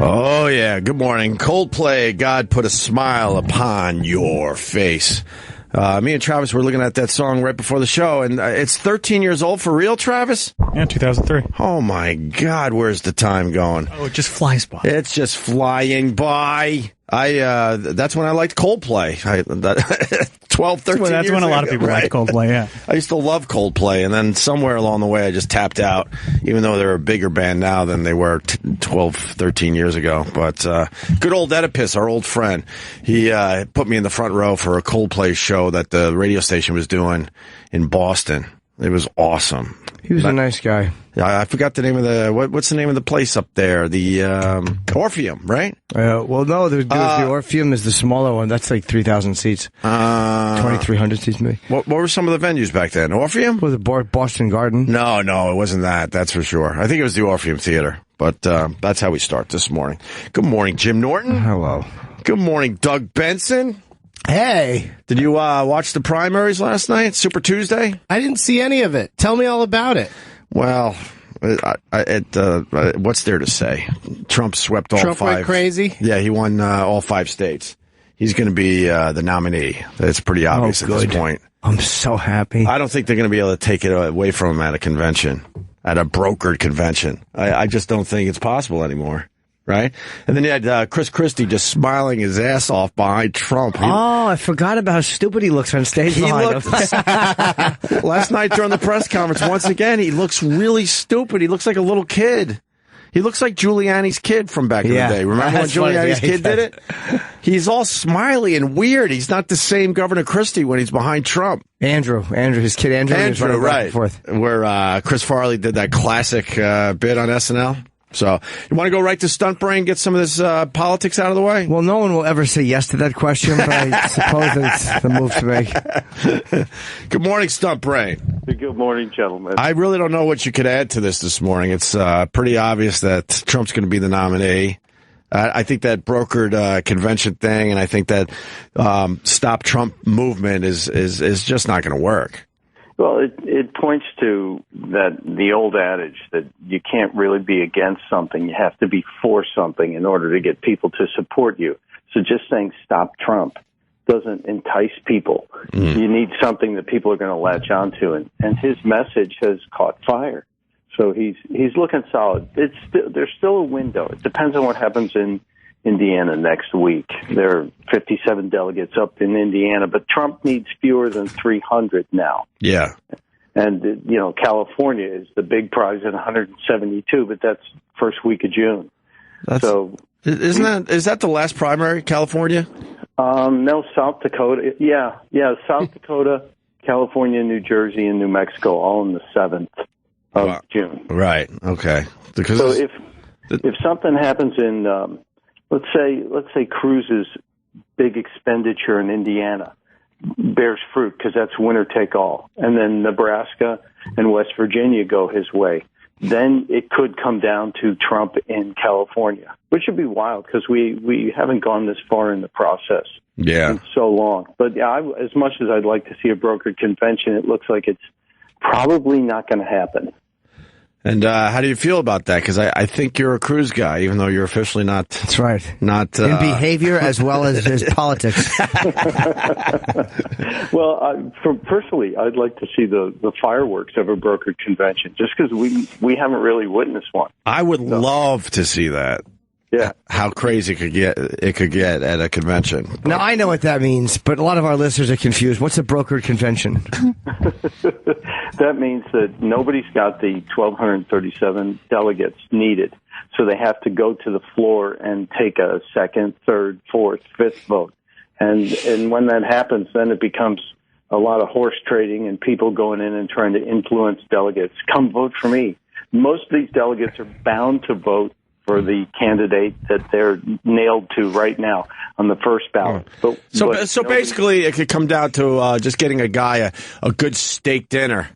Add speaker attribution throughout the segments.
Speaker 1: Oh, yeah. Good morning. Coldplay, God Put a Smile Upon Your Face. Me and Travis were looking at that song right before the show, and it's 13 years old for real, Travis?
Speaker 2: Yeah, 2003.
Speaker 1: Oh, my God. Where's the time going?
Speaker 2: Oh, it just flies by.
Speaker 1: It's just flying by. That's when I liked Coldplay. 12, 13
Speaker 2: That's
Speaker 1: years
Speaker 2: when a lot of
Speaker 1: ago,
Speaker 2: people
Speaker 1: right?
Speaker 2: liked Coldplay, yeah.
Speaker 1: I used to love Coldplay, and then somewhere along the way I just tapped out, even though they're a bigger band now than they were 12, 13 years ago. But good old Oedipus, our old friend, he put me in the front row for a Coldplay show that the radio station was doing in Boston. It was awesome.
Speaker 3: He was a nice guy.
Speaker 1: I forgot the name of the what's the name of the place up there? The Orpheum, right?
Speaker 3: Well, no, the Orpheum is the smaller one. That's like 3,000 seats. 2,300 seats, maybe.
Speaker 1: What were some of the venues back then? Orpheum?
Speaker 3: Was it Boston Garden?
Speaker 1: No, it wasn't that. That's for sure. I think it was the Orpheum Theater. But that's how we start this morning. Good morning, Jim Norton.
Speaker 3: Hello.
Speaker 1: Good morning, Doug Benson.
Speaker 3: Hey.
Speaker 1: Did you watch the primaries last night? Super Tuesday?
Speaker 3: I didn't see any of it. Tell me all about it.
Speaker 1: Well, what's there to say? Trump swept all
Speaker 3: Trump
Speaker 1: five.
Speaker 3: went crazy?
Speaker 1: Yeah, he won all 5 states. He's going to be the nominee. It's pretty obvious at this point.
Speaker 3: I'm so happy.
Speaker 1: I don't think they're going to be able to take it away from him at a convention, at a brokered convention. I just don't think it's possible anymore. Right? And then you had Chris Christie just smiling his ass off behind Trump.
Speaker 3: I forgot about how stupid he looks on stage behind him.
Speaker 1: Last night during the press conference, once again, he looks really stupid. He looks like a little kid. He looks like Giuliani's kid from back in the day. Remember when Giuliani's kid did it? He's all smiley and weird. He's not the same Governor Christie when he's behind Trump.
Speaker 3: Andrew, his kid Andrew,
Speaker 1: right.
Speaker 3: Back and forth.
Speaker 1: Where Chris Farley did that classic bit on SNL. So, you want to go right to Stunt Brain, get some of this politics out of the way?
Speaker 3: Well, no one will ever say yes to that question, but I suppose it's the move to make.
Speaker 1: Good morning, Stunt Brain.
Speaker 4: Good morning, gentlemen.
Speaker 1: I really don't know what you could add to this morning. It's pretty obvious that Trump's going to be the nominee. I think that brokered convention thing, and I think that Stop Trump movement is just not going to work.
Speaker 4: Well, it points to the old adage that you can't really be against something. You have to be for something in order to get people to support you. So just saying stop Trump doesn't entice people. You need something that people are going to latch onto, and his message has caught fire. So he's looking solid. There's still a window. It depends on what happens in Indiana next week. There are 57 delegates up in Indiana, but Trump needs fewer than 300 now.
Speaker 1: Yeah.
Speaker 4: And, California is the big prize at 172, but that's first week of June.
Speaker 1: Is that the last primary, California?
Speaker 4: No, South Dakota. Yeah, South Dakota, California, New Jersey, and New Mexico, all on the 7th of June.
Speaker 1: Right. Okay.
Speaker 4: So if something happens in let's say Cruz's big expenditure in Indiana bears fruit because that's winner take all, and then Nebraska and West Virginia go his way, then it could come down to Trump in California, which would be wild because we haven't gone this far in the process in so long. But as much as I'd like to see a brokered convention, it looks like it's probably not going to happen.
Speaker 1: And how do you feel about that? Because I think you're a Cruz guy, even though you're officially not.
Speaker 3: That's right.
Speaker 1: Not
Speaker 3: in behavior as well as his politics.
Speaker 4: Well, personally, I'd like to see the fireworks of a brokered convention, just because we haven't really witnessed one.
Speaker 1: I would love to see that.
Speaker 4: Yeah,
Speaker 1: how crazy it could get at a convention.
Speaker 3: Now I know what that means, but a lot of our listeners are confused. What's a brokered convention?
Speaker 4: That means that nobody's got the 1,237 delegates needed, so they have to go to the floor and take a second, third, fourth, fifth vote, and when that happens, then it becomes a lot of horse trading and people going in and trying to influence delegates. Come vote for me. Most of these delegates are bound to vote for the candidate that they're nailed to right now on the first ballot.
Speaker 1: So basically, it could come down to just getting a guy a good steak dinner.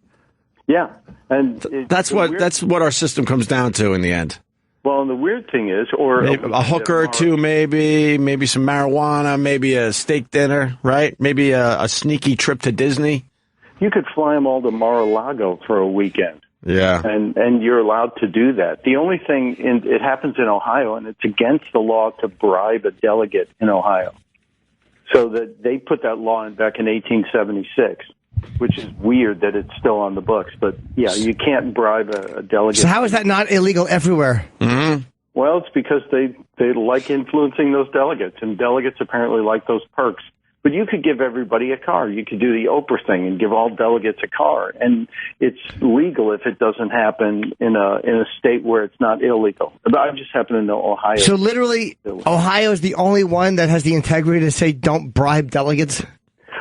Speaker 4: Yeah, and
Speaker 1: that's what our system comes down to in the end.
Speaker 4: Well, and the weird thing is, or
Speaker 1: a hooker or two, maybe some marijuana, maybe a steak dinner, right? Maybe a sneaky trip to Disney.
Speaker 4: You could fly them all to Mar-a-Lago for a weekend.
Speaker 1: Yeah.
Speaker 4: And you're allowed to do that. The only thing, it happens in Ohio, and it's against the law to bribe a delegate in Ohio. So that they put that law in back in 1876, which is weird that it's still on the books. But, yeah, you can't bribe a delegate.
Speaker 3: So how is that not illegal everywhere?
Speaker 1: Mm-hmm.
Speaker 4: Well, it's because they like influencing those delegates, and delegates apparently like those perks. But you could give everybody a car. You could do the Oprah thing and give all delegates a car, and it's legal if it doesn't happen in a state where it's not illegal. But I just happen to know Ohio.
Speaker 3: So literally, Ohio is the only one that has the integrity to say don't bribe delegates?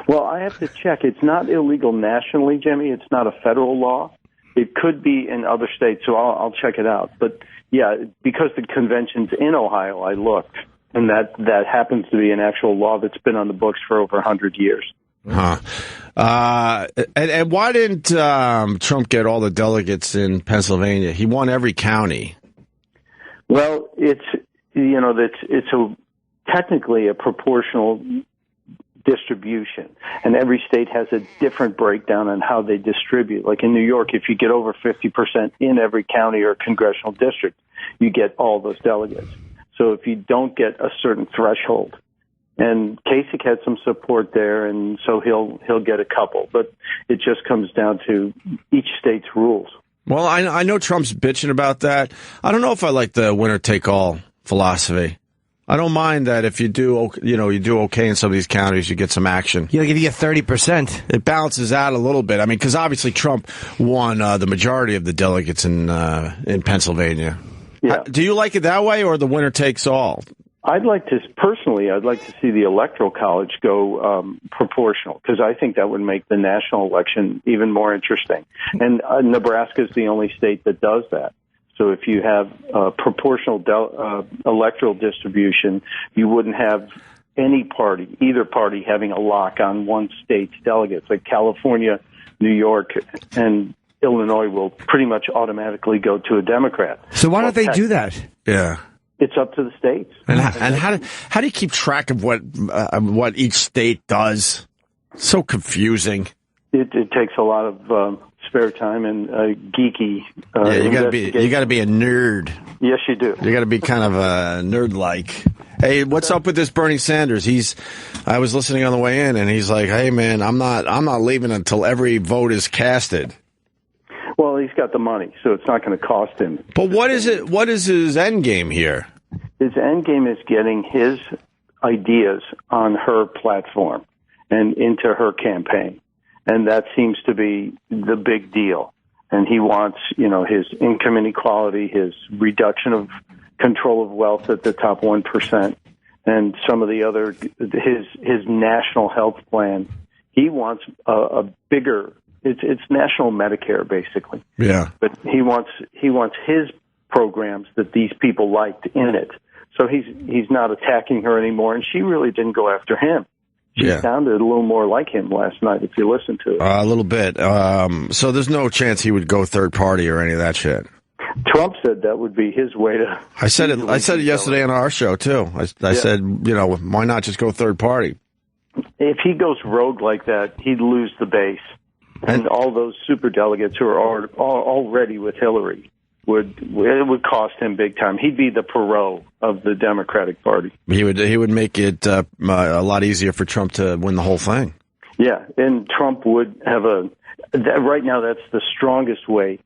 Speaker 4: Well, I have to check. It's not illegal nationally, Jimmy. It's not a federal law. It could be in other states, so I'll check it out. But, yeah, because the convention's in Ohio, I looked. And that happens to be an actual law that's been on the books for over 100 years.
Speaker 1: Huh. And why didn't Trump get all the delegates in Pennsylvania? He won every county.
Speaker 4: Well, it's technically a proportional distribution, and every state has a different breakdown on how they distribute. Like in New York, if you get over 50% in every county or congressional district, you get all those delegates. So if you don't get a certain threshold, and Kasich had some support there, and so he'll get a couple. But it just comes down to each state's rules.
Speaker 1: Well, I know Trump's bitching about that. I don't know if I like the winner-take-all philosophy. I don't mind that if you do okay in some of these counties, you get some action.
Speaker 3: If you get 30%.
Speaker 1: It balances out a little bit. I mean, because obviously Trump won the majority of the delegates in Pennsylvania.
Speaker 4: Yeah.
Speaker 1: Do you like it that way, or the winner takes all?
Speaker 4: I'd like to see the Electoral College go proportional, because I think that would make the national election even more interesting. And Nebraska is the only state that does that. So if you have proportional electoral distribution, you wouldn't have either party having a lock on one state's delegates. Like California, New York, and Illinois will pretty much automatically go to a Democrat.
Speaker 3: So why don't they do that?
Speaker 1: Yeah.
Speaker 4: It's up to the states.
Speaker 1: And how do you keep track of what each state does? So confusing.
Speaker 4: It takes a lot of spare time and geeky.
Speaker 1: You got to be a nerd.
Speaker 4: Yes, you do.
Speaker 1: You got to be kind of a nerd-like. Hey, what's up with this Bernie Sanders? I was listening on the way in, and he's like, "Hey, man, I'm not leaving until every vote is casted."
Speaker 4: Well, he's got the money, so it's not going to cost him.
Speaker 1: But what is it? What is his end game here?
Speaker 4: His end game is getting his ideas on her platform and into her campaign, and that seems to be the big deal. And he wants, his income inequality, his reduction of control of wealth at the top 1%, and some of the other, his national health plan. He wants a bigger. It's national Medicare, basically.
Speaker 1: Yeah.
Speaker 4: But he wants his programs that these people liked in it. So he's not attacking her anymore, and she really didn't go after him. She sounded a little more like him last night, if you listen to it.
Speaker 1: A little bit. So there's no chance he would go third party or any of that shit.
Speaker 4: Trump said that would be his way to.
Speaker 1: I said it yesterday on our show too. I said, why not just go third party?
Speaker 4: If he goes rogue like that, he'd lose the base. And all those superdelegates who are already with Hillary it would cost him big time. He'd be the Perot of the Democratic Party.
Speaker 1: He would make it a lot easier for Trump to win the whole thing.
Speaker 4: Yeah, and Trump would have right now that's the strongest way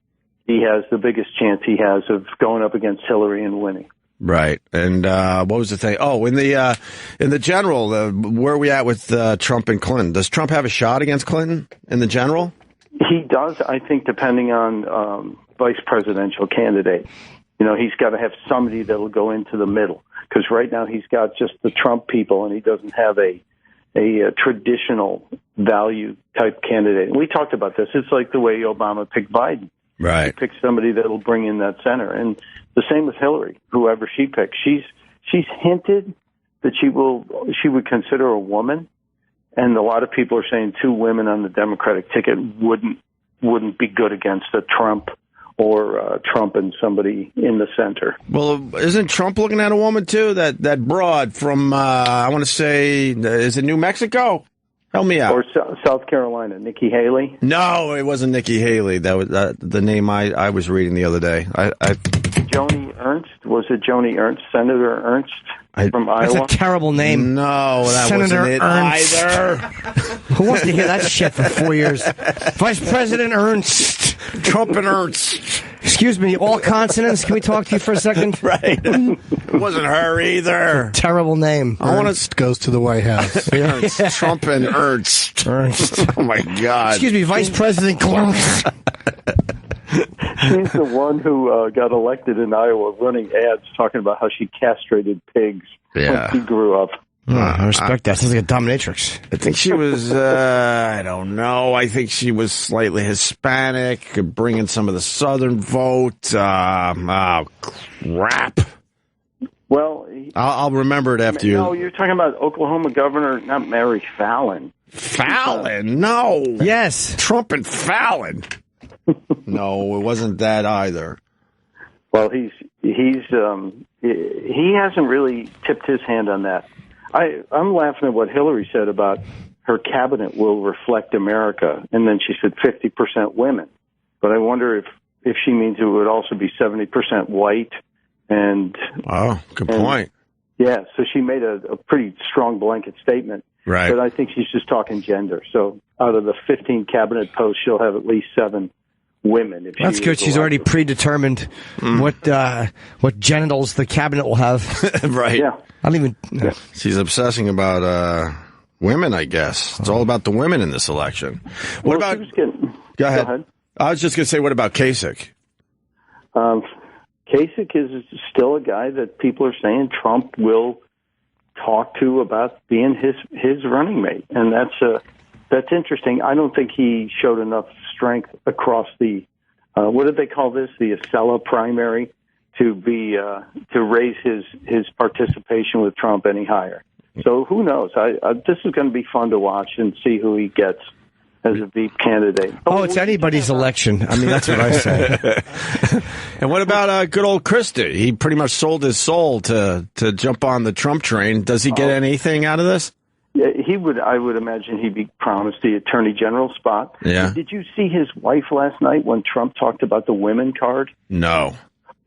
Speaker 4: he has, the biggest chance he has of going up against Hillary and winning.
Speaker 1: Right. And what was the thing? Oh, in the general, where are we at with Trump and Clinton? Does Trump have a shot against Clinton in the general?
Speaker 4: He does, I think, depending on vice presidential candidate. He's got to have somebody that will go into the middle, because right now he's got just the Trump people, and he doesn't have a traditional value type candidate. And we talked about this. It's like the way Obama picked Biden.
Speaker 1: Right.
Speaker 4: He picked somebody that will bring in that center. And the same with Hillary, whoever she picks. She's hinted that she would consider a woman, and a lot of people are saying two women on the Democratic ticket wouldn't be good against a Trump or Trump and somebody in the center.
Speaker 1: Well, isn't Trump looking at a woman too? That broad from I want to say, is it New Mexico? Help me out.
Speaker 4: Or South Carolina, Nikki Haley?
Speaker 1: No, it wasn't Nikki Haley. That was the name I was reading the other day.
Speaker 4: Joni Ernst? Was it Joni Ernst? Senator Ernst from Iowa?
Speaker 3: That's a terrible name.
Speaker 1: No, that
Speaker 3: Senator
Speaker 1: wasn't it
Speaker 3: Ernst.
Speaker 1: either.
Speaker 3: Who wants to hear that shit for 4 years? Vice President Ernst.
Speaker 1: Trump and Ernst.
Speaker 3: Excuse me, all consonants. Can we talk to you for a second?
Speaker 1: Right. It wasn't her either.
Speaker 3: Terrible name.
Speaker 2: Ernst goes to the White House.
Speaker 1: Ernst. Trump and Ernst. Oh, my God.
Speaker 3: Excuse me, Vice President Ernst.
Speaker 4: She's the one who got elected in Iowa running ads talking about how she castrated pigs when she grew up.
Speaker 3: I respect that. Sounds like a dominatrix.
Speaker 1: I think she was, I don't know. I think she was slightly Hispanic, bringing some of the Southern vote. Crap.
Speaker 4: Well,
Speaker 1: I'll remember it after you.
Speaker 4: No, you're talking about Oklahoma Governor, not Mary Fallon.
Speaker 1: Fallon? No.
Speaker 3: Yes.
Speaker 1: Trump and Fallon. No, it wasn't that either.
Speaker 4: Well, he hasn't really tipped his hand on that. I'm laughing at what Hillary said about her cabinet will reflect America, and then she said 50% women. But I wonder if she means it would also be 70% white. And
Speaker 1: good point.
Speaker 4: Yeah, so she made a pretty strong blanket statement.
Speaker 1: Right.
Speaker 4: But I think she's just talking gender. So out of the 15 cabinet posts, she'll have at least 7 women. If
Speaker 3: That's good. She's already predetermined what genitals the cabinet will have.
Speaker 1: Right.
Speaker 4: Yeah.
Speaker 3: I don't even.
Speaker 1: She's obsessing about women, I guess. It's all about the women in this election. What about? Go ahead. I was just going to say, what about Kasich?
Speaker 4: Kasich is still a guy that people are saying Trump will talk to about being his running mate, and that's interesting. I don't think he showed enough strength across the what did they call this? The Acela primary to raise his participation with Trump any higher. So who knows? This is going to be fun to watch and see who he gets as a Veep candidate.
Speaker 3: Oh, it's anybody's election. I mean, that's what I say.
Speaker 1: And what about good old Christie? He pretty much sold his soul to jump on the Trump train. Does he get anything out of this?
Speaker 4: Yeah, he would. I would imagine he'd be promised the attorney general spot.
Speaker 1: Yeah.
Speaker 4: Did you see his wife last night when Trump talked about the women card?
Speaker 1: No.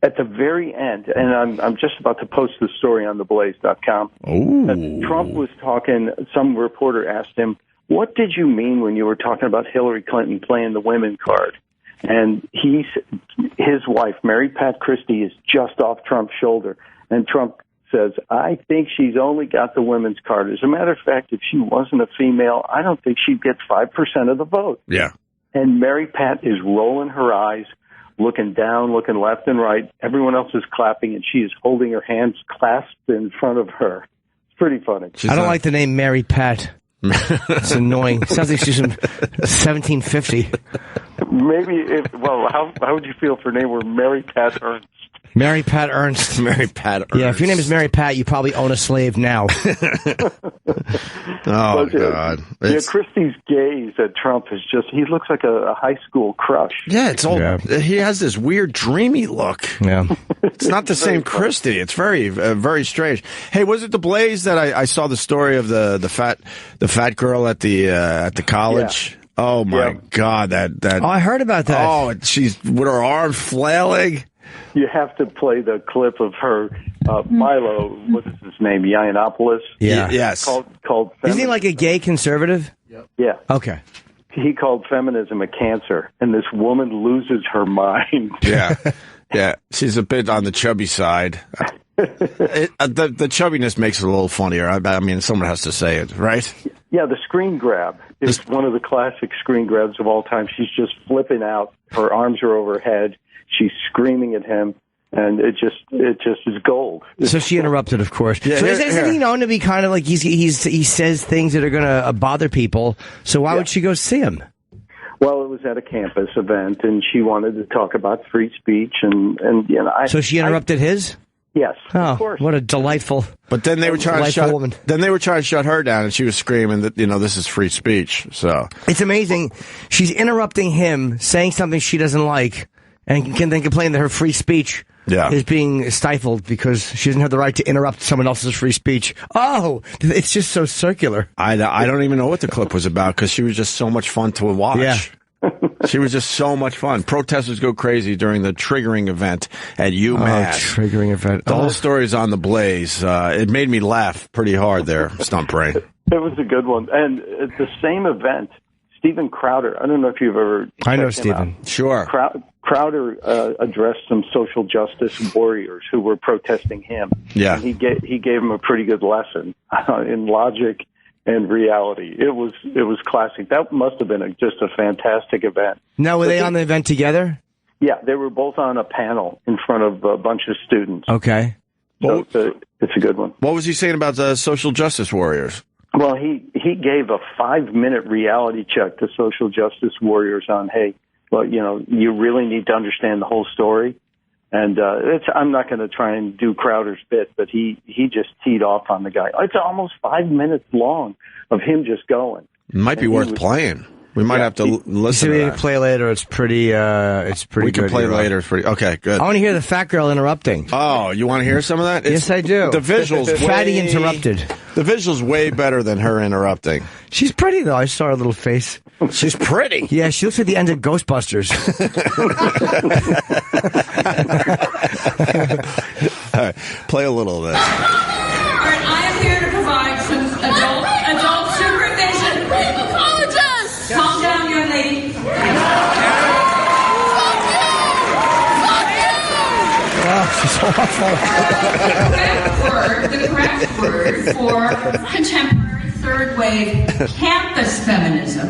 Speaker 4: At the very end, and I'm just about to post the story on theblaze.com.
Speaker 1: Oh.
Speaker 4: Trump was talking. Some reporter asked him, "What did you mean when you were talking about Hillary Clinton playing the women card?" And his wife, Mary Pat Christie, is just off Trump's shoulder, and Trump says, "I think she's only got the women's card. As a matter of fact, if she wasn't a female, I don't think she'd get 5% of the vote."
Speaker 1: Yeah.
Speaker 4: And Mary Pat is rolling her eyes, looking down, looking left and right. Everyone else is clapping, and she is holding her hands clasped in front of her. It's pretty funny.
Speaker 3: I don't like the name Mary Pat. It's annoying. Sounds like she's from 1750.
Speaker 4: Maybe how would you feel if her name were Mary Pat Ernst?
Speaker 3: Mary Pat Ernst.
Speaker 1: Mary Pat Ernst.
Speaker 3: Yeah, if your name is Mary Pat, you probably own a slave now.
Speaker 1: Oh, God.
Speaker 4: Yeah, Christie's gaze at Trump is he looks like a high school crush.
Speaker 1: Yeah, it's all. Yeah. He has this weird dreamy look.
Speaker 3: Yeah.
Speaker 1: It's not the same Christie. It's very, very strange. Hey, was it the Blaze that I saw the story of the fat girl at the college? Yeah. Oh my God, that.
Speaker 3: Oh, I heard about that.
Speaker 1: Oh, she's with her arms flailing.
Speaker 4: You have to play the clip of her, Milo, what is his name, Yiannopoulos?
Speaker 3: Yeah.
Speaker 1: Yes.
Speaker 4: Called
Speaker 3: Isn't he like a gay conservative?
Speaker 4: Yep. Yeah.
Speaker 3: Okay.
Speaker 4: He called feminism a cancer, and this woman loses her mind.
Speaker 1: Yeah. Yeah. She's a bit on the chubby side. The chubbiness makes it a little funnier. I mean, someone has to say it, right?
Speaker 4: Yeah, the screen grab is one of the classic screen grabs of all time. She's just flipping out. Her arms are over her head. She's screaming at him, and it just is gold.
Speaker 3: So she interrupted, of course. Yeah, so isn't he known to be kind of like he says things that are going to bother people? So why would she go see him?
Speaker 4: Well, it was at a campus event, and she wanted to talk about free speech, and you know.
Speaker 3: So she interrupted his?
Speaker 4: Yes.
Speaker 3: Oh,
Speaker 4: of course.
Speaker 3: What a delightful.
Speaker 1: But then they were trying to shut. Then they were trying to shut her down, and she was screaming that this is free speech. So
Speaker 3: it's amazing. She's interrupting him, saying something she doesn't like, and can then complain that her free speech is being stifled because she doesn't have the right to interrupt someone else's free speech. Oh, it's just so circular.
Speaker 1: I don't even know what the clip was about because she was just so much fun to watch.
Speaker 3: Yeah.
Speaker 1: She was just so much fun. Protesters go crazy during the triggering event at UMass.
Speaker 3: Triggering event.
Speaker 1: The whole story is on the Blaze. It made me laugh pretty hard there, Stump Brain.
Speaker 4: It was a good one. And at the same event, Steven Crowder, I don't know if you've ever...
Speaker 3: I know Steven.
Speaker 1: Sure.
Speaker 4: Crowder addressed some social justice warriors who were protesting him.
Speaker 1: Yeah.
Speaker 4: And he gave them a pretty good lesson in logic and reality. It was classic. That must have been just a fantastic event.
Speaker 3: Now, were they on the event together?
Speaker 4: Yeah, they were both on a panel in front of a bunch of students.
Speaker 3: Okay.
Speaker 4: So it's a good one.
Speaker 1: What was he saying about the social justice warriors?
Speaker 4: Well, he gave a 5-minute reality check to social justice warriors on, hey, well, you really need to understand the whole story. And I'm not going to try and do Crowder's bit, but he just teed off on the guy. It's almost 5 minutes long of him just going.
Speaker 1: It might be worth playing. We might have to listen to that.
Speaker 3: Play later. It's pretty good.
Speaker 1: We can play later. It's pretty okay. Good.
Speaker 3: I want to hear the fat girl interrupting.
Speaker 1: Oh, you want to hear some of that?
Speaker 3: Yes, I do.
Speaker 1: The visuals.
Speaker 3: Fatty interrupted.
Speaker 1: The visuals way better than her interrupting.
Speaker 3: She's pretty though. I saw her little face.
Speaker 1: She's pretty.
Speaker 3: Yeah, she looks like the end of Ghostbusters.
Speaker 1: All right, play a little of this.
Speaker 5: All right, I am here to provide some adult supervision. Apologize. Calm down, young lady.
Speaker 3: She's awful.
Speaker 5: The correct word for contemporary third wave campus feminism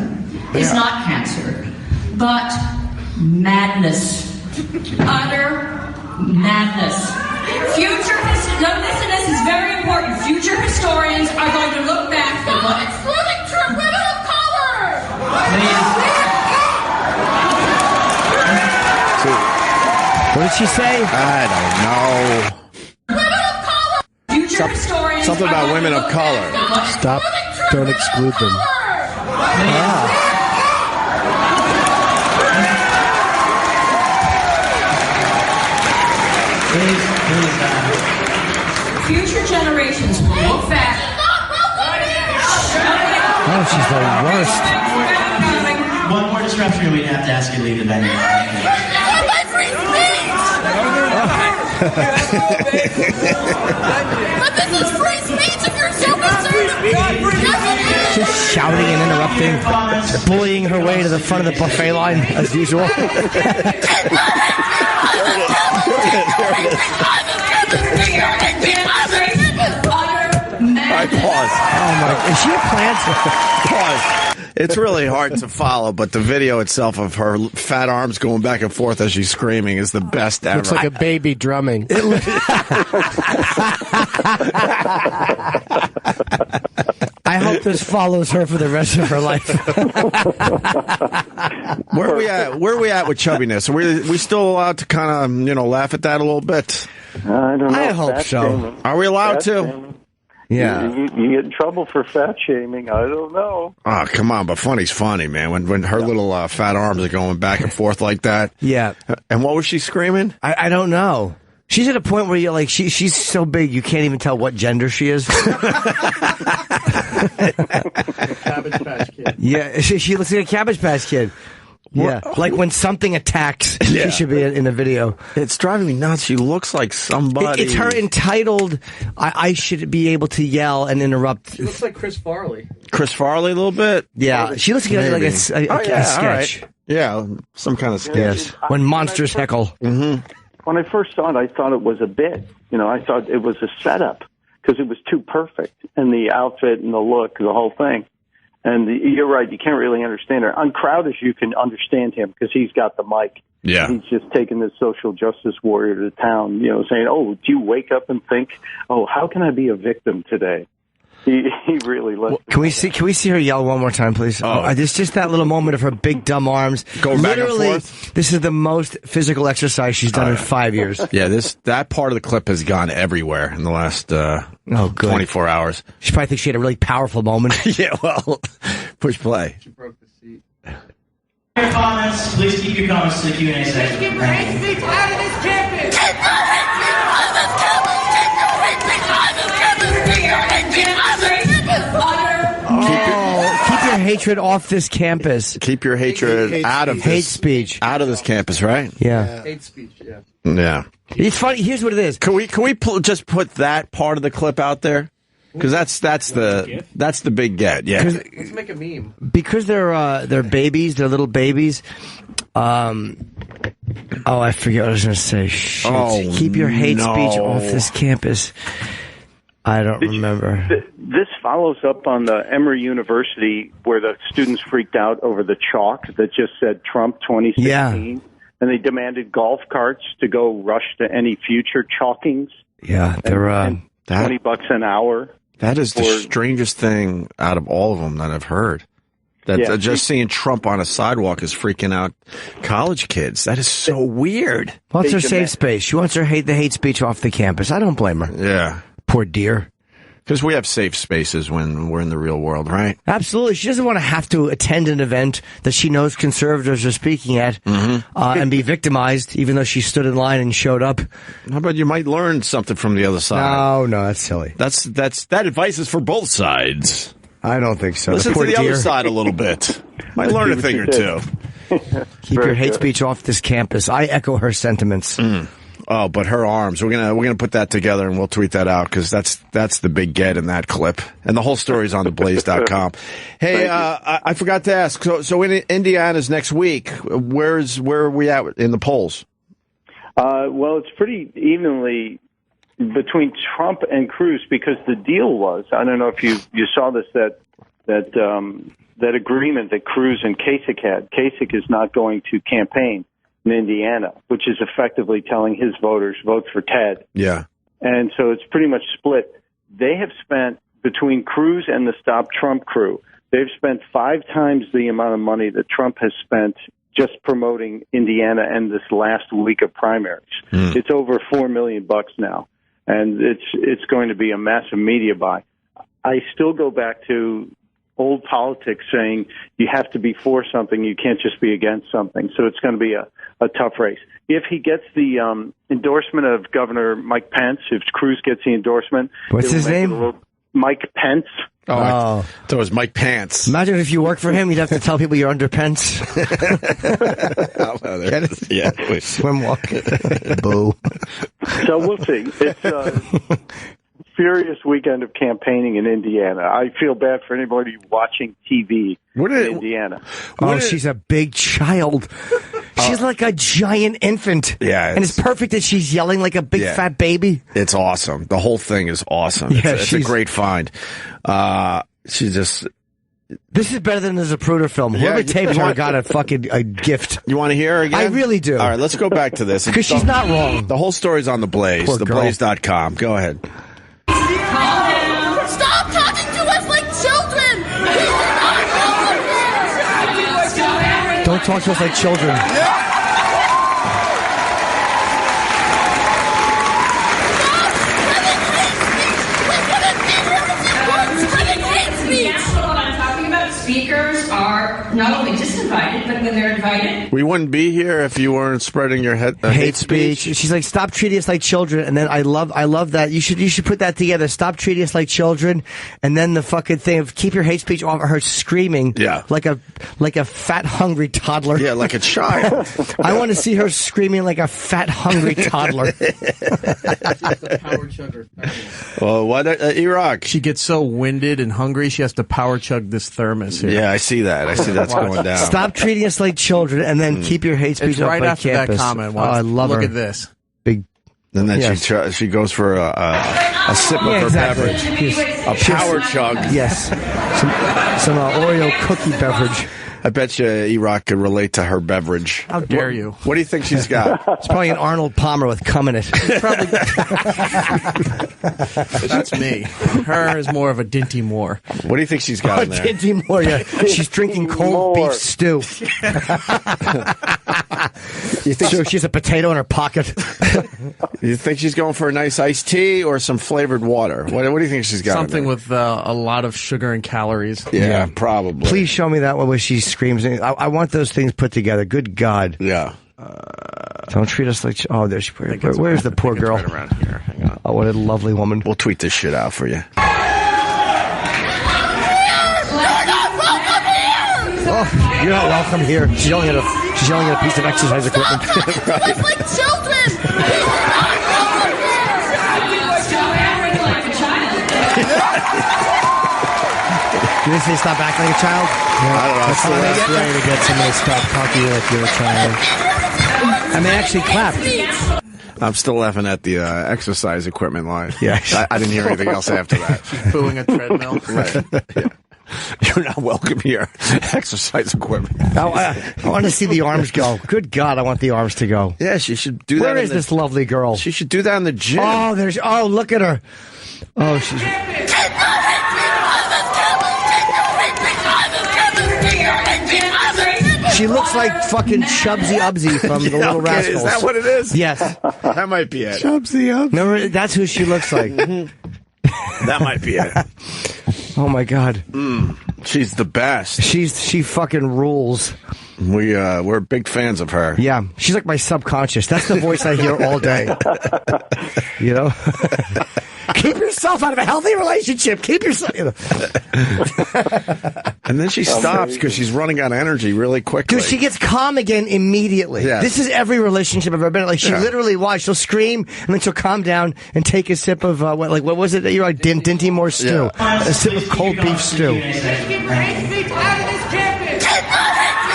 Speaker 5: is not cancer, but madness. Utter madness. No, listen, this is very important. Future historians are going to look back at what... excluding true women of color!
Speaker 3: What did she say?
Speaker 1: I don't know.
Speaker 5: Women of color! Future historians
Speaker 1: something about women of color.
Speaker 2: Stop. Don't exclude them.
Speaker 5: Future generations will look back.
Speaker 3: Oh, she's the worst.
Speaker 6: One more disruption, we'd have to ask you to leave the venue.
Speaker 5: But this is free speech if you're so concerned.
Speaker 3: Just shouting and interrupting, bullying her way to the front of the buffet line as usual.
Speaker 1: All right, pause.
Speaker 3: Oh my! Is she a plant?
Speaker 1: Pause. It's really hard to follow, but the video itself of her fat arms going back and forth as she's screaming is the best ever.
Speaker 2: Looks like a baby drumming.
Speaker 3: I hope this follows her for the rest of her life.
Speaker 1: Where are we at? Where are we at with chubbiness? Are we still allowed to kind of laugh at that a little bit?
Speaker 4: I don't know.
Speaker 3: I hope
Speaker 4: Fat
Speaker 3: so.
Speaker 4: shaming.
Speaker 1: Are we allowed
Speaker 4: Fat
Speaker 1: to?
Speaker 4: shaming.
Speaker 3: Yeah.
Speaker 4: You get in trouble for fat shaming. I don't know.
Speaker 1: Oh, come on, but funny's funny, man. When her little fat arms are going back and forth like that.
Speaker 3: Yeah.
Speaker 1: And what was she screaming?
Speaker 3: I don't know. She's at a point where you're like, she's so big you can't even tell what gender she is.
Speaker 2: Cabbage Patch Kid.
Speaker 3: Yeah, she looks like a Cabbage Patch Kid. Yeah, like when something attacks, she should be in a video.
Speaker 1: It's driving me nuts. She looks like somebody.
Speaker 3: It's her entitled, I should be able to yell and interrupt.
Speaker 2: She looks like Chris Farley.
Speaker 1: Chris Farley a little bit?
Speaker 3: Yeah, she looks like a sketch.
Speaker 1: All right. Yeah, some kind of sketch.
Speaker 3: Yes, when monsters heckle.
Speaker 1: Mm-hmm.
Speaker 4: When I first saw it, I thought it was a bit. I thought it was a setup because it was too perfect. And the outfit and the look, the whole thing. And you're right, you can't really understand her. On Crowdish, you can understand him because he's got the mic.
Speaker 1: Yeah.
Speaker 4: He's just taking this social justice warrior to town, saying, oh, do you wake up and think, oh, how can I be a victim today? He really lets
Speaker 3: Can we see her yell one more time, please? There's just that little moment of her big dumb arms
Speaker 1: going back and
Speaker 3: Literally,
Speaker 1: forth.
Speaker 3: This is the most physical exercise she's done in 5 years.
Speaker 1: Yeah, that part of the clip has gone everywhere in the last 24 hours.
Speaker 3: She probably thinks she had a really powerful moment.
Speaker 1: Yeah, well, push play.
Speaker 2: She broke the seat.
Speaker 6: Your comments, please keep your comments to the Q&A section.
Speaker 7: Keep your hate speech out of this campus!
Speaker 3: Keep your hatred off this campus.
Speaker 1: Keep your hatred out of
Speaker 3: hate
Speaker 1: this,
Speaker 3: speech.
Speaker 1: out of this campus, right?
Speaker 3: Yeah.
Speaker 2: Hate speech, yeah.
Speaker 1: Yeah.
Speaker 3: It's funny. Here's what it is.
Speaker 1: Can we just put that part of the clip out there? Because that's the big get. Yeah.
Speaker 2: Let's make a meme.
Speaker 3: Because they're babies, they're little babies. I forget what I was going to say. Shit.
Speaker 1: Oh,
Speaker 3: Keep your hate
Speaker 1: no.
Speaker 3: speech off this campus. I don't remember.
Speaker 4: This follows up on the Emory University where the students freaked out over the chalk that just said Trump 2016.
Speaker 3: Yeah.
Speaker 4: And they demanded golf carts to go rush to any future chalkings.
Speaker 3: Yeah, they're
Speaker 4: and $20 an hour.
Speaker 1: That is the strangest thing out of all of them that I've heard. That just seeing Trump on a sidewalk is freaking out college kids. That is so weird.
Speaker 3: Well, it's her safe space. She wants the hate speech off the campus. I don't blame her.
Speaker 1: Yeah.
Speaker 3: Poor dear.
Speaker 1: Because we have safe spaces when we're in the real world, right?
Speaker 3: Absolutely. She doesn't want to have to attend an event that she knows conservatives are speaking at and be victimized, even though she stood in line and showed up.
Speaker 1: How about you might learn something from the other side?
Speaker 3: No, that's silly.
Speaker 1: That advice is for both sides.
Speaker 3: I don't think so.
Speaker 1: Listen to the other side a little bit. Might learn a thing or two.
Speaker 3: Keep your hate speech off this campus. I echo her sentiments.
Speaker 1: Oh, but her arms. We're gonna put that together and we'll tweet that out because that's the big get in that clip. And the whole story's on theblaze.com. Hey, I forgot to ask. So in Indiana's next week, where are we at in the polls?
Speaker 4: Well, it's pretty evenly between Trump and Cruz because the deal was, I don't know if you saw this, that agreement that Cruz and Kasich had. Kasich is not going to campaign in Indiana, which is effectively telling his voters, vote for Ted.
Speaker 1: Yeah.
Speaker 4: And so it's pretty much split. They have spent, between Cruz and the Stop Trump crew, they've spent 5 times the amount of money that Trump has spent just promoting Indiana and this last week of primaries. It's over $4 million now, and it's going to be a massive media buy. I still go back to old politics saying you have to be for something, you can't just be against something. So it's going to be a tough race. If he gets the endorsement of Governor Mike Pence, if Cruz gets the endorsement,
Speaker 3: what's his name?
Speaker 4: Mike Pence.
Speaker 1: Oh, I thought it was Mike Pants.
Speaker 3: Imagine if you work for him, you'd have to tell people you're under Pence.
Speaker 1: Yeah,
Speaker 3: swim walk. Boo.
Speaker 4: So we'll see. It's a furious weekend of campaigning in Indiana. I feel bad for anybody watching TV in Indiana.
Speaker 3: She's a big child. She's like a giant infant.
Speaker 1: Yeah.
Speaker 3: And it's perfect that she's yelling like a big fat baby.
Speaker 1: It's awesome. The whole thing is awesome.
Speaker 3: Yeah,
Speaker 1: it's a great find. She just...
Speaker 3: This is better than the Zapruder film. Whoever taped her got a gift.
Speaker 1: You want to hear her again?
Speaker 3: I really do.
Speaker 1: All right, let's go back to this.
Speaker 3: Because she's not wrong.
Speaker 1: The whole story's on The Blaze, theblaze.com. Go ahead.
Speaker 7: Stop talking to us like children!
Speaker 3: Don't talk to us like children.
Speaker 5: Speakers are not only disinvited, but when they're invited,
Speaker 1: We wouldn't be here if you weren't spreading your hate speech.
Speaker 3: She's like, stop treating us like children. And then I love that. You should put that together. Stop treating us like children. And then the fucking thing of keep your hate speech off of her screaming.
Speaker 1: Yeah.
Speaker 3: Like a fat, hungry toddler.
Speaker 1: Yeah, like a child.
Speaker 3: I want to see her screaming like a fat, hungry toddler.
Speaker 2: Power chugger.
Speaker 1: Well, what, Iraq?
Speaker 2: She gets so winded and hungry, she has to power chug this thermos here.
Speaker 1: Yeah, I see that. I see that's going down.
Speaker 3: Stop treating us like children, and then keep your hate speech
Speaker 2: It's
Speaker 3: off
Speaker 2: right
Speaker 3: by
Speaker 2: after
Speaker 3: campus.
Speaker 2: that comment.
Speaker 3: I love
Speaker 2: Look
Speaker 3: her.
Speaker 2: at this.
Speaker 3: Big.
Speaker 1: And then
Speaker 3: Yes.
Speaker 1: she goes for a sip of her
Speaker 3: exactly.
Speaker 1: beverage. A power chug.
Speaker 3: Yes. Some Oreo cookie beverage.
Speaker 1: I bet you Iraq could relate to her beverage.
Speaker 2: How dare you?
Speaker 1: What do you think she's got?
Speaker 3: It's probably an Arnold Palmer with cum in it.
Speaker 2: That's me. Her is more of a Dinty Moore.
Speaker 1: What do you think she's got in there?
Speaker 3: Dinty Moore, yeah. She's drinking cold beef stew. You think she has a potato in her pocket?
Speaker 1: You think she's going for a nice iced tea or some flavored water? What do you think she's got?
Speaker 2: Something with a lot of sugar and calories.
Speaker 1: Yeah, probably.
Speaker 3: Please show me that one where she screams. I want those things put together. Good God.
Speaker 1: Yeah.
Speaker 3: Don't treat us like... Oh, there's... Where's the poor girl?
Speaker 2: Right around here. Hang on.
Speaker 3: Oh, what a lovely woman.
Speaker 1: We'll tweet this shit out for you.
Speaker 3: Oh, you're not welcome here. She's yelling at a piece of exercise equipment.
Speaker 7: Right. Like children.
Speaker 5: Stop acting like a child.
Speaker 3: You didn't say stop acting like a child?
Speaker 1: I don't know.
Speaker 2: That's the last way to get somebody to stop talking like you're a child.
Speaker 3: I mean, actually clap.
Speaker 1: I'm still laughing at the exercise equipment line.
Speaker 3: Yeah.
Speaker 1: I didn't hear anything else after that.
Speaker 2: Booing a treadmill.
Speaker 1: Right. Yeah. You're not welcome here. Exercise equipment.
Speaker 3: I want to see the arms go. Good God, I want the arms to go.
Speaker 1: Yeah, she should do that.
Speaker 3: Where is this lovely girl?
Speaker 1: She should do that in the gym.
Speaker 3: Oh, look at her. Oh, she's... She looks like fucking Chubsy Ubsy from the Little Rascals.
Speaker 1: Is that what it is?
Speaker 3: Yes.
Speaker 1: That might be it.
Speaker 3: Chubsy Ubsy. Remember, that's who she looks like.
Speaker 1: That might be it.
Speaker 3: Oh my God.
Speaker 1: She's the best.
Speaker 3: She fucking rules.
Speaker 1: We're big fans of her.
Speaker 3: Yeah, she's like my subconscious. That's the voice I hear all day. You know? Keep yourself out of a healthy relationship. Keep yourself. You know.
Speaker 1: And then she stops because she's running out of energy really quickly.
Speaker 3: Because she gets calm again immediately.
Speaker 1: Yes.
Speaker 3: This is every relationship I've ever been in. Like, she literally, she'll scream, and then she'll calm down and take a sip of, what was it that you're like, Dinty Moore stew?
Speaker 1: Yeah.
Speaker 3: A sip of cold beef stew.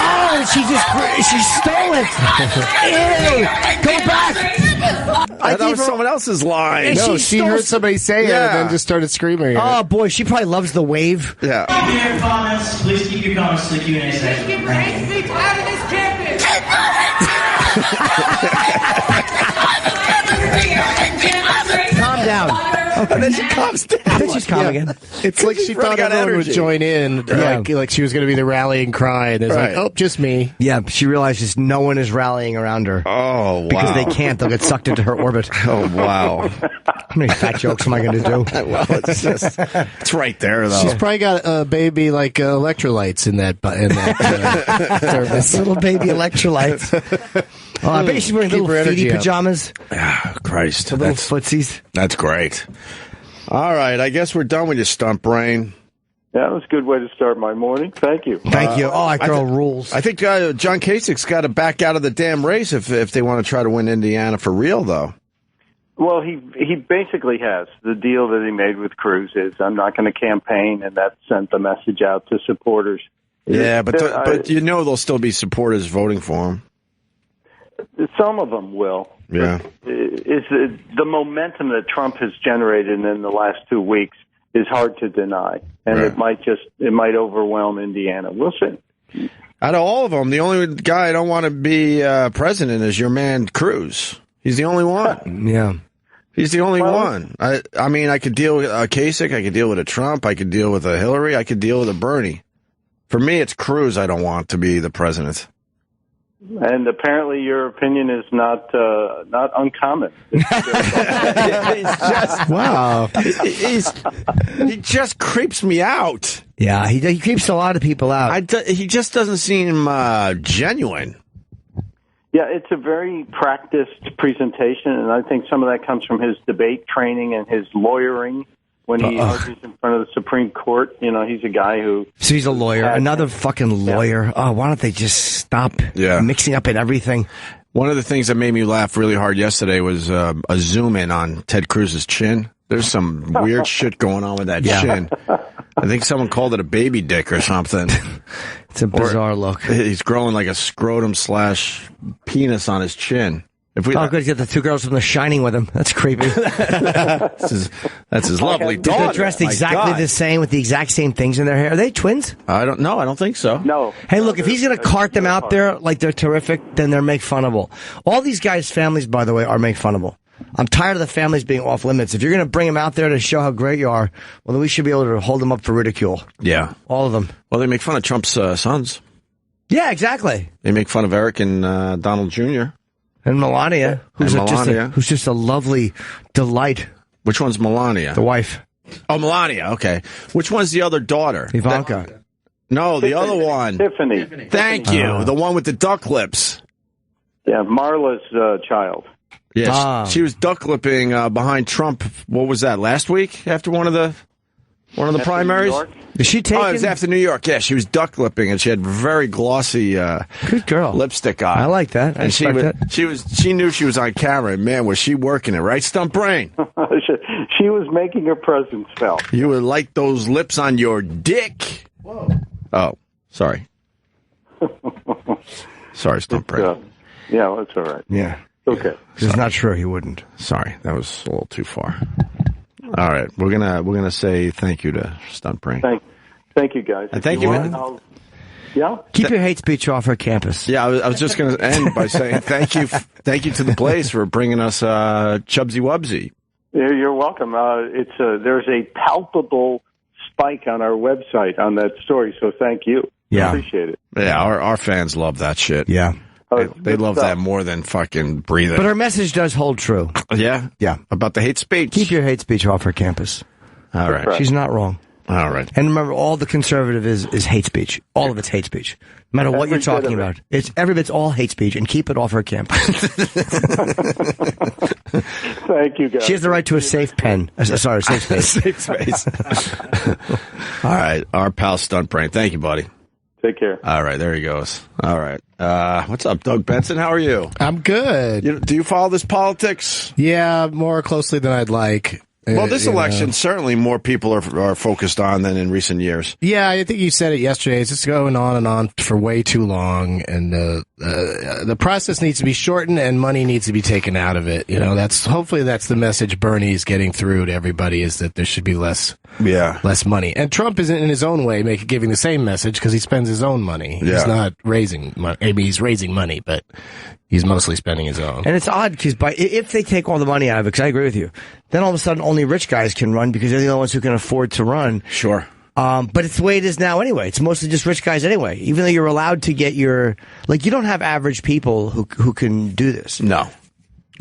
Speaker 3: Oh, she stole it. Ew. Go back.
Speaker 1: That was someone else's line.
Speaker 3: Yeah,
Speaker 8: No, she heard somebody say it and then just started screaming.
Speaker 3: Oh, boy, she probably loves the wave.
Speaker 1: Yeah.
Speaker 6: Keep your comments. Please keep your comments to the Q&A section.
Speaker 7: Get ready to be out of this campus.
Speaker 3: Calm down. Okay.
Speaker 1: And then she calms down.
Speaker 3: Then she's calm again.
Speaker 8: It's like she thought everyone would join in, like she was going to be the rallying cry, and it's like, oh, just me.
Speaker 3: Yeah, she realizes no one is rallying around her.
Speaker 1: Oh, wow.
Speaker 3: Because they can't. They'll get sucked into her orbit.
Speaker 1: Oh, wow.
Speaker 3: How many fat jokes am I going to do?
Speaker 1: Well, it's right there, though.
Speaker 8: She's probably got a baby like electrolytes in that service.
Speaker 3: Little baby electrolytes. Oh, I bet she's wearing
Speaker 8: Keep
Speaker 3: little
Speaker 8: her energy
Speaker 3: feety
Speaker 8: up.
Speaker 3: pajamas.
Speaker 1: Ah, Christ.
Speaker 3: The little footsies.
Speaker 1: That's great. All right, I guess we're done with your stump brain.
Speaker 4: That was a good way to start my morning. Thank you.
Speaker 3: Thank you. Oh, that girl rules.
Speaker 1: I think John Kasich's got to back out of the damn race if they want to try to win Indiana for real, though.
Speaker 4: Well, he basically has. The deal that he made with Cruz is I'm not going to campaign, and that sent the message out to supporters.
Speaker 1: Yeah, but you know there'll still be supporters voting for him.
Speaker 4: Some of them will.
Speaker 1: Yeah.
Speaker 4: The momentum that Trump has generated in the last 2 weeks is hard to deny, and it might overwhelm Indiana. We'll see.
Speaker 1: Out of all of them, the only guy I don't want to be president is your man Cruz. He's the only one.
Speaker 3: Yeah.
Speaker 1: He's the only one. I mean, I could deal with a Kasich, I could deal with a Trump, I could deal with a Hillary, I could deal with a Bernie. For me, it's Cruz I don't want to be the president.
Speaker 4: And apparently, your opinion is not uncommon.
Speaker 8: Wow.
Speaker 1: He just creeps me out.
Speaker 3: Yeah, he creeps a lot of people out.
Speaker 1: He just doesn't seem genuine.
Speaker 4: Yeah, it's a very practiced presentation, and I think some of that comes from his debate training and his lawyering. When he argues in front of the Supreme Court, he's a guy who...
Speaker 3: So he's a lawyer, another fucking lawyer. Yeah. Oh, why don't they just stop mixing up in everything?
Speaker 1: One of the things that made me laugh really hard yesterday was a zoom in on Ted Cruz's chin. There's some weird shit going on with that chin. I think someone called it a baby dick or something.
Speaker 3: It's a bizarre look.
Speaker 1: He's growing like a scrotum/penis on his chin.
Speaker 3: Good, he's got the two girls from The Shining with him. That's creepy.
Speaker 1: That's his lovely daughter.
Speaker 3: They're dressed exactly the same with the exact same things in their hair. Are they twins?
Speaker 1: I don't know. I don't think so.
Speaker 4: No.
Speaker 3: Hey, look, if he's going to cart them out there like they're terrific, then they're make funnable. All these guys' families, by the way, are make funnable. I'm tired of the families being off limits. If you're going to bring them out there to show how great you are, well, then we should be able to hold them up for ridicule.
Speaker 1: Yeah.
Speaker 3: All of them.
Speaker 1: Well, they make fun of Trump's sons.
Speaker 3: Yeah, exactly.
Speaker 1: They make fun of Eric and Donald Jr.
Speaker 3: And Melania, who's just a lovely delight.
Speaker 1: Which one's Melania?
Speaker 3: The wife.
Speaker 1: Oh, Melania. Okay. Which one's the other daughter?
Speaker 3: Ivanka.
Speaker 1: No, the other one.
Speaker 4: Tiffany.
Speaker 1: Thank you. The one with the duck lips.
Speaker 4: Yeah, Marla's child.
Speaker 1: Yeah, she was duck lipping behind Trump. What was that? Last week after one of the primaries.
Speaker 3: Is she taking?
Speaker 1: Oh, it was after New York. Yeah, she was duck lipping, and she had very glossy,
Speaker 3: good girl
Speaker 1: lipstick on.
Speaker 3: I like that.
Speaker 1: And she knew she was on camera. And man, was she working it, right, Stump Brain?
Speaker 4: She was making her presence felt.
Speaker 1: You would like those lips on your dick.
Speaker 3: Whoa.
Speaker 1: Oh, sorry. Sorry, Stump Brain.
Speaker 4: Yeah, that's all right.
Speaker 3: Yeah.
Speaker 4: Okay.
Speaker 3: It's not true. He wouldn't.
Speaker 1: Sorry, that was a little too far. All right, we're gonna say thank you to Stunt Brain.
Speaker 4: Thank you, guys.
Speaker 1: And thank you, man.
Speaker 4: Yeah.
Speaker 3: Keep your hate speech off our campus.
Speaker 1: Yeah, I was just going to end by saying thank you to the place for bringing us Chubsy Wubsy.
Speaker 4: You're welcome. There's a palpable spike on our website on that story, so thank you.
Speaker 3: Yeah,
Speaker 4: I appreciate it.
Speaker 1: Yeah, our fans love that shit.
Speaker 3: Yeah.
Speaker 1: They love that more than fucking breathing.
Speaker 3: But our message does hold true.
Speaker 1: Yeah?
Speaker 3: Yeah.
Speaker 1: About the hate speech.
Speaker 3: Keep your hate speech off our campus.
Speaker 1: All right.
Speaker 3: She's not wrong.
Speaker 1: All right.
Speaker 3: And remember, all the conservative is hate speech. All of it's hate speech. No matter what you're talking about. It's all hate speech, and keep it off our campus.
Speaker 4: Thank you, guys.
Speaker 3: She has the right to a safe pen. Sorry, safe space.
Speaker 1: Safe space. All right. Our pal Stunt Brain. Thank you, buddy.
Speaker 4: Take care.
Speaker 1: All right, there he goes. All right. What's up, Doug Benson? How are you?
Speaker 8: I'm good.
Speaker 1: Do you follow this politics?
Speaker 8: Yeah, more closely than I'd like.
Speaker 1: Well, this election, certainly more people are focused on than in recent years.
Speaker 8: Yeah, I think you said it yesterday. It's just going on and on for way too long, and the process needs to be shortened, and money needs to be taken out of it. You know, hopefully that's the message Bernie's getting through to everybody, is that there should be less money. And Trump isn't in his own way giving the same message because he spends his own money.
Speaker 1: Yeah.
Speaker 8: He's not raising money. Maybe he's raising money, but he's mostly spending his own.
Speaker 3: And it's odd because if they take all the money out of it, because I agree with you, then all of a sudden only rich guys can run because they're the only ones who can afford to run.
Speaker 1: Sure.
Speaker 3: But it's the way it is now anyway. It's mostly just rich guys anyway. Even though you're allowed to get you don't have average people who can do this.
Speaker 1: No.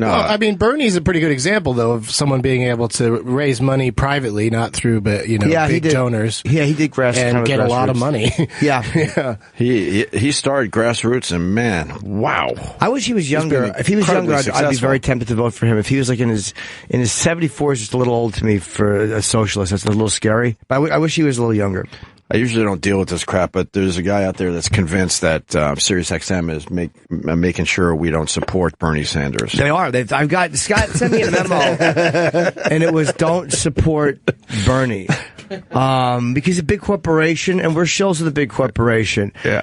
Speaker 8: Well, I mean, Bernie's a pretty good example, though, of someone being able to raise money privately, not through, big donors.
Speaker 3: Yeah, he did
Speaker 8: and get a lot of money.
Speaker 3: Yeah.
Speaker 8: Yeah.
Speaker 1: He started grassroots, and man, wow.
Speaker 3: I wish he was younger. If he was younger, I'd be very tempted to vote for him. If he was like in his 74s, just a little old to me for a socialist. That's a little scary. But I wish he was a little younger.
Speaker 1: I usually don't deal with this crap, but there's a guy out there that's convinced that SiriusXM is making sure we don't support Bernie Sanders.
Speaker 3: They are. I've got Scott sent me a memo, and it was don't support Bernie. Because he's a big corporation, and we're shills of the big corporation.
Speaker 1: Yeah.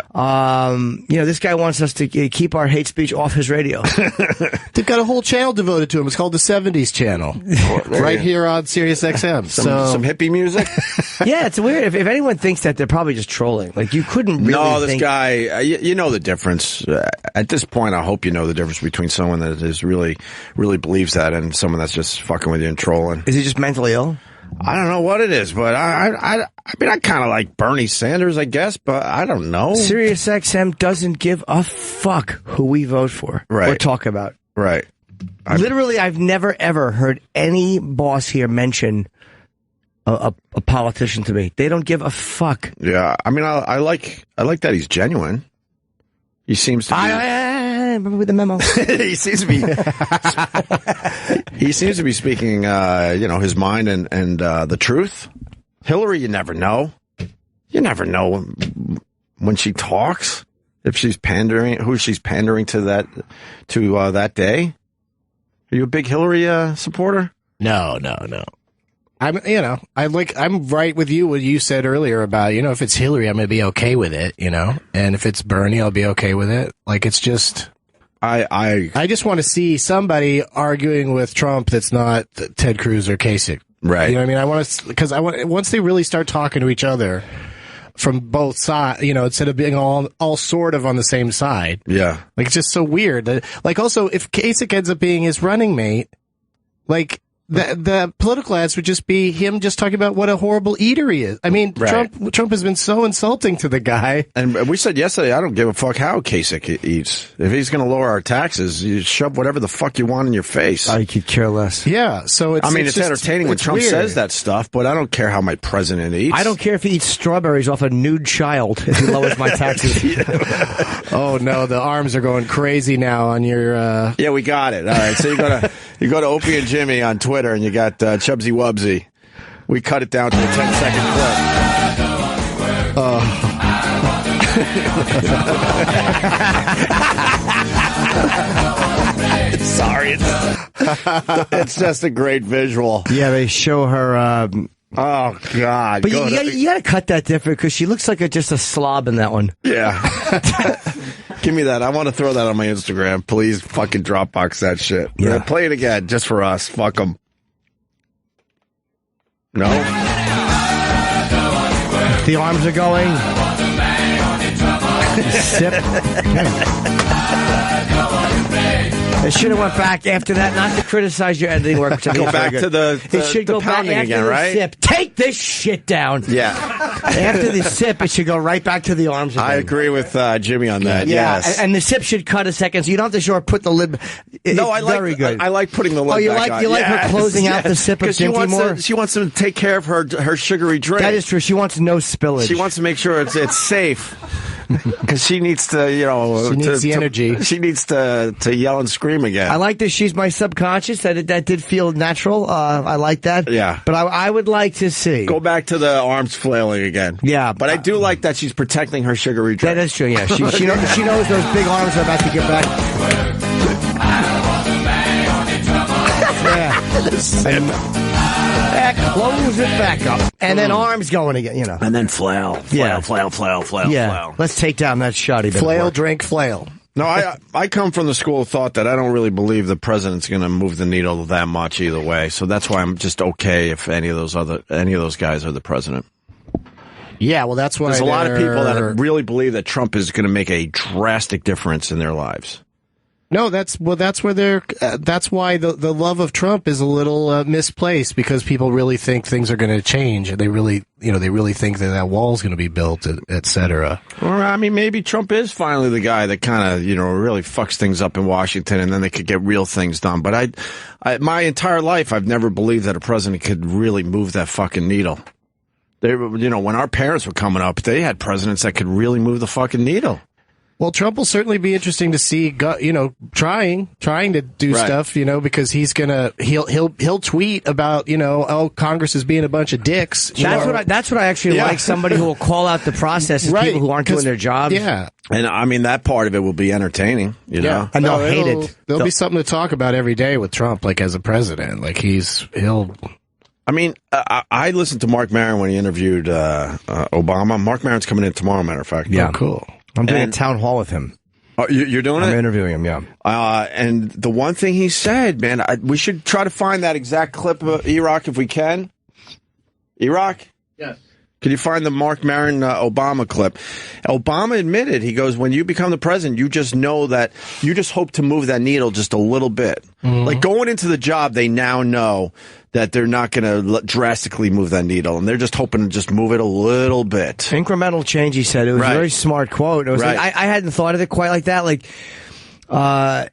Speaker 3: This guy wants us to keep our hate speech off his radio.
Speaker 8: They've got a whole channel devoted to him. It's called the 70s channel. Right here on SiriusXM.
Speaker 1: Some hippie music?
Speaker 3: Yeah, it's weird. If anyone thinks that, they're probably just trolling. Like, you couldn't really
Speaker 1: this guy, you know the difference. At this point, I hope you know the difference between someone that is really believes that and someone that's just fucking with you and trolling.
Speaker 3: Is he just mentally ill?
Speaker 1: I don't know what it is, but I mean, I kind of like Bernie Sanders, I guess, but I don't know.
Speaker 3: SiriusXM doesn't give a fuck who we vote for or talk about.
Speaker 1: Right.
Speaker 3: Literally, I've never, ever heard any boss here mention a politician to me. They don't give a fuck.
Speaker 1: Yeah. I mean, I like that he's genuine. He seems to be.
Speaker 3: I remember with the memo.
Speaker 1: He seems to be. He seems to be speaking, his mind and the truth. Hillary, you never know. You never know when she talks if she's pandering, who she's pandering to that day. Are you a big Hillary supporter?
Speaker 8: No. I'm right with you what you said earlier about, if it's Hillary, I'm going to be okay with it, and if it's Bernie, I'll be okay with it. Like, it's just, I just want to see somebody arguing with Trump that's not Ted Cruz or Kasich.
Speaker 1: Right.
Speaker 8: You know what I mean? Once they really start talking to each other from both sides, instead of being all sort of on the same side.
Speaker 1: Yeah.
Speaker 8: Like, it's just so weird. Like, also, if Kasich ends up being his running mate, like, the political ads would just be him just talking about what a horrible eater he is. I mean,
Speaker 1: Right.
Speaker 8: Trump has been so insulting to the guy.
Speaker 1: And we said yesterday, I don't give a fuck how Kasich eats. If he's going to lower our taxes, you shove whatever the fuck you want in your face.
Speaker 3: I could care less.
Speaker 8: Yeah, so it's.
Speaker 1: I mean, it's
Speaker 8: just
Speaker 1: entertaining when
Speaker 8: it's
Speaker 1: Trump
Speaker 8: weird.
Speaker 1: says that stuff, but I don't care how my president eats.
Speaker 3: I don't care if he eats strawberries off a nude child if he lowers my taxes.
Speaker 8: Oh no, the arms are going crazy now on your.
Speaker 1: Yeah, we got it. All right, so you go to Opie and Jimmy on Twitter, and you got Chubsy Wubsy. We cut it down to a 10-second clip. Sorry, it's just a great visual.
Speaker 3: Yeah, they show her.
Speaker 1: Oh God!
Speaker 3: But you got to cut that different because she looks like just a slob in that one.
Speaker 1: Yeah. Give me that. I want to throw that on my Instagram. Please fucking Dropbox that shit.
Speaker 3: Yeah.
Speaker 1: Play it again just for us. Fuck them. No?
Speaker 3: The arms are going. Sip. It should have went back after that, not to criticize your editing work. Which I think
Speaker 1: Go
Speaker 3: is very
Speaker 1: back to
Speaker 3: good.
Speaker 1: the
Speaker 3: It should go back
Speaker 1: pounding
Speaker 3: after
Speaker 1: again,
Speaker 3: the
Speaker 1: right?
Speaker 3: Sip. Take this shit down.
Speaker 1: Yeah.
Speaker 3: After the sip, it should go right back to the arms again.
Speaker 1: I agree with Jimmy on that.
Speaker 3: Yeah,
Speaker 1: Yes.
Speaker 3: and the sip should cut a second, so you don't have to show her put the lid.
Speaker 1: No, I like.
Speaker 3: Very good.
Speaker 1: I like putting the lid.
Speaker 3: Oh, you
Speaker 1: back
Speaker 3: like
Speaker 1: on.
Speaker 3: you like her closing out the sip of
Speaker 1: 'Cause she
Speaker 3: Dinky
Speaker 1: wants
Speaker 3: more.
Speaker 1: she wants to take care of her sugary drink.
Speaker 3: That is true. She wants no spillage.
Speaker 1: She wants to make sure it's safe. Because she needs to,
Speaker 8: She needs the energy.
Speaker 1: She needs to yell and scream again.
Speaker 3: I like that she's my subconscious. That did feel natural. I like that.
Speaker 1: Yeah.
Speaker 3: But I would like to see.
Speaker 1: Go back to the arms flailing again.
Speaker 3: Yeah.
Speaker 1: But I do like that she's protecting her sugary drink.
Speaker 3: That is true, yeah. She knows those big arms are about to get back. Yeah. Close it back up. And then arms going again,
Speaker 1: And then flail.
Speaker 3: Yeah.
Speaker 1: Flail.
Speaker 3: Yeah. Let's take down that shoddy bit of
Speaker 8: Flail,
Speaker 3: work.
Speaker 8: drink, flail.
Speaker 1: No, I come from the school of thought that I don't really believe the president's going to move the needle that much either way. So that's why I'm just okay if any of those guys are the president.
Speaker 8: Yeah, well, that's why
Speaker 1: There's a lot of people that really believe that Trump is going to make a drastic difference in their lives.
Speaker 8: No, that's where that's why the love of Trump is a little misplaced, because people really think things are going to change, and they really think that wall's going to be built, et cetera.
Speaker 1: Or I mean, maybe Trump is finally the guy that kind of really fucks things up in Washington, and then they could get real things done. But I my entire life, I've never believed that a president could really move that fucking needle. They, when our parents were coming up, they had presidents that could really move the fucking needle.
Speaker 8: Well, Trump will certainly be interesting to see, trying to do
Speaker 1: Right.
Speaker 8: stuff, because he'll tweet about, Congress is being a bunch of dicks.
Speaker 3: That's what I actually like. Somebody who will call out the process,
Speaker 8: Right,
Speaker 3: people who aren't doing their jobs.
Speaker 8: Yeah.
Speaker 1: And I mean, that part of it will be entertaining,
Speaker 8: Yeah.
Speaker 3: And they'll hate it.
Speaker 8: There'll be something to talk about every day with Trump, like as a president. Like
Speaker 1: I mean, I listened to Mark Maron when he interviewed Obama. Mark Maron's coming in tomorrow, matter of fact.
Speaker 3: Yeah.
Speaker 8: cool.
Speaker 3: I'm doing a town hall with him.
Speaker 1: Oh, you're doing
Speaker 3: I'm
Speaker 1: it?
Speaker 3: interviewing him, yeah.
Speaker 1: And the one thing he said, man, we should try to find that exact clip of E-Rock if we can. E-Rock?
Speaker 2: Yes.
Speaker 1: Can you find the Mark Maron Obama clip? Obama admitted, he goes, when you become the president, you just know that you just hope to move that needle just a little bit. Mm-hmm. Like going into the job, they now know that they're not going to drastically move that needle, and they're just hoping to just move it a little bit.
Speaker 3: Incremental change, he said. It was
Speaker 1: Right.
Speaker 3: a very smart quote. It was
Speaker 1: Right.
Speaker 3: like, I hadn't thought of it quite like that. Like,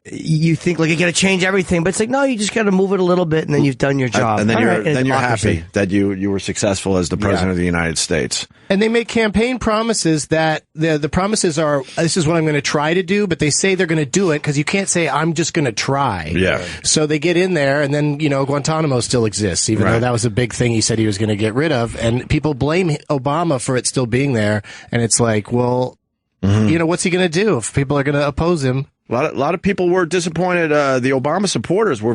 Speaker 3: you think like you got to change everything, but it's like, no, you just got to move it a little bit, and then you've done your job.
Speaker 1: And then
Speaker 3: All
Speaker 1: you're
Speaker 3: right, in a
Speaker 1: then you're
Speaker 3: democracy.
Speaker 1: happy that you were successful as the president of the United States.
Speaker 8: And they make campaign promises that the promises are, this is what I'm going to try to do, but they say they're going to do it, because you can't say, I'm just going to try.
Speaker 1: Yeah.
Speaker 8: So they get in there, and then, Guantanamo still exists, even though
Speaker 1: Right.
Speaker 8: that was a big thing he said he was going to get rid of. And people blame Obama for it still being there. And it's like, well, what's he going to do if people are going to oppose him?
Speaker 1: A lot of people were disappointed. The Obama supporters were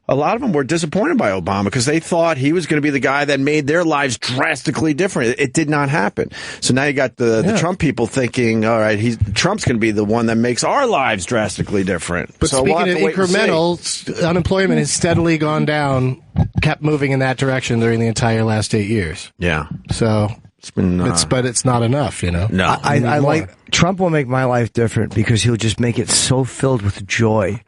Speaker 1: a lot of them were disappointed by Obama because they thought he was going to be the guy that made their lives drastically different. It did not happen. So now you got the Trump people thinking, all right, Trump's going to be the one that makes our lives drastically different.
Speaker 8: But
Speaker 1: so we'll
Speaker 8: speaking
Speaker 1: have
Speaker 8: of
Speaker 1: to wait and see.
Speaker 8: incremental, unemployment has steadily gone down, kept moving in that direction during the entire last 8 years.
Speaker 1: Yeah.
Speaker 8: So
Speaker 1: It's been,
Speaker 8: but it's not enough,
Speaker 1: No.
Speaker 3: I like Trump will make my life different because he'll just make it so filled with joy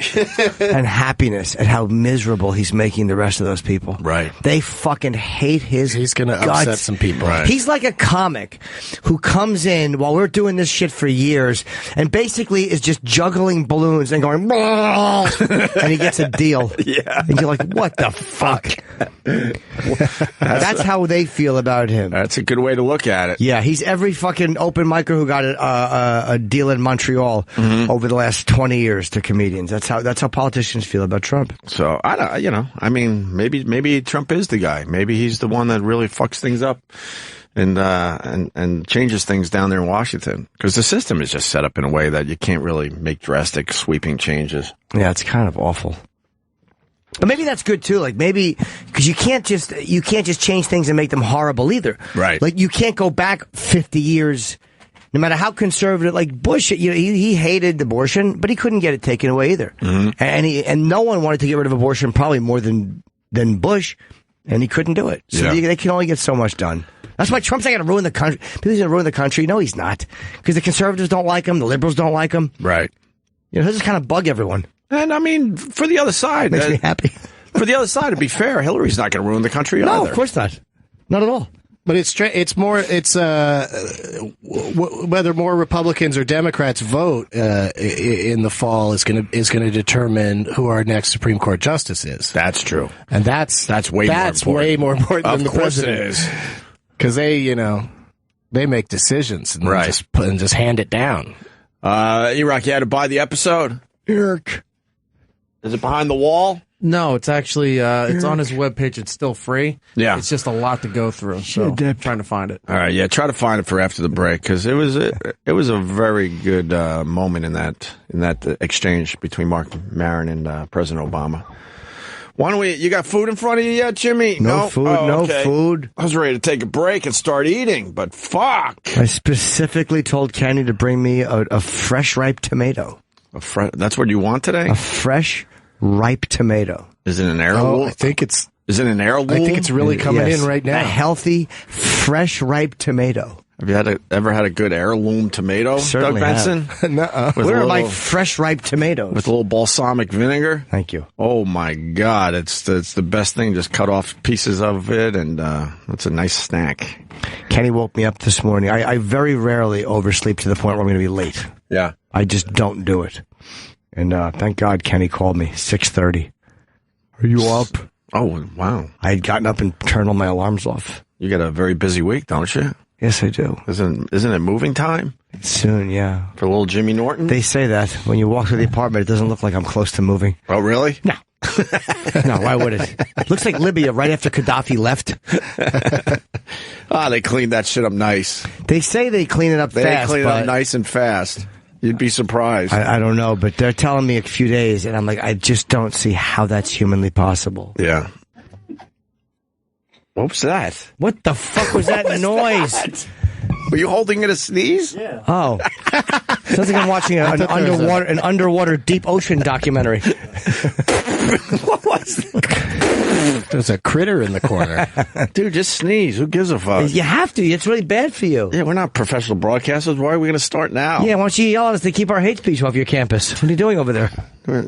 Speaker 3: and happiness at how miserable he's making the rest of those people.
Speaker 1: Right.
Speaker 3: They fucking hate his
Speaker 8: He's going to
Speaker 3: guts.
Speaker 8: upset some people.
Speaker 1: Right.
Speaker 3: He's like a comic who comes in while we're doing this shit for years and basically is just juggling balloons and going, and he gets a deal.
Speaker 1: Yeah.
Speaker 3: And you're like, what the fuck? That's how they feel about him.
Speaker 1: That's a good way to look at it.
Speaker 3: Yeah, he's every fucking open micer who got a deal in Montreal over the last 20 years to comedians. That's how politicians feel about Trump.
Speaker 1: So maybe Trump is the guy. Maybe he's the one that really fucks things up and changes things down there in Washington, because the system is just set up in a way that you can't really make drastic sweeping changes.
Speaker 3: Yeah, it's kind of awful. But maybe that's good too. Like maybe because you can't just change things and make them horrible either.
Speaker 1: Right.
Speaker 3: Like you can't go back 50 years, no matter how conservative. Like Bush, he hated abortion, but he couldn't get it taken away either. And no one wanted to get rid of abortion probably more than Bush, and he couldn't do it. So they can only get so much done. That's why Trump's not going to ruin the country. People going to ruin the country. No, he's not, because the conservatives don't like him, the liberals don't like him.
Speaker 1: Right.
Speaker 3: He'll just kind of bug everyone.
Speaker 1: And I mean, for the other side,
Speaker 3: Makes me happy.
Speaker 1: For the other side, to be fair, Hillary's not going to ruin the country either.
Speaker 3: No, of course not. Not at all.
Speaker 8: But whether more Republicans or Democrats vote in the fall is going to determine who our next Supreme Court justice is.
Speaker 1: That's true.
Speaker 8: And that's way more important than the president.
Speaker 1: It is.
Speaker 8: Because they make decisions and just hand it down.
Speaker 1: E-Rock, you had to buy the episode?
Speaker 3: Eric.
Speaker 1: Is it behind the wall?
Speaker 2: No, it's actually it's on his webpage. It's still free.
Speaker 1: Yeah.
Speaker 2: It's just a lot to go through. So I'm trying to find it.
Speaker 1: All right, yeah, try to find it for after the break, because it was a very good moment in that exchange between Mark Maron and President Obama. Why don't you got food in front of you yet, Jimmy?
Speaker 3: No food, no food.
Speaker 1: I was ready to take a break and start eating, but fuck.
Speaker 3: I specifically told Kenny to bring me a fresh, ripe tomato.
Speaker 1: That's what you want today?
Speaker 3: A fresh, ripe tomato.
Speaker 1: Is it an heirloom?
Speaker 8: Oh, I think it's...
Speaker 1: Is it an heirloom?
Speaker 8: I think it's really coming in right now.
Speaker 3: A healthy, fresh, ripe tomato.
Speaker 1: Have you ever had a good heirloom tomato,
Speaker 3: Certainly
Speaker 1: Doug Benson?
Speaker 8: Nuh-uh.
Speaker 3: Where are my fresh, ripe tomatoes?
Speaker 1: With a little balsamic vinegar?
Speaker 3: Thank you.
Speaker 1: Oh, my God. It's the best thing. Just cut off pieces of it, and it's a nice snack.
Speaker 3: Kenny woke me up this morning. I very rarely oversleep to the point where I'm going to be late.
Speaker 1: Yeah.
Speaker 3: I just don't do it. And thank God Kenny called me, 6:30. Are you up?
Speaker 1: Oh, wow.
Speaker 3: I had gotten up and turned all my alarms off.
Speaker 1: You got a very busy week, don't you?
Speaker 3: Yes, I do.
Speaker 1: Isn't it moving time?
Speaker 3: Soon, yeah.
Speaker 1: For little Jimmy Norton?
Speaker 3: They say that. When you walk through the apartment, it doesn't look like I'm close to moving.
Speaker 1: Oh, really?
Speaker 3: No. No, why would it? Looks like Libya right after Gaddafi left.
Speaker 1: They cleaned that shit up nice.
Speaker 3: They say they clean it up
Speaker 1: They
Speaker 3: fast.
Speaker 1: clean it up nice and fast. You'd be surprised.
Speaker 3: I don't know, but they're telling me a few days, and I'm like, I just don't see how that's humanly possible.
Speaker 1: Yeah. What was that?
Speaker 3: What the fuck was that noise?
Speaker 1: Were you holding it a sneeze?
Speaker 2: Yeah.
Speaker 3: Oh. Sounds like I'm watching an underwater deep ocean documentary.
Speaker 1: What was that?
Speaker 8: There's a critter in the corner.
Speaker 1: Dude, just sneeze. Who gives a fuck?
Speaker 3: You have to. It's really bad for you.
Speaker 1: Yeah, we're not professional broadcasters. Why are we going to start now?
Speaker 3: Yeah, why don't you yell at us to keep our hate speech off your campus? What are you doing over there?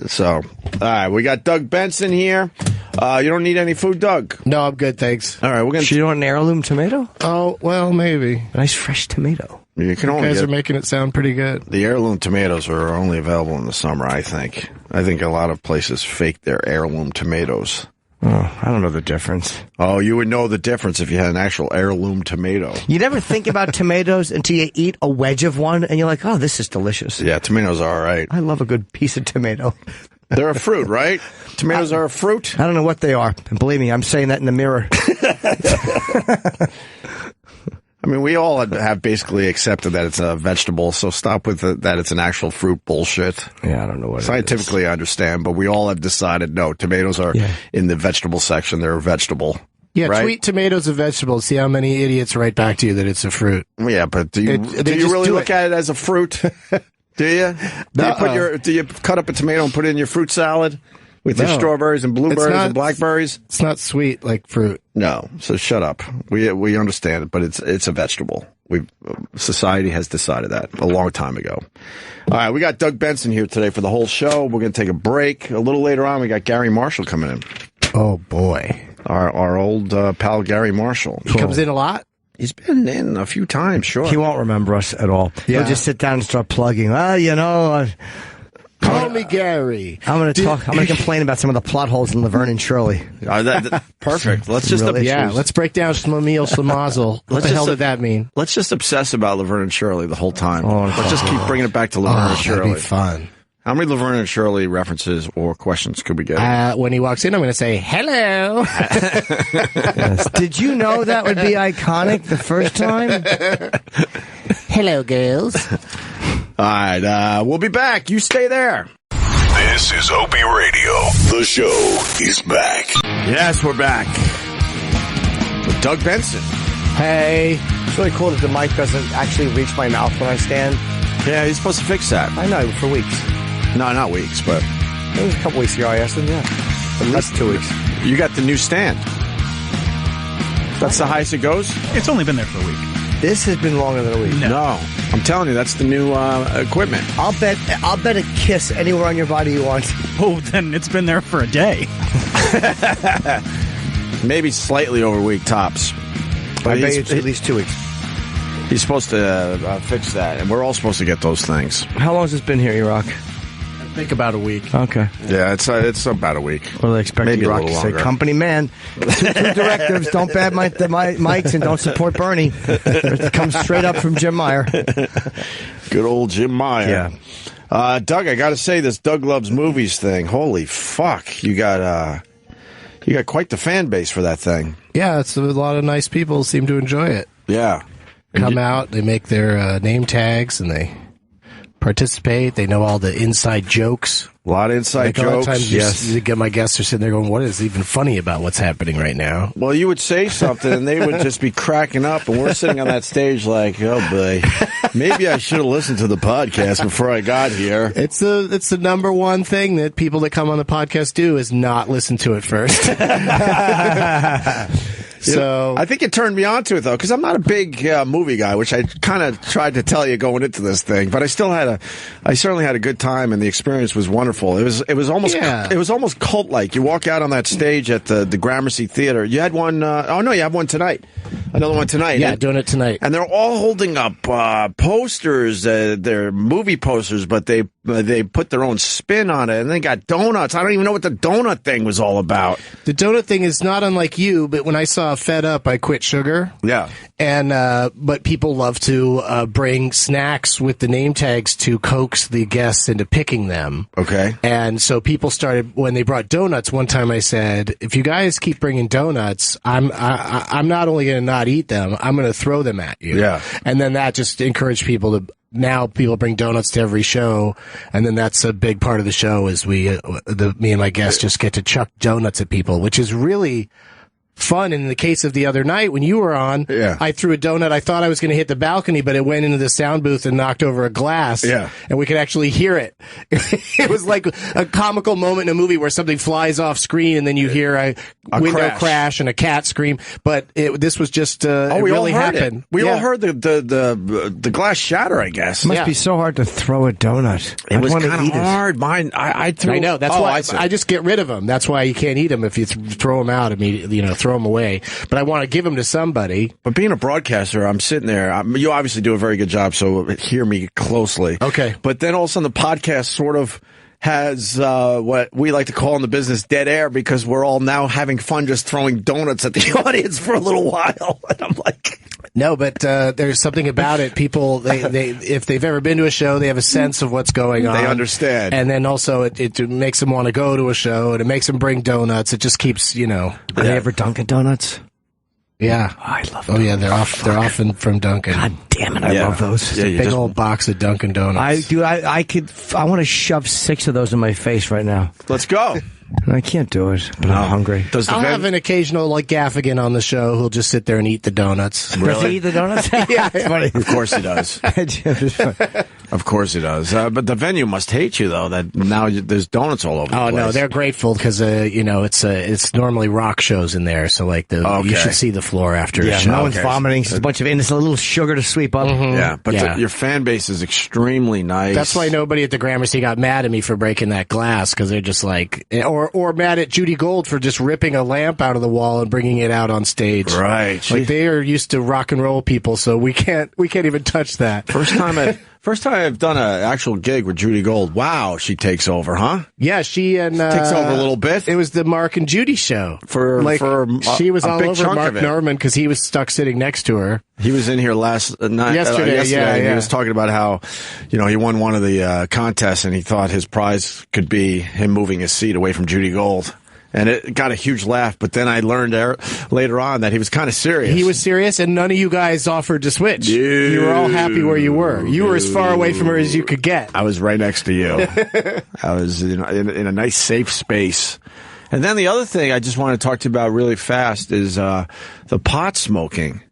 Speaker 1: So, all right, we got Doug Benson here. You don't need any food, Doug?
Speaker 8: No, I'm good, thanks.
Speaker 1: All right, we're going
Speaker 3: You want an heirloom tomato?
Speaker 8: Oh, well, maybe.
Speaker 3: A nice fresh tomato.
Speaker 1: You can
Speaker 8: You
Speaker 1: only
Speaker 8: guys
Speaker 1: get...
Speaker 8: are making it sound pretty good.
Speaker 1: The heirloom tomatoes are only available in the summer, I think. I think a lot of places fake their heirloom tomatoes.
Speaker 3: Oh, I don't know the difference.
Speaker 1: Oh, you would know the difference if you had an actual heirloom tomato.
Speaker 3: You never think about tomatoes until you eat a wedge of one, and you're like, oh, this is delicious.
Speaker 1: Yeah, tomatoes are all right.
Speaker 3: I love a good piece of tomato.
Speaker 1: They're a fruit, right? Tomatoes are a fruit?
Speaker 3: I don't know what they are. And believe me, I'm saying that in the mirror.
Speaker 1: I mean, we all have basically accepted that it's a vegetable, so stop with that it's an actual fruit bullshit.
Speaker 3: Yeah, I don't know what
Speaker 1: Scientifically, I understand, but we all have decided, no, tomatoes are in the vegetable section. They're a vegetable.
Speaker 8: Yeah,
Speaker 1: right?
Speaker 8: Tweet tomatoes a vegetable. See how many idiots write back to you that it's a fruit.
Speaker 1: Yeah, but do you really look at it as a fruit? Do you? Do you cut up a tomato and put it in your fruit salad? With the strawberries and blueberries and blackberries?
Speaker 8: It's not sweet like fruit.
Speaker 1: No, so shut up. We understand it, but it's a vegetable. Society has decided that a long time ago. All right, we got Doug Benson here today for the whole show. We're going to take a break. A little later on, we got Garry Marshall coming in.
Speaker 8: Oh, boy.
Speaker 1: Our old pal Garry Marshall.
Speaker 8: He comes in a lot?
Speaker 1: He's been in a few times, sure.
Speaker 3: He won't remember us at all.
Speaker 8: Yeah.
Speaker 3: He'll just sit down and start plugging.
Speaker 8: Call me Garry.
Speaker 3: I'm going to complain about some of the plot holes in Laverne and Shirley.
Speaker 1: Perfect. Let's just
Speaker 8: let's break down Schlemiel Schlemazel. What the hell did that mean?
Speaker 1: Let's just obsess about Laverne and Shirley the whole time. Let's just keep bringing it back to Laverne and Shirley.
Speaker 8: That'd be fun.
Speaker 1: How many Laverne and Shirley references or questions could we get?
Speaker 8: When he walks in, I'm going to say, hello.
Speaker 3: Yes. Did you know that would be iconic the first time?
Speaker 8: Hello, girls.
Speaker 1: All right, we'll be back. You stay there.
Speaker 9: This is Opie Radio. The show is back.
Speaker 1: Yes, we're back. With Doug Benson.
Speaker 3: Hey. It's really cool that the mic doesn't actually reach my mouth when I stand.
Speaker 1: Yeah, he's supposed to fix that.
Speaker 3: I know, for weeks.
Speaker 1: No, not weeks, but...
Speaker 3: It was a couple weeks ago I asked him, yeah. At least 2 weeks.
Speaker 1: You got the new stand. That's the highest it goes?
Speaker 10: It's only been there for a week.
Speaker 3: This has been longer than a week.
Speaker 1: No. I'm telling you, that's the new equipment.
Speaker 3: I'll bet a kiss anywhere on your body you want.
Speaker 10: Oh, then it's been there for a day.
Speaker 1: Maybe slightly over a week, tops. But
Speaker 3: I bet it's at least 2 weeks.
Speaker 1: He's supposed to fix that, and we're all supposed to get those things.
Speaker 3: How long has this been here, E-Rock?
Speaker 8: I think about a week.
Speaker 3: Okay.
Speaker 1: Yeah, it's about a week.
Speaker 3: Well, they expect
Speaker 1: Maybe
Speaker 3: E-Rock to say, company man, two directives, don't bad the mics and don't support Bernie. It comes straight up from Jim Meyer.
Speaker 1: Good old Jim Meyer.
Speaker 3: Yeah.
Speaker 1: Doug, I got to say, this Doug Loves Movies thing, holy fuck, you got quite the fan base for that thing.
Speaker 8: Yeah, it's a lot of nice people seem to enjoy it.
Speaker 1: Yeah.
Speaker 8: Come out, they make their name tags, and they participate. They know all the inside jokes.
Speaker 1: A lot of inside jokes.
Speaker 8: A lot of times my guests are sitting there going, what is even funny about what's happening right now?
Speaker 1: Well, you would say something, and they would just be cracking up, and we're sitting on that stage like, oh, boy, maybe I should have listened to the podcast before I got here.
Speaker 8: It's the number one thing that people that come on the podcast do is not listen to it first. So
Speaker 1: I think it turned me on to it, though, because I'm not a big movie guy, which I kind of tried to tell you going into this thing. But I certainly had a good time, and the experience was wonderful. It was almost cult-like. You walk out on that stage at the Gramercy Theater. You had one. You have one tonight. Another one tonight.
Speaker 8: Yeah, doing it tonight.
Speaker 1: And they're all holding up posters. They're movie posters, but they put their own spin on it, and they got donuts. I don't even know what the donut thing was all about.
Speaker 8: The donut thing is not unlike you, but when I saw Fed Up, I quit sugar.
Speaker 1: Yeah.
Speaker 8: And but people love to bring snacks with the name tags to coax the guests into picking them.
Speaker 1: Okay.
Speaker 8: And so people started, when they brought donuts, one time I said, if you guys keep bringing donuts, I'm not only going to not eat them, I'm going to throw them at you.
Speaker 1: Yeah.
Speaker 8: And then that just encouraged people to, now people bring donuts to every show, and then that's a big part of the show is me and my guests just get to chuck donuts at people, which is really fun. In the case of the other night when you were on, I threw a donut. I thought I was going to hit the balcony, but it went into the sound booth and knocked over a glass.
Speaker 1: Yeah.
Speaker 8: And we could actually hear it. It was like a comical moment in a movie where something flies off screen and then you hear a window crash and a cat scream. But this was just, it really happened.
Speaker 1: We all heard the glass shatter, I guess.
Speaker 3: It must be so hard to throw a donut.
Speaker 1: It was kind of hard. Mine, I threw.
Speaker 8: I know. That's why I just get rid of them. That's why you can't eat them if you throw them out immediately, throw them away. But I want to give them to somebody.
Speaker 1: But being a broadcaster, I'm sitting there. You obviously do a very good job, so hear me closely.
Speaker 8: Okay.
Speaker 1: But then all of a sudden the podcast sort of has what we like to call in the business dead air, because we're all now having fun just throwing donuts at the audience for a little while. And I'm like...
Speaker 8: No, but there's something about it. People, they if they've ever been to a show, they have a sense of what's going on.
Speaker 1: They understand.
Speaker 8: And then also it makes them want to go to a show, and it makes them bring donuts. It just keeps,
Speaker 3: Are they ever Dunkin' Donuts?
Speaker 8: Yeah.
Speaker 3: Oh, I love
Speaker 8: them. Oh, yeah, they're often from Dunkin'.
Speaker 3: God damn it, I love those.
Speaker 8: Yeah, big old box of Dunkin' Donuts.
Speaker 3: I want to shove 6 of those in my face right now.
Speaker 1: Let's go.
Speaker 3: I can't do it, but I'm hungry.
Speaker 8: I'll have an occasional, Gaffigan on the show who'll just sit there and eat the donuts.
Speaker 3: Really? Does he eat the donuts?
Speaker 8: Yeah,
Speaker 3: it's funny.
Speaker 1: Of course he does. Of course it does. But the venue must hate you, though, that now there's donuts all over the place.
Speaker 8: Oh, no, they're grateful because, it's normally rock shows in there. So, like, you should see the floor after a show.
Speaker 3: No one's vomiting. It's a bunch of, and it's a little sugar to sweep up.
Speaker 8: Mm-hmm.
Speaker 1: Yeah, but your fan base is extremely nice.
Speaker 8: That's why nobody at the Gramercy got mad at me for breaking that glass, because they're just like, or mad at Judy Gold for just ripping a lamp out of the wall and bringing it out on stage.
Speaker 1: Right.
Speaker 8: Like, they are used to rock and roll people, so we can't even touch that.
Speaker 1: First time I've done an actual gig with Judy Gold. Wow, she takes over, huh?
Speaker 8: Yeah, she
Speaker 1: takes over a little bit.
Speaker 8: It was the Mark and Judy show. She was all over Mark Norman because he was stuck sitting next to her.
Speaker 1: He was in here yesterday.
Speaker 8: Yeah.
Speaker 1: He was talking about how, he won one of the contests, and he thought his prize could be him moving his seat away from Judy Gold. And it got a huge laugh, but then I learned later on that he was kind of serious.
Speaker 8: He was serious, and none of you guys offered to switch. You were all happy where you were. You were as far away from her as you could get.
Speaker 1: I was right next to you. I was in a nice, safe space. And then the other thing I just want to talk to you about really fast is the pot smoking.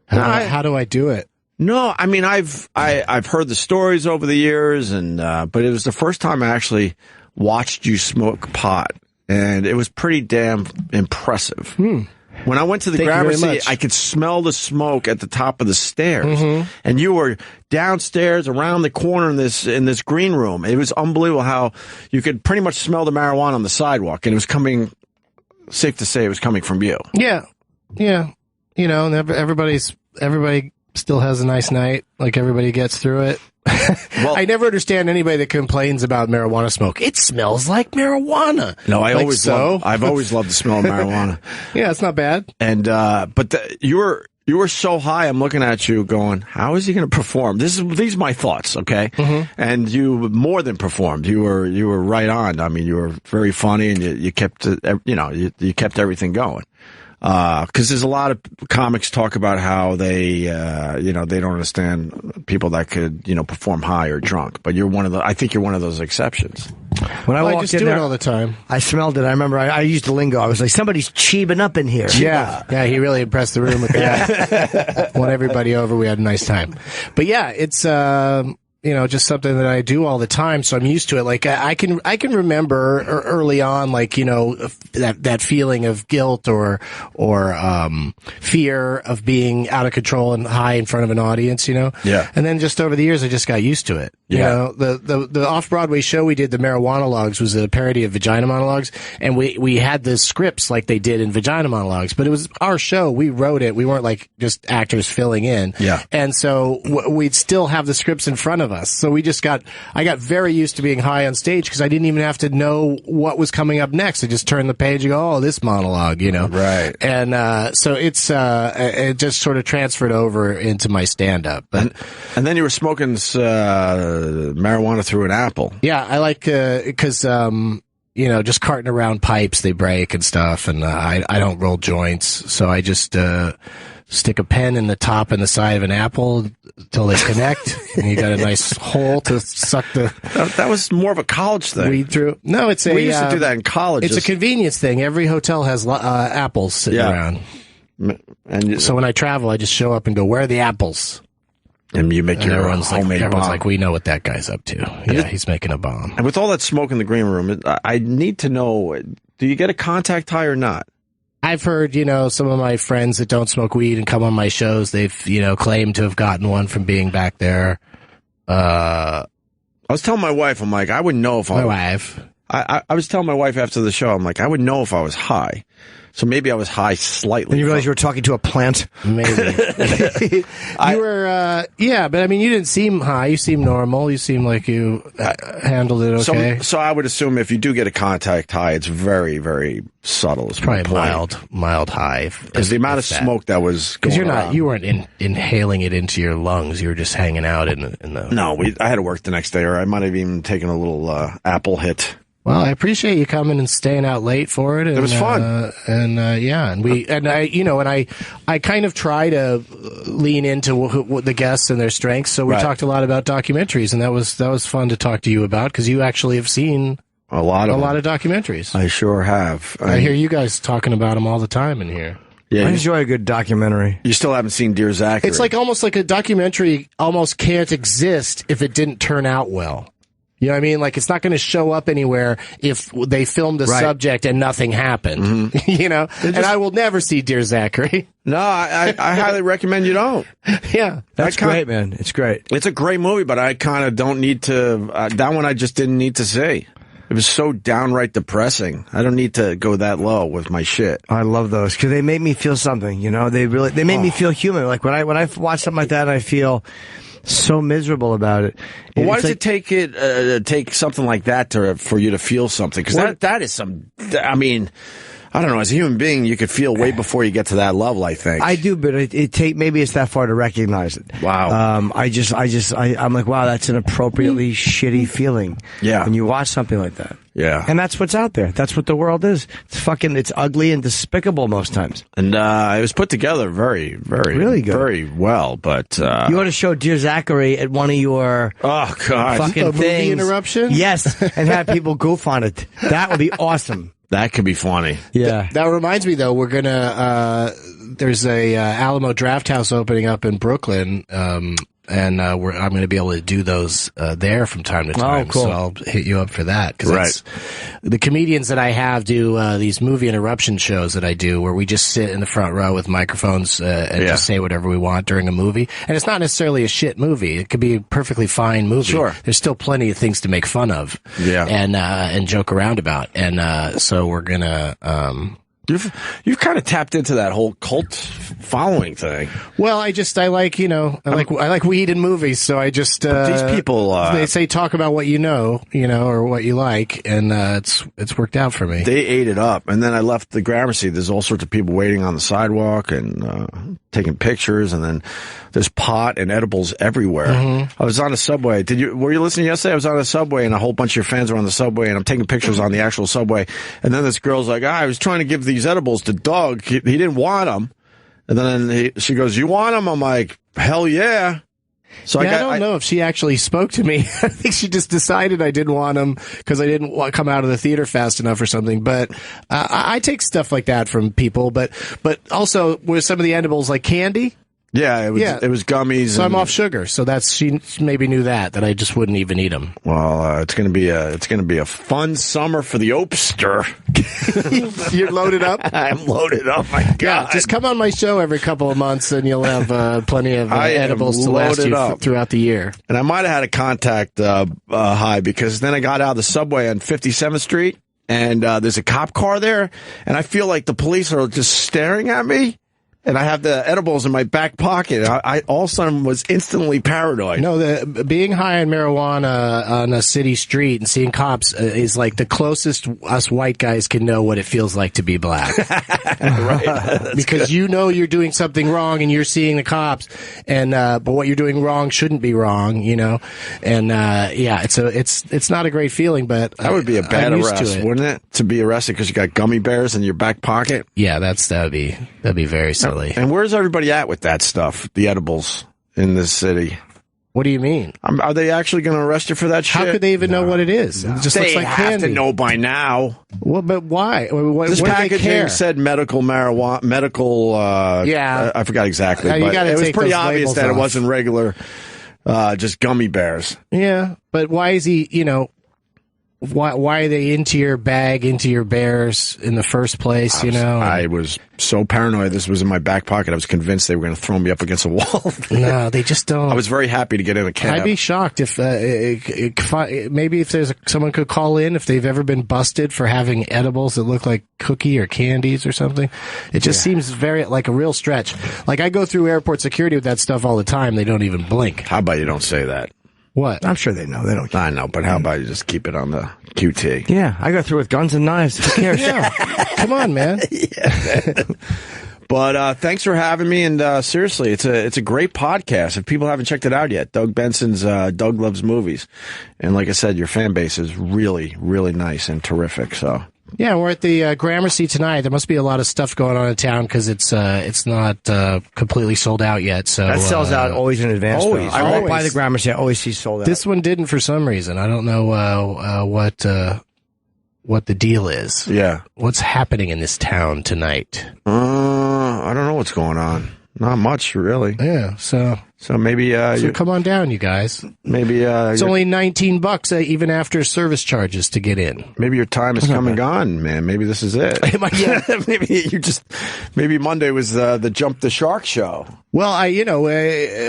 Speaker 8: How do I do it?
Speaker 1: No, I mean, I've heard the stories over the years, but it was the first time I actually watched you smoke pot. And it was pretty damn impressive. When I went to the Gramercy, I could smell the smoke at the top of the stairs. And you were downstairs around the corner in this green room. It was unbelievable how you could pretty much smell the marijuana on the sidewalk. And it was safe to say it was coming from you.
Speaker 8: Yeah. Everybody still has a nice night. Like, everybody gets through it. Well, I never understand anybody that complains about marijuana smoke. It smells like marijuana.
Speaker 1: No, I've always loved the smell of marijuana.
Speaker 8: Yeah, it's not bad.
Speaker 1: And you were so high. I'm looking at you, going, "How is he going to perform?" These are my thoughts, okay? And you more than performed. You were right on. I mean, you were very funny, and you kept you kept everything going. Because there's a lot of comics talk about how they don't understand people that could, perform high or drunk. But I think you're one of those exceptions.
Speaker 3: When I walked
Speaker 8: just
Speaker 3: in
Speaker 8: do
Speaker 3: there
Speaker 8: it all the time.
Speaker 3: I smelled it. I remember I used the lingo. I was like, somebody's cheebing up in here.
Speaker 8: Yeah, he really impressed the room with that. Won everybody over. We had a nice time. But yeah, it's just something that I do all the time, so I'm used to it. Like, I can remember early on, like, that feeling of guilt or fear of being out of control and high in front of an audience,
Speaker 1: Yeah.
Speaker 8: And then just over the years, I just got used to it. The off-Broadway show we did, the Marijuana Logs, was a parody of Vagina Monologues, and we had the scripts like they did in Vagina Monologues, but it was our show. We wrote it. We weren't like just actors filling in.
Speaker 1: Yeah.
Speaker 8: And so we'd still have the scripts in front of us. So I got very used to being high on stage because I didn't even have to know what was coming up next. I just turned the page and go, oh, this monologue,
Speaker 1: Right.
Speaker 8: And so it just sort of transferred over into my stand-up.
Speaker 1: And then you were smoking marijuana through an apple.
Speaker 8: Yeah, I like, because just carting around pipes, they break and stuff, and I don't roll joints, so I just stick a pen in the top and the side of an apple until they connect, and you got a nice hole to suck the...
Speaker 1: That was more of a college thing.
Speaker 8: Weed through. No, we
Speaker 1: used to do that in college.
Speaker 8: It's a convenience thing. Every hotel has apples sitting around. And so when I travel, I just show up and go, where are the apples?
Speaker 1: And you make your homemade bomb.
Speaker 8: Everyone's like, we know what that guy's up to. Yeah, he's making a bomb.
Speaker 1: And with all that smoke in the green room, I need to know, do you get a contact high or not?
Speaker 8: I've heard, some of my friends that don't smoke weed and come on my shows, they've, claimed to have gotten one from being back there.
Speaker 1: I was telling my wife, I'm like, I wouldn't know if
Speaker 8: my wife.
Speaker 1: I was telling my wife after the show, I'm like, I would know if I was high. So maybe I was high slightly.
Speaker 3: Then you realize you were talking to a plant?
Speaker 8: Maybe. You were, but I mean, you didn't seem high. You seemed normal. You seemed like you handled it okay.
Speaker 1: So I would assume if you do get a contact high, it's very, very subtle. It's
Speaker 8: probably mild high.
Speaker 1: Because the amount of smoke that was going on.
Speaker 8: You weren't inhaling it into your lungs. You were just hanging out in the...
Speaker 1: No, I had to work the next day, or I might have even taken a little apple hit.
Speaker 8: Well, I appreciate you coming and staying out late for it. And,
Speaker 1: it was fun.
Speaker 8: I kind of try to lean into the guests and their strengths. So we talked a lot about documentaries, and that was fun to talk to you about because you actually have seen a lot of documentaries.
Speaker 1: I sure have.
Speaker 8: I hear you guys talking about them all the time in here.
Speaker 1: Yeah,
Speaker 3: I enjoy a good documentary.
Speaker 1: You still haven't seen Dear Zachary.
Speaker 8: It's like almost like a documentary almost can't exist if it didn't turn out well. You know what I mean? Like, it's not going to show up anywhere if they filmed a subject and nothing happened. Mm-hmm. You know? And I will never see Dear Zachary.
Speaker 1: No, I highly recommend you don't.
Speaker 8: Yeah.
Speaker 3: That's great, man. It's great.
Speaker 1: It's a great movie, but I kind of don't need to... that one I just didn't need to see. It was so downright depressing. I don't need to go that low with my shit.
Speaker 3: I love those because they make me feel something. You know, they make me feel human. Like when I watch something like that, I feel so miserable about it.
Speaker 1: Well, why does it take something like that for you to feel something? Because that is some. I mean, I don't know. As a human being, you could feel way before you get to that level. I think
Speaker 3: I do, but maybe it's that far to recognize it.
Speaker 1: Wow.
Speaker 3: I'm like, wow, that's an appropriately shitty feeling.
Speaker 1: Yeah.
Speaker 3: When you watch something like that.
Speaker 1: Yeah.
Speaker 3: And that's what's out there. That's what the world is. It's ugly and despicable most times.
Speaker 1: And it was put together very, very,
Speaker 3: really good,
Speaker 1: very well. But
Speaker 3: you ought to show Dear Zachary at one of your fucking
Speaker 8: movie
Speaker 3: things.
Speaker 8: interruption.
Speaker 3: Yes, and have people goof on it. That would be awesome.
Speaker 1: That could be funny.
Speaker 3: Yeah.
Speaker 8: That reminds me, though, we're gonna. There's a Alamo Draft House opening up in Brooklyn. And I'm going to be able to do those there from time to time.
Speaker 3: Oh, cool.
Speaker 8: So I'll hit you up for that. Cause the comedians that I have do these movie interruption shows that I do where we just sit in the front row with microphones and just say whatever we want during a movie. And it's not necessarily a shit movie. It could be a perfectly fine movie.
Speaker 1: Sure.
Speaker 8: There's still plenty of things to make fun of and joke around about. And so we're going to...
Speaker 1: You've kind of tapped into that whole cult following thing.
Speaker 8: Well, I like weed and movies, so I just
Speaker 1: these people
Speaker 8: they say talk about what you know, or what you like, and it's worked out for me.
Speaker 1: They ate it up, and then I left the Gramercy. There's all sorts of people waiting on the sidewalk and taking pictures, and then there's pot and edibles everywhere. Mm-hmm. I was on a subway. Were you listening yesterday? I was on a subway, and a whole bunch of your fans were on the subway, and I'm taking pictures on the actual subway. And then this girl's like, I was trying to give these edibles to Doug. He didn't want them. And then she goes, you want them? I'm like, hell yeah. So
Speaker 8: I don't know if she actually spoke to me. I think she just decided I didn't want them because I didn't come out of the theater fast enough or something. But I take stuff like that from people. But also with some of the edibles like candy.
Speaker 1: Yeah, it was gummies.
Speaker 8: So I'm off sugar. So she maybe knew that I just wouldn't even eat them.
Speaker 1: Well, it's gonna be a fun summer for the Opester.
Speaker 8: You're loaded up.
Speaker 1: I'm loaded up. My God,
Speaker 8: yeah, just come on my show every couple of months, and you'll have plenty of edibles to last you throughout the year.
Speaker 1: And I might have had a contact high because then I got out of the subway on 57th Street, and there's a cop car there, and I feel like the police are just staring at me. And I have the edibles in my back pocket. I all of a sudden was instantly paranoid.
Speaker 8: No, being high on marijuana on a city street and seeing cops is like the closest us white guys can know what it feels like to be black.
Speaker 1: Right.
Speaker 8: Because you're doing something wrong and you're seeing the cops, and but what you're doing wrong shouldn't be wrong, And it's not a great feeling, but
Speaker 1: that would be a bad arrest, wouldn't it? To be arrested because you got gummy bears in your back pocket.
Speaker 8: Yeah, that'd be very silly.
Speaker 1: And where's everybody at with that stuff, the edibles in this city?
Speaker 8: What do you mean?
Speaker 1: Are they actually going to arrest you for that shit?
Speaker 8: How could they even know what it is? It just looks like
Speaker 1: have
Speaker 8: candy.
Speaker 1: to know by now.
Speaker 8: Well, but why?
Speaker 1: This packaging said medical marijuana, I forgot exactly. But it was pretty obvious that it wasn't regular, just gummy bears.
Speaker 8: Yeah, but why is he, Why are they into your bag, into your bears in the first place,
Speaker 1: I was so paranoid this was in my back pocket. I was convinced they were going to throw me up against a wall.
Speaker 8: No, they just don't.
Speaker 1: I was very happy to get in a cab.
Speaker 8: I'd be shocked if maybe if someone could call in if they've ever been busted for having edibles that look like cookie or candies or something. It just seems very like a real stretch. Like I go through airport security with that stuff all the time. They don't even blink.
Speaker 1: How about you don't say that?
Speaker 8: What?
Speaker 3: I'm sure they know. They don't care.
Speaker 1: I know, but how about you just keep it on the QT?
Speaker 3: Yeah, I go through with guns and knives. Who cares?
Speaker 8: Yeah. Come on, man.
Speaker 1: But thanks for having me, and seriously, it's a great podcast. If people haven't checked it out yet, Doug Benson's Doug Loves Movies. And like I said, your fan base is really, really nice and terrific, so...
Speaker 8: Yeah, we're at the Gramercy tonight. There must be a lot of stuff going on in town because it's not completely sold out yet. So
Speaker 3: that sells out always in advance.
Speaker 1: Always.
Speaker 3: I walk by the Gramercy. I always see sold out.
Speaker 8: This one didn't for some reason. I don't know what the deal is.
Speaker 1: Yeah,
Speaker 8: what's happening in this town tonight?
Speaker 1: I don't know what's going on. Not much, really.
Speaker 8: Yeah, so
Speaker 1: maybe
Speaker 8: come on down, you guys.
Speaker 1: Maybe
Speaker 8: it's only $19 even after service charges to get in.
Speaker 1: Maybe your time is come and gone, man. Maybe this is it. Maybe Monday was the Jump the Shark show.
Speaker 8: Well,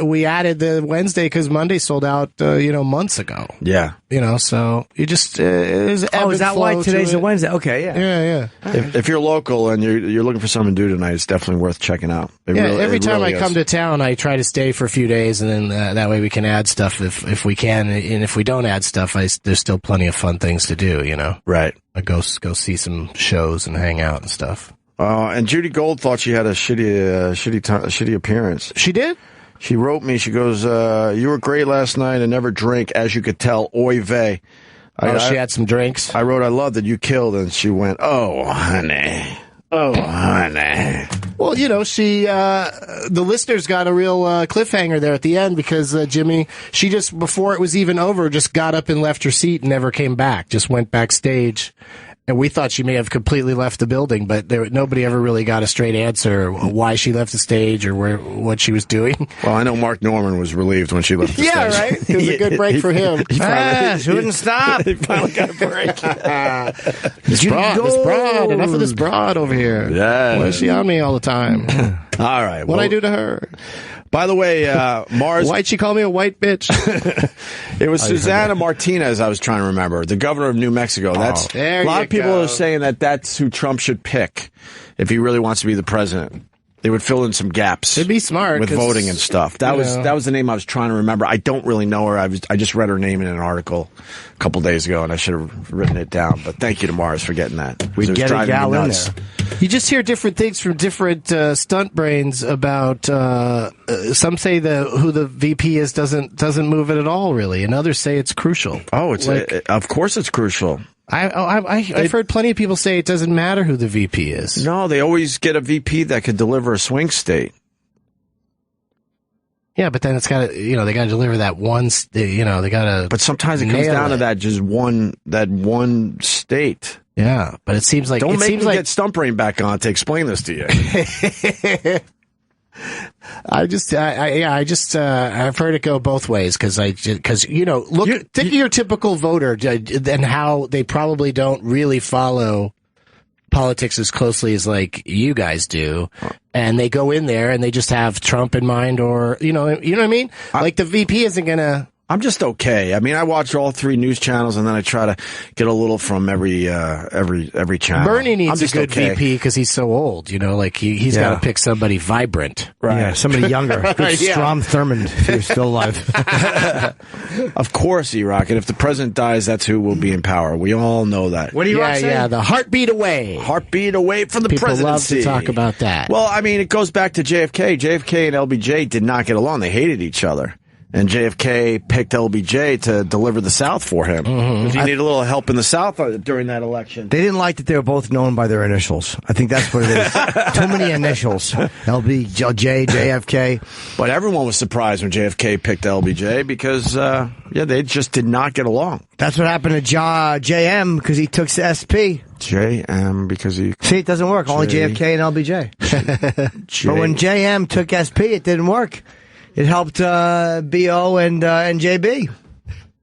Speaker 8: we added the Wednesday because Monday sold out, months ago.
Speaker 1: Yeah.
Speaker 8: So you just
Speaker 3: is that why today's a Wednesday? Okay,
Speaker 8: yeah.
Speaker 1: If you're local and you're looking for something to do tonight, it's definitely worth checking out.
Speaker 8: Every time I come to town, I try to stay for a few days, and then that way we can add stuff if we can. And if we don't add stuff, there's still plenty of fun things to do.
Speaker 1: Right.
Speaker 8: I go see some shows and hang out and stuff.
Speaker 1: And Judy Gold thought she had a shitty appearance.
Speaker 8: She did?
Speaker 1: She wrote me. She goes, "You were great last night and never drink, as you could tell. Oy vey."
Speaker 8: She had some drinks.
Speaker 1: I wrote, "I love that you killed," and she went, "Oh, honey. Oh, honey."
Speaker 8: Well, she, the listeners got a real cliffhanger there at the end because Jimmy, she just, before it was even over, just got up and left her seat and never came back. Just went backstage. And we thought she may have completely left the building, but nobody ever really got a straight answer why she left the stage or what she was doing.
Speaker 1: Well, I know Mark Norman was relieved when she left the stage.
Speaker 8: Yeah, right? It was a good break for him.
Speaker 3: She wouldn't stop.
Speaker 1: He finally got a break.
Speaker 8: This broad. Enough of this broad over here.
Speaker 1: Yeah.
Speaker 8: Why is she on me all the time?
Speaker 1: All right.
Speaker 8: What'd I do to her?
Speaker 1: By the way, Mars...
Speaker 8: Why'd she call me a white bitch?
Speaker 1: It was Susana Martinez I was trying to remember, the governor of New Mexico. That's a lot of people are saying that's who Trump should pick if he really wants to be the president. They would fill in some gaps.
Speaker 8: It'd be smart
Speaker 1: with voting and stuff. That was the name I was trying to remember. I don't really know her. I just read her name in an article a couple days ago, and I should have written it down. But thank you to Mars for getting that.
Speaker 3: We get a gal in there.
Speaker 8: You just hear different things from different stunt brains about. Some say who the VP is doesn't move it at all, really, and others say it's crucial.
Speaker 1: Oh, of course it's crucial.
Speaker 8: I've heard plenty of people say it doesn't matter who the VP is.
Speaker 1: No, they always get a VP that could deliver a swing state.
Speaker 8: Yeah, but then it's got to, they got to deliver that one, they got to.
Speaker 1: But sometimes it comes down to that one state.
Speaker 8: Yeah, but it seems like
Speaker 1: don't make me get Stump Brain back on to explain this to you.
Speaker 8: I've heard it go both ways think of your typical voter and how they probably don't really follow politics as closely as like you guys do, and they go in there and they just have Trump in mind, or you know what I mean? Like the VP isn't gonna.
Speaker 1: I'm just okay. I mean, I watch all 3 news channels, and then I try to get a little from every channel.
Speaker 8: Bernie needs a good VP because he's so old. He's got to pick somebody vibrant,
Speaker 3: right? Yeah, somebody younger. Good Strom Thurmond, if you're still alive.
Speaker 1: Of course, E-Rock. And if the president dies, that's who will be in power. We all know that.
Speaker 3: What do you say?
Speaker 8: Yeah, the heartbeat away.
Speaker 1: Heartbeat away from the
Speaker 8: People
Speaker 1: presidency.
Speaker 8: People love to talk about that.
Speaker 1: Well, I mean, it goes back to JFK. JFK and LBJ did not get along. They hated each other. And JFK picked LBJ to deliver the South for him. Because he needed a little help in the South during that election.
Speaker 3: They didn't like that they were both known by their initials. I think that's what it is. Too many initials. LBJ, JFK.
Speaker 1: But everyone was surprised when JFK picked LBJ because, they just did not get along.
Speaker 3: That's what happened to JM because he took SP.
Speaker 1: JM because he...
Speaker 3: See, it doesn't work. Only JFK and LBJ. But when JM took SP, it didn't work. It helped BO and JB.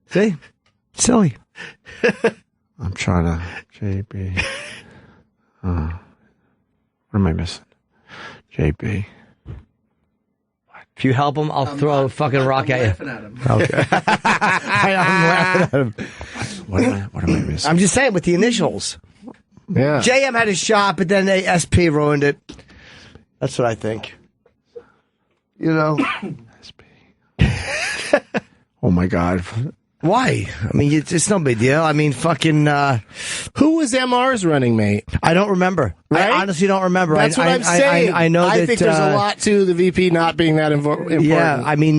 Speaker 3: See? Silly.
Speaker 1: I'm trying to... JB. What am I missing? JB.
Speaker 3: If you help him, I'll throw a fucking rock at you.
Speaker 2: Laughing at him.
Speaker 3: Okay. I'm laughing at him.
Speaker 1: What am I missing?
Speaker 3: I'm just saying with the initials.
Speaker 8: Yeah.
Speaker 3: JM had a shot, but then SP ruined it. That's what I think.
Speaker 1: SP. Oh my God.
Speaker 3: Why? I mean, it's no big deal. I mean, fucking...
Speaker 8: who was MR's running mate?
Speaker 3: I don't remember.
Speaker 8: Right?
Speaker 3: I honestly don't remember.
Speaker 8: That's what I'm saying.
Speaker 3: I know that...
Speaker 8: I think there's a lot to the VP not being that important.
Speaker 3: Yeah, I mean,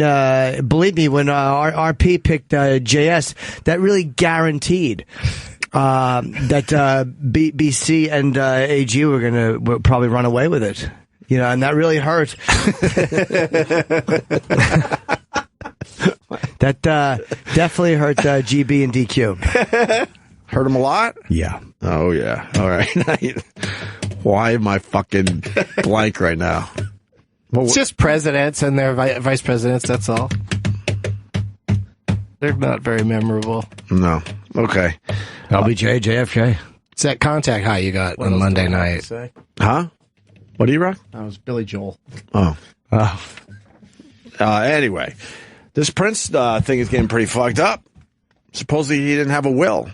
Speaker 3: believe me, when RP picked JS, that really guaranteed... that BC and AG were probably run away with it. And that really hurt. That definitely hurt GB and DQ.
Speaker 1: Hurt him a lot?
Speaker 3: Yeah.
Speaker 1: Oh, yeah. All right. Why am I fucking blank right now?
Speaker 8: It's just presidents and their vice presidents, that's all. They're not very memorable.
Speaker 1: No. Okay.
Speaker 3: LBJ, JFK.
Speaker 8: It's that contact high you got on Monday night.
Speaker 1: Huh? What do you rock?
Speaker 2: That was Billy Joel.
Speaker 1: Oh. Anyway, this Prince thing is getting pretty fucked up. Supposedly he didn't have a will.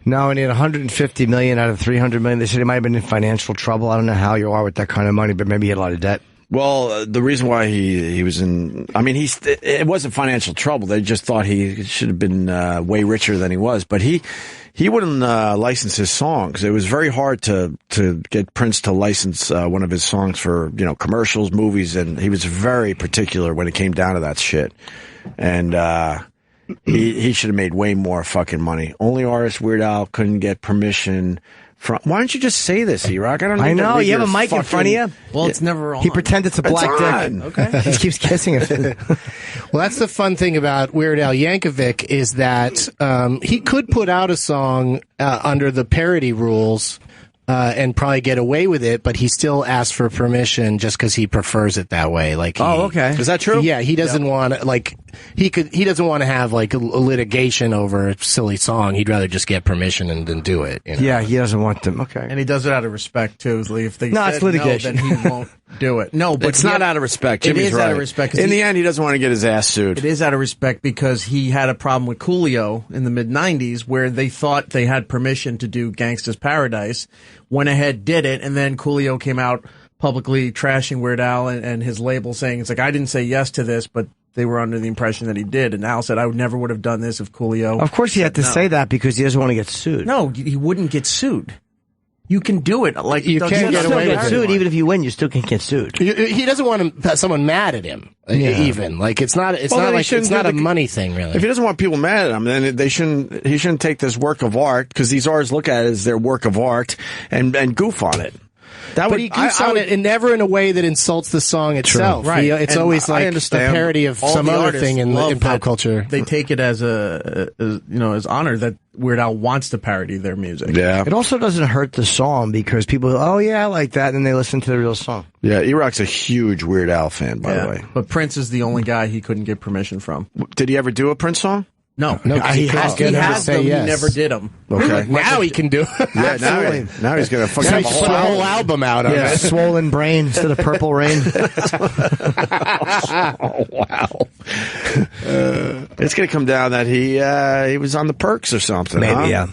Speaker 3: No, and he had $150 million out of $300 million. They said he might have been in financial trouble. I don't know how you are with that kind of money, but maybe he had a lot of debt.
Speaker 1: Well, the reason why he was in, I mean, it wasn't financial trouble. They just thought he should have been way richer than he was. But he wouldn't license his songs. It was very hard to get Prince to license one of his songs for, commercials, movies, and he was very particular when it came down to that shit. And he should have made way more fucking money. Only artist Weird Al couldn't get permission from. Why don't you just say this, E-Rock?
Speaker 3: I know. You have a mic in front of you.
Speaker 2: Well, it's never on.
Speaker 3: He pretends it's a black dick.
Speaker 2: Okay.
Speaker 3: He keeps kissing it.
Speaker 8: Well, that's the fun thing about Weird Al Yankovic is that he could put out a song under the parody rules and probably get away with it, but he still asks for permission just because he prefers it that way. Like,
Speaker 3: okay.
Speaker 1: Is that true?
Speaker 8: Yeah, he doesn't want he doesn't want to have like a litigation over a silly song. He'd rather just get permission and then do it.
Speaker 3: Yeah, he doesn't want them. Okay.
Speaker 2: And he does it out of respect, too. If they
Speaker 3: it's litigation.
Speaker 2: No, then he won't do it. No, but
Speaker 1: it's not out of respect. Jimmy's
Speaker 2: it is
Speaker 1: right.
Speaker 2: out of respect.
Speaker 1: In the end, he doesn't want to get his ass sued.
Speaker 2: It is out of respect because he had a problem with Coolio in the mid-'90s where they thought they had permission to do Gangsta's Paradise, went ahead, did it, and then Coolio came out publicly trashing Weird Al and his label saying, it's like, I didn't say yes to this, but they were under the impression that he did. And Al said, I never would have done this if Coolio...
Speaker 3: Of course he had to say that because he doesn't want to get sued.
Speaker 2: No, he wouldn't get sued. You can do it. Like
Speaker 8: you can't get away with
Speaker 3: sued.
Speaker 8: it.
Speaker 3: Even if you win, you still can't get sued.
Speaker 8: He doesn't want someone mad at him. Even like it's not a money thing really.
Speaker 1: If he doesn't want people mad at him, then he shouldn't take this work of art because these artists look at it as their work of art and goof on it.
Speaker 8: But he goofs on it, and never in a way that insults the song itself.
Speaker 2: Right.
Speaker 8: It's always like a parody of some other thing in pop culture.
Speaker 2: They take it as as honor that Weird Al wants to parody their music.
Speaker 1: Yeah.
Speaker 3: It also doesn't hurt the song because people go, oh yeah, I like that, and they listen to the real song.
Speaker 1: Yeah, E-Rock's a huge Weird Al fan, by the way.
Speaker 2: But Prince is the only guy he couldn't get permission from.
Speaker 1: Did he ever do a Prince song?
Speaker 2: No,
Speaker 8: he has
Speaker 2: them.
Speaker 8: Yes.
Speaker 2: He never did them.
Speaker 1: Okay.
Speaker 8: Now he can do it.
Speaker 1: Yeah, now he's going to fucking
Speaker 8: put a whole album out of it.
Speaker 3: Swollen Brain instead of Purple Rain.
Speaker 1: Oh, wow. It's going to come down that he was on the perks or something.
Speaker 3: Maybe, yeah.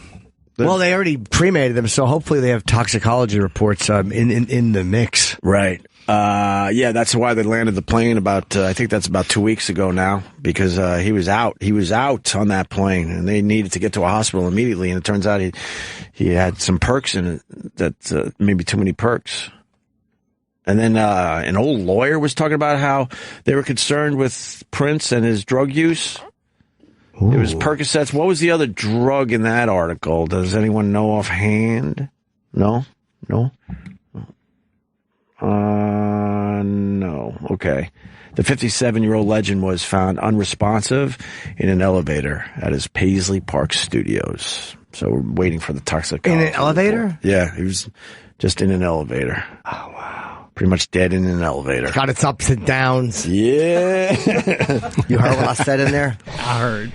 Speaker 3: Well, they already cremated him, so hopefully they have toxicology reports in the mix.
Speaker 1: Right. Yeah, that's why they landed the plane I think that's about 2 weeks ago now, because he was out. He was out on that plane, and they needed to get to a hospital immediately, and it turns out he had some perks in it, that maybe too many perks. And then an old lawyer was talking about how they were concerned with Prince and his drug use. Ooh. It was Percocets. What was the other drug in that article? Does anyone know offhand? No? No? No. Okay. The 57-year-old legend was found unresponsive in an elevator at his Paisley Park studios. So we're waiting for the toxicology.
Speaker 3: In an elevator?
Speaker 1: report. Yeah, he was just in an elevator. Oh, wow. Pretty much dead in an elevator.
Speaker 3: Got its ups and downs.
Speaker 1: Yeah.
Speaker 3: You heard what I said in there?
Speaker 10: I heard.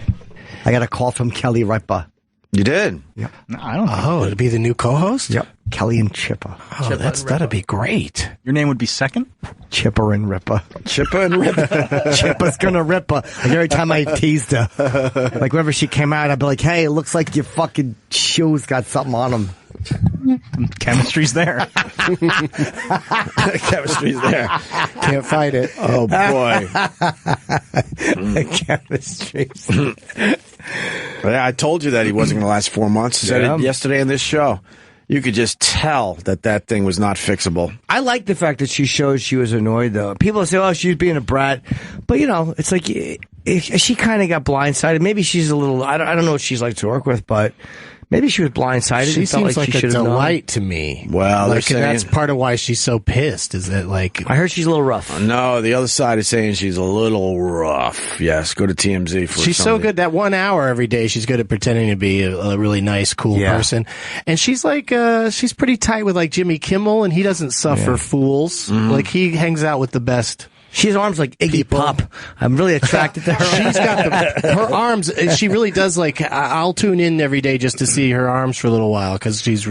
Speaker 3: I got a call from Kelly Ripa.
Speaker 1: You did?
Speaker 3: Yep.
Speaker 10: No, I don't think
Speaker 8: it'd be the new co-host?
Speaker 3: Yep. Kelly and Chippa.
Speaker 8: Oh, that'd be great.
Speaker 10: your name would be second?
Speaker 3: Chipper and Ripa.
Speaker 1: Chippa and Rippa.
Speaker 3: Chippa's gonna rip her. Like every time I teased her. Like whenever she came out, I'd be like, hey, it looks like your fucking shoes got something on them.
Speaker 10: Chemistry's there.
Speaker 1: Chemistry's there.
Speaker 8: Can't fight it.
Speaker 1: Oh, boy.
Speaker 3: Chemistry's
Speaker 1: Yeah, I told you that he wasn't going to last 4 months. I said it yesterday on this show. You could just tell that thing was not fixable.
Speaker 3: I like the fact that she shows she was annoyed, though. People say, oh, she's being a brat. But, it's like she kind of got blindsided. Maybe she's a little, I don't know what she's like to work with, but Maybe she was blindsided.
Speaker 8: She
Speaker 3: and felt
Speaker 8: seems like
Speaker 3: she
Speaker 8: a
Speaker 3: should have known.
Speaker 8: delight to me.
Speaker 1: Well, they're
Speaker 8: like,
Speaker 1: saying
Speaker 8: that's part of why she's so pissed. Is that like
Speaker 3: I heard she's a little rough.
Speaker 1: no. The other side is saying she's a little rough. Yes, go to TMZ for.
Speaker 8: she's so good that 1 hour every day. She's good at pretending to be a really nice, cool person, and she's like she's pretty tight with like Jimmy Kimmel, and he doesn't suffer fools. Like he hangs out with the best.
Speaker 3: She has arms like Iggy Pop. I'm really attracted to her.
Speaker 8: She's got her arms. She really does like. I'll tune in every day just to see her arms for a little while because she's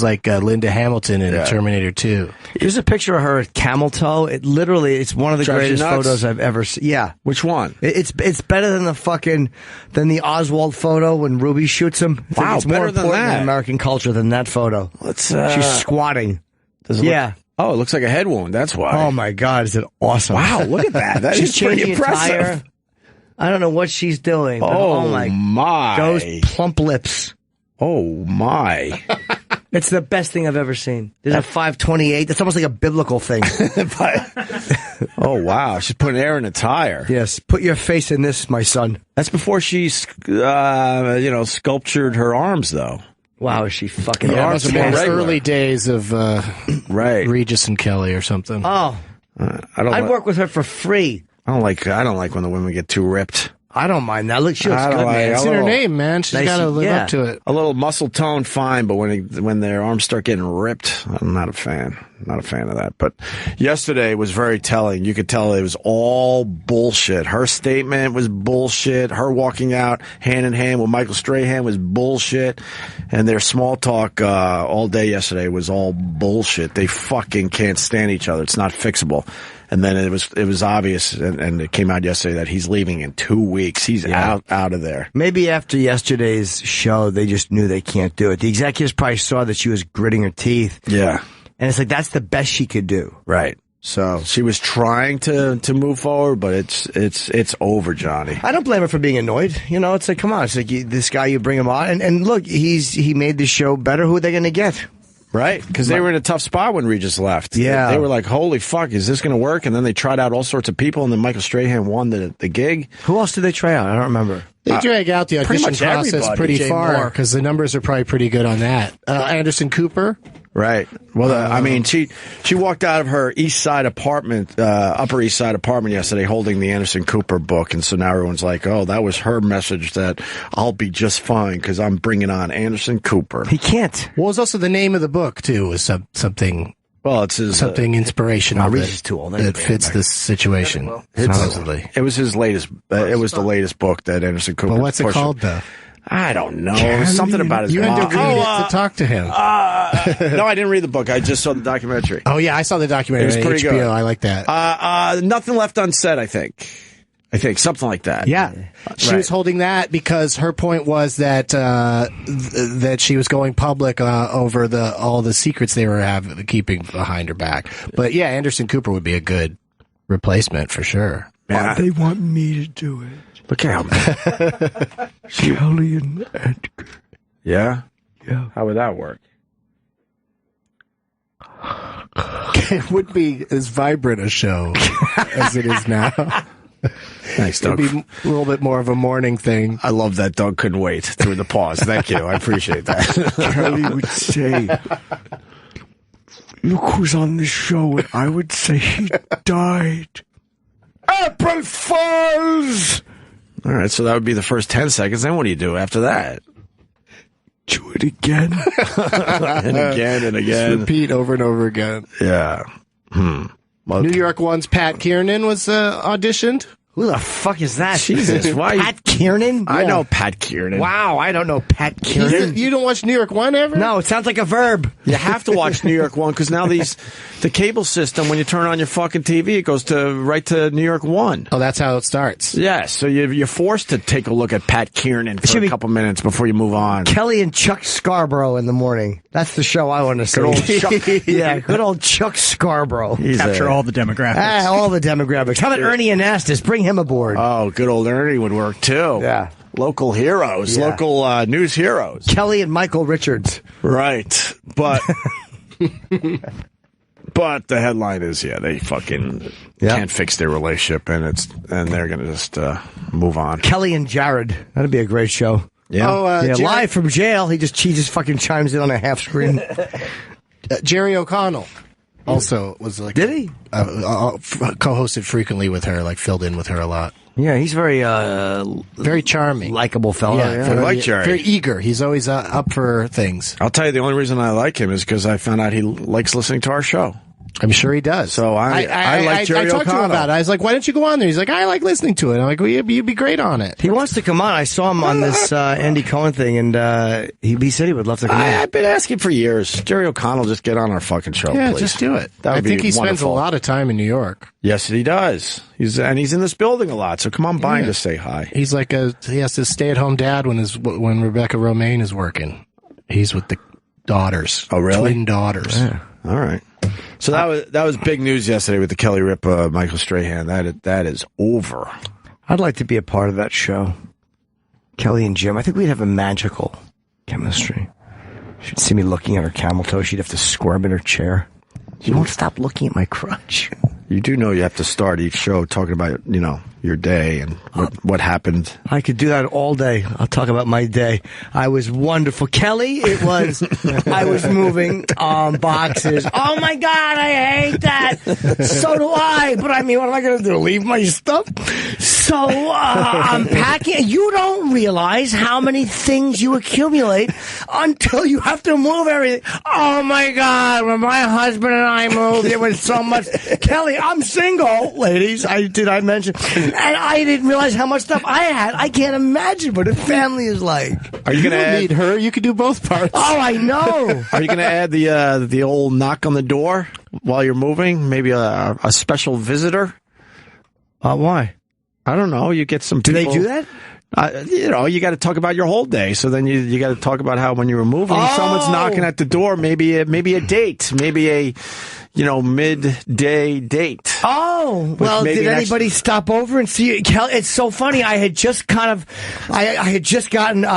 Speaker 8: like Linda Hamilton in Terminator 2.
Speaker 3: Here's a picture of her at camel toe. It's one of the
Speaker 1: Drives you
Speaker 3: greatest
Speaker 1: nuts?
Speaker 3: photos I've ever seen. Yeah.
Speaker 1: Which one?
Speaker 3: It's better than the Oswald photo when Ruby shoots him. I think
Speaker 1: Wow,
Speaker 3: it's more
Speaker 1: better than
Speaker 3: important
Speaker 1: that.
Speaker 3: in American culture than that photo.
Speaker 1: Let's.
Speaker 3: She's squatting.
Speaker 1: Does it look- oh, it looks like a head wound. That's why.
Speaker 3: Oh my God, is it awesome?
Speaker 1: Wow, look at that. That
Speaker 3: She's
Speaker 1: is pretty
Speaker 3: changing a
Speaker 1: impressive.
Speaker 3: tire. I don't know what she's doing. But
Speaker 1: Oh,
Speaker 3: my.
Speaker 1: my.
Speaker 3: Those plump lips.
Speaker 1: Oh my.
Speaker 3: It's the best thing I've ever seen. There's a 528. That's almost like a biblical thing.
Speaker 1: Oh wow, she's putting air in a tire.
Speaker 3: Yes, put your face in this, my son.
Speaker 1: That's before she, sculptured her arms, though.
Speaker 3: Wow, is she fucking
Speaker 8: Yeah,
Speaker 3: awesome?
Speaker 8: that's
Speaker 1: more regular.
Speaker 8: early days of
Speaker 1: Right.
Speaker 8: Regis and Kelly or something.
Speaker 3: Oh, I'd work with her for free.
Speaker 1: I don't like when the women get too ripped.
Speaker 3: I don't mind that. Look, she looks
Speaker 1: I
Speaker 3: good,
Speaker 1: don't like-
Speaker 3: man.
Speaker 8: It's in her name, man. She's
Speaker 3: Nice,
Speaker 8: got to live
Speaker 3: yeah.
Speaker 8: up to it.
Speaker 1: A little muscle tone, fine, but when their arms start getting ripped, I'm not a fan. Not a fan of that. But yesterday was very telling. You could tell it was all bullshit. Her statement was bullshit. Her walking out hand in hand with Michael Strahan was bullshit. And their small talk all day yesterday was all bullshit. They fucking can't stand each other. It's not fixable. And then it was obvious, and it came out yesterday that he's leaving in 2 weeks. He's out of there.
Speaker 3: Maybe after yesterday's show, they just knew they can't do it. The executives probably saw that she was gritting her teeth.
Speaker 1: Yeah.
Speaker 3: And it's like, that's the best she could do.
Speaker 1: Right. So she was trying to move forward, but it's over, Johnny.
Speaker 3: I don't blame her for being annoyed. You know, it's like, come on. It's like this guy, you bring him on. And look, he made the show better. Who are they going to get?
Speaker 1: Right, because they were in a tough spot when Regis left.
Speaker 3: Yeah.
Speaker 1: They were like, holy fuck, is this going to work? And then they tried out all sorts of people, and then Michael Strahan won the gig.
Speaker 3: Who else did they try out? I don't remember.
Speaker 8: They drag out the
Speaker 1: pretty
Speaker 8: audition
Speaker 1: much
Speaker 8: process
Speaker 1: everybody.
Speaker 8: pretty
Speaker 1: Jay
Speaker 8: far
Speaker 1: Moore.
Speaker 8: because the numbers are probably pretty good on that. Anderson Cooper.
Speaker 1: Right. Well, I mean, she walked out of her East Side apartment, Upper East Side apartment yesterday holding the Anderson Cooper book. And so now everyone's like, oh, that was her message that I'll be just fine because I'm bringing on Anderson Cooper.
Speaker 3: He can't.
Speaker 8: Well, it's also the name of the book, too, was something.
Speaker 1: Well, it's his,
Speaker 8: something inspirational
Speaker 3: Regis is too old.
Speaker 8: that fits this situation. Supposedly.
Speaker 1: It was his latest, it was the latest book that Anderson Cooper
Speaker 8: Well, what's it
Speaker 1: pushing.
Speaker 8: called, though?
Speaker 1: I don't know. Something about his
Speaker 8: You had
Speaker 1: mom.
Speaker 8: to read it to talk to him.
Speaker 1: No, I didn't read the book. I just saw the documentary.
Speaker 8: Oh, yeah, I saw the documentary.
Speaker 1: It was pretty
Speaker 8: HBO.
Speaker 1: good.
Speaker 8: I like that.
Speaker 1: Nothing left unsaid, I think. Something like that.
Speaker 8: Yeah, she was holding that because her point was that that she was going public over all the secrets they were keeping behind her back. But yeah, Anderson Cooper would be a good replacement for sure.
Speaker 1: Man,
Speaker 3: They want me to do it.
Speaker 1: look at him.
Speaker 3: Kelly and Edgar.
Speaker 1: Yeah?
Speaker 3: Yeah.
Speaker 1: How would that work?
Speaker 8: It would be as vibrant a show as it is now.
Speaker 1: Thanks,
Speaker 8: It'd
Speaker 1: Doug.
Speaker 8: be a little bit more of a morning thing.
Speaker 1: I love that Doug couldn't wait through the pause. Thank you. I appreciate that.
Speaker 3: Kelly would say, look who's on the show, and I would say he died. April Fools!
Speaker 1: All right, so that would be the first 10 seconds. Then what do you do after that?
Speaker 3: Do it again.
Speaker 1: And again and
Speaker 8: Just
Speaker 1: again.
Speaker 8: repeat over and over again.
Speaker 1: Yeah. Well,
Speaker 8: New York One's Pat Kiernan was auditioned.
Speaker 3: Who the fuck is that?
Speaker 1: Jesus, why?
Speaker 3: Pat Kiernan?
Speaker 1: I know Pat Kiernan.
Speaker 3: Wow, I don't know Pat Kiernan.
Speaker 8: You don't watch New York One ever?
Speaker 3: No, it sounds like a verb.
Speaker 1: You have to watch New York One because now the cable system, when you turn on your fucking TV, it goes right to New York One.
Speaker 8: Oh, that's how it starts.
Speaker 1: Yes, so you're forced to take a look at Pat Kiernan for a couple minutes before you move on.
Speaker 3: Kelly and Chuck Scarborough in the morning. That's the show I want to see.
Speaker 1: Good old Chuck.
Speaker 3: Yeah, good old Chuck Scarborough.
Speaker 10: Capture all the demographics.
Speaker 3: All the demographics. How about Ernie Anastas? Bring him aboard.
Speaker 1: Oh, good old Ernie would work too.
Speaker 3: Yeah.
Speaker 1: Local heroes,
Speaker 3: Yeah.
Speaker 1: local news heroes.
Speaker 3: Kelly and Michael Richards.
Speaker 1: Right, but but the headline is they fucking can't fix their relationship, and they're gonna just move on.
Speaker 3: Kelly and Jared. That'd be a great show.
Speaker 1: Yeah.
Speaker 3: Yeah, live from jail. He just fucking chimes in on a half screen.
Speaker 8: Jerry O'Connell also was like.
Speaker 3: Did he?
Speaker 8: Co-hosted frequently with her, like filled in with her a lot.
Speaker 3: Yeah, he's very
Speaker 8: charming,
Speaker 3: likable fellow.
Speaker 1: I like Jerry.
Speaker 8: Very eager. He's always up for things.
Speaker 1: I'll tell you, the only reason I like him is because I found out he likes listening to our show.
Speaker 8: I'm sure he does.
Speaker 1: So I like Jerry
Speaker 8: I talked to him about it. I was like, why don't you go on there? He's like, I like listening to it. I'm like, well, you'd be great on it.
Speaker 3: He wants to come on. I saw him on this Andy Cohen thing, and he said he would love to come on.
Speaker 1: I've been asking for years. Jerry O'Connell, just get on our fucking show,
Speaker 8: Yeah,
Speaker 1: please.
Speaker 8: just do it.
Speaker 1: That would
Speaker 8: I think
Speaker 1: be
Speaker 8: he spends a
Speaker 1: wonderful.
Speaker 8: lot of time in New York.
Speaker 1: Yes, he does. He's in this building a lot, so come on by and just say hi.
Speaker 8: He's like he has to stay-at-home dad when Rebecca Romaine is working. He's with the daughters.
Speaker 1: Oh, really?
Speaker 8: Twin daughters.
Speaker 1: Yeah. All right. So that was big news yesterday with the Kelly Ripa, Michael Strahan. That is over.
Speaker 3: I'd like to be a part of that show. Kelly and Jim. I think we'd have a magical chemistry. She'd see me looking at her camel toe. She'd have to squirm in her chair. She won't stop looking at my crotch.
Speaker 1: You do know you have to start each show talking about, your day and what happened.
Speaker 3: I could do that all day. I'll talk about my day. I was wonderful. Kelly, I was moving boxes. Oh my God, I hate that. So do I. But I mean, what am I going to do? Leave my stuff? So I'm packing. You don't realize how many things you accumulate until you have to move everything. Oh my God, when my husband and I moved, it was so much. Kelly, I'm single, ladies. Did I mention? And I didn't realize how much stuff I had. I can't imagine what a family is like.
Speaker 1: Are you going to
Speaker 8: need her? You could do both parts.
Speaker 3: Oh, I know.
Speaker 1: Are you going to add the old knock on the door while you're moving? Maybe a special visitor?
Speaker 3: Why?
Speaker 1: I don't know. You get some
Speaker 3: Do
Speaker 1: people.
Speaker 3: they do that?
Speaker 1: You got to talk about your whole day. So then you got to talk about how when you were moving, someone's knocking at the door. Maybe a date. Maybe a midday date.
Speaker 3: Oh, well, did anybody stop over and see it? It's so funny. I had just gotten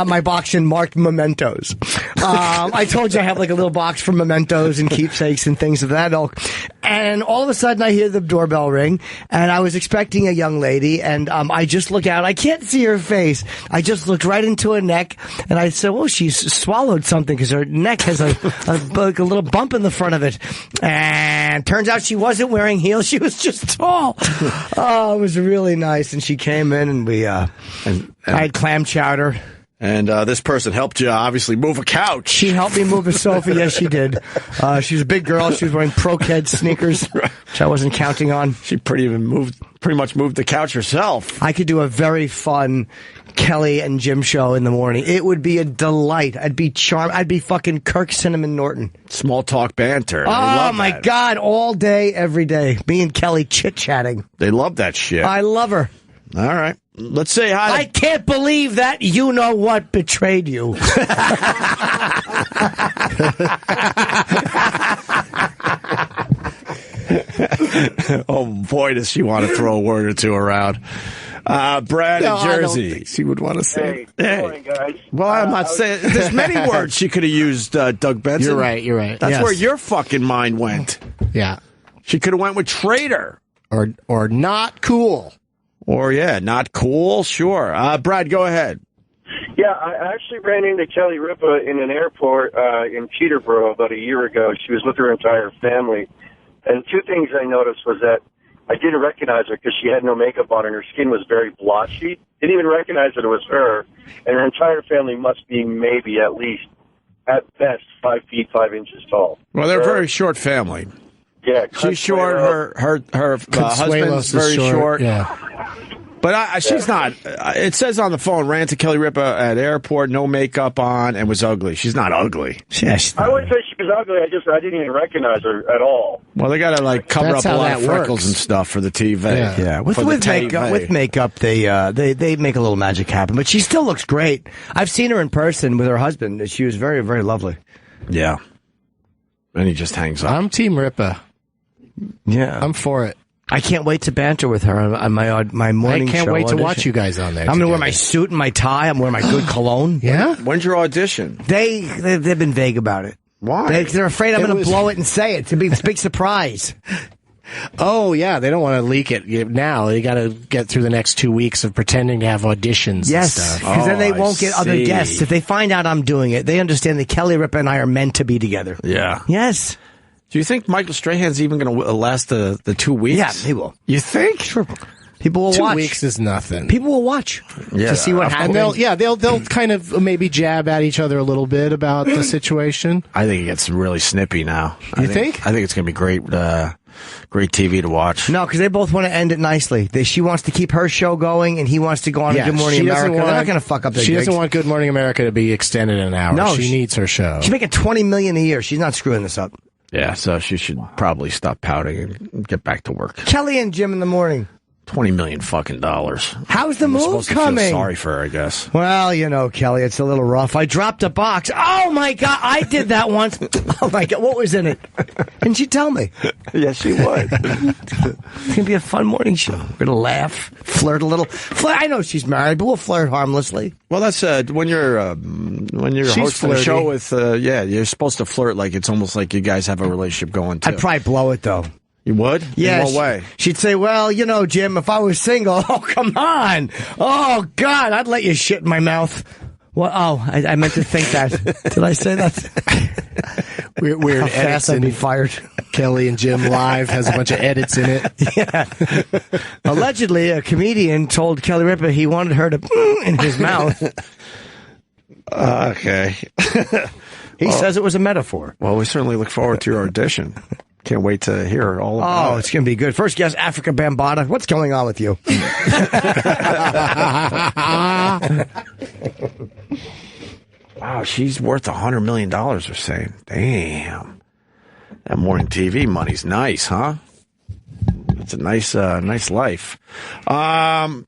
Speaker 3: my box in marked mementos. I told you I have like a little box for mementos and keepsakes and things of that ilk. And all of a sudden I hear the doorbell ring, and I was expecting a young lady, and I just look out. I can't see her face. I just looked right into her neck, and I said, "Oh, she's swallowed something," because her neck has a little bump in the front of it. And turns out she wasn't wearing heels. She was just tall. Oh, it was really nice. And she came in, and I had clam chowder.
Speaker 1: And this person helped you obviously move a couch.
Speaker 3: She helped me move a sofa. Yes, she did. She was a big girl. She was wearing Pro-Ked sneakers, which I wasn't counting on.
Speaker 1: She pretty much moved the couch herself.
Speaker 3: I could do a very fun Kelly and Jim show in the morning. It would be a delight. I'd be charmed. I'd be fucking Kirk Cinnamon Norton.
Speaker 1: Small talk banter.
Speaker 3: Oh, my God. All day, every day. Me and Kelly chit-chatting.
Speaker 1: They love that shit.
Speaker 3: I love her.
Speaker 1: All right. Let's say hi.
Speaker 3: I can't believe that you-know-what betrayed you.
Speaker 1: Oh, boy, does she want to throw a word or two around. Brad in Jersey.
Speaker 8: I don't think she would want to say.
Speaker 4: Hey, good morning, guys.
Speaker 1: Well, I'm not saying. There's many words she could have used, Doug Benson.
Speaker 8: You're right.
Speaker 1: That's
Speaker 8: Yes.
Speaker 1: where your fucking mind went.
Speaker 8: Yeah.
Speaker 1: She could have went with traitor.
Speaker 8: Or not cool.
Speaker 1: Or, not cool. Sure. Brad, go ahead.
Speaker 11: Yeah, I actually ran into Kelly Ripa in an airport in Peterborough about a year ago. She was with her entire family. And two things I noticed was that I didn't recognize her because she had no makeup on and her skin was very blotchy. Didn't even recognize that it was her. And her entire family must be maybe at least, at best, 5 feet, 5 inches tall.
Speaker 1: Well, they're a very short family.
Speaker 11: Yeah.
Speaker 1: She's short. Her husband's very short.
Speaker 8: Yeah.
Speaker 1: But she's not. It says on the phone, ran to Kelly Ripa at airport, no makeup on, and was ugly. She's not ugly.
Speaker 11: I wouldn't say she was ugly. I didn't even recognize her at all.
Speaker 1: Well, they got to cover up a lot of freckles and stuff for the TV.
Speaker 3: Yeah. With makeup, they make a little magic happen. But she still looks great. I've seen her in person with her husband. She was very, very lovely.
Speaker 1: Yeah. And he just hangs up.
Speaker 8: I'm Team Ripa.
Speaker 3: Yeah,
Speaker 8: I'm for it.
Speaker 3: I can't wait to banter with her on my morning show.
Speaker 8: I can't wait to
Speaker 3: audition.
Speaker 8: watch you guys on there.
Speaker 3: I'm going to wear my suit and my tie. I'm wearing my good cologne.
Speaker 8: Yeah?
Speaker 1: When's your audition?
Speaker 3: They've been vague about it.
Speaker 1: Why?
Speaker 3: They're afraid I'm going to blow it and say it. It's a big surprise.
Speaker 8: Oh, yeah, they don't want to leak it now. They got to get through the next 2 weeks of pretending to have auditions
Speaker 3: Yes,
Speaker 8: and stuff.
Speaker 3: because then they
Speaker 1: I
Speaker 3: won't get other
Speaker 1: see.
Speaker 3: guests. If they find out I'm doing it, they understand that Kelly Ripa and I are meant to be together.
Speaker 1: Yeah.
Speaker 3: Yes.
Speaker 1: Do you think Michael Strahan's even going to last the 2 weeks?
Speaker 3: Yeah, he will.
Speaker 1: You think?
Speaker 3: Sure. People will
Speaker 8: 2
Speaker 3: watch.
Speaker 8: weeks is nothing.
Speaker 3: People will watch to see what happens.
Speaker 8: And they'll kind of maybe jab at each other a little bit about the situation.
Speaker 1: I think it gets really snippy now.
Speaker 8: You think?
Speaker 1: I think it's going to be great, great TV to watch.
Speaker 3: No, because they both want to end it nicely. She wants to keep her show going, and he wants to go on Good Morning America. They're not going to fuck up their
Speaker 8: She
Speaker 3: gigs.
Speaker 8: doesn't want Good Morning America to be extended an hour.
Speaker 3: No,
Speaker 8: she needs her show.
Speaker 3: She's making $20 million a year. She's not screwing this up.
Speaker 1: Yeah, so she should probably stop pouting and get back to work.
Speaker 3: Kelly and Jim in the morning.
Speaker 1: $20 million fucking dollars.
Speaker 3: How's the move
Speaker 1: supposed to
Speaker 3: coming?
Speaker 1: feel sorry for her, I guess.
Speaker 3: Well, you know, Kelly, it's a little rough. I dropped a box. Oh, my God. I did that once. Oh, my God. What was in it? Didn't she tell me?
Speaker 1: Yes, she would.
Speaker 3: It's going to be a fun morning show. We're going to laugh, flirt a little. I know she's married, but we'll flirt harmlessly.
Speaker 1: Well, that's when you're hosting a show with you're supposed to flirt like it's almost like you guys have a relationship going too.
Speaker 3: I'd probably blow it, though.
Speaker 1: You would?
Speaker 3: Yeah.
Speaker 1: In what way?
Speaker 3: She'd say, well, you know, Jim, if I was single, oh, come on. Oh, God, I'd let you shit in my mouth. Well, I meant to think that. Did I say that?
Speaker 8: Weird
Speaker 3: How fast I'd be fired.
Speaker 8: Kelly and Jim Live has a bunch of edits in it.
Speaker 3: Yeah. Allegedly, a comedian told Kelly Ripa he wanted her to in his mouth.
Speaker 1: Okay.
Speaker 3: He says it was a metaphor.
Speaker 1: Well, we certainly look forward to your audition. Can't wait to hear all about it.
Speaker 3: It's going to be good. First guest, Africa Bambaataa. What's going on with you?
Speaker 1: Wow, she's worth $100 million, they're saying. Damn. That morning TV money's nice, huh? It's a nice life.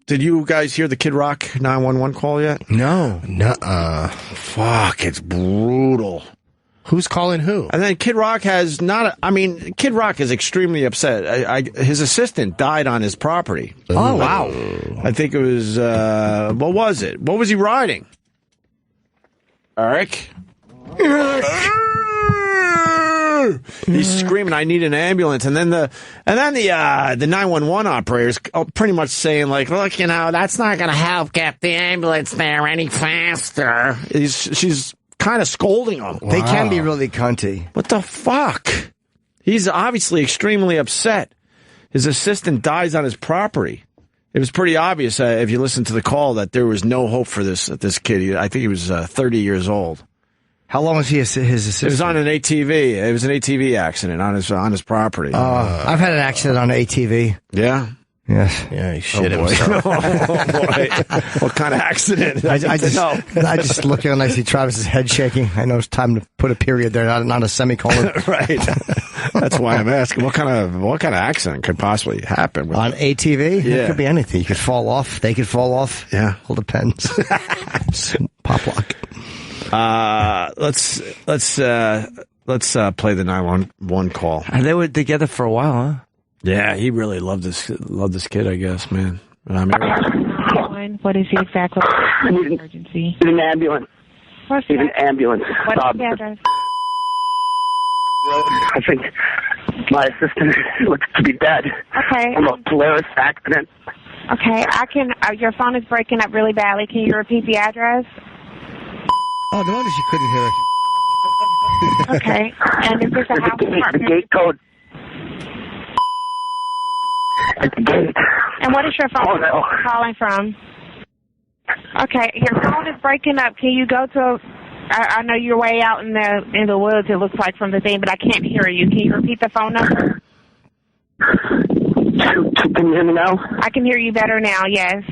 Speaker 1: Did you guys hear the Kid Rock 911 call yet?
Speaker 3: No.
Speaker 8: Nuh-uh.
Speaker 1: Fuck, it's brutal.
Speaker 8: Who's calling who?
Speaker 1: And then Kid Rock has Kid Rock is extremely upset. His assistant died on his property.
Speaker 3: Oh, wow.
Speaker 1: I think it was, what was it? What was he riding? Eric? He's screaming, I need an ambulance. And then the 911 operator's pretty much saying, like, look, you know, that's not going to help get the ambulance there any faster. She's kind of scolding him.
Speaker 3: Wow. They can be really cunty.
Speaker 1: What the fuck? He's obviously extremely upset. His assistant dies on his property. It was pretty obvious, if you listen to the call, that there was no hope for this kid. I think he was 30 years old.
Speaker 3: How long was his assistant?
Speaker 1: It was on an ATV. It was an ATV accident on his property.
Speaker 3: I've had an accident on an ATV.
Speaker 1: Yeah?
Speaker 3: Yes.
Speaker 8: Yeah, he shit himself.
Speaker 1: Oh, boy. What kind of accident?
Speaker 3: I just look at it and I see Travis's head shaking. I know it's time to put a period there, not a semicolon.
Speaker 1: Right. That's why I'm asking. What kind of accident could possibly happen
Speaker 3: on ATV?
Speaker 1: Yeah.
Speaker 3: It could be anything. You could fall off. They could fall off.
Speaker 1: Yeah.
Speaker 3: All depends. Pop lock.
Speaker 1: Let's play the 911 call.
Speaker 3: They were together for a while, huh?
Speaker 1: Yeah, he really loved this kid, I guess, man. I mean,
Speaker 12: what is the exact emergency?
Speaker 13: Need an ambulance.
Speaker 12: What's
Speaker 13: Need an ambulance.
Speaker 12: What's the address?
Speaker 13: I think my assistant looks to be dead.
Speaker 12: Okay.
Speaker 13: From a Polaris accident.
Speaker 12: Okay, I can. Your phone is breaking up really badly. Can you repeat the address?
Speaker 3: Oh, no wonder she couldn't hear it.
Speaker 12: Okay. And is this a house apartment?
Speaker 13: The gate code. At the gate.
Speaker 12: And what is your phone calling from? Okay, your phone is breaking up. Can you go to? I know you're way out in the woods. It looks like from the thing, but I can't hear you. Can you repeat the phone number?
Speaker 13: Can you hear me now?
Speaker 12: I can hear you better now. Yes.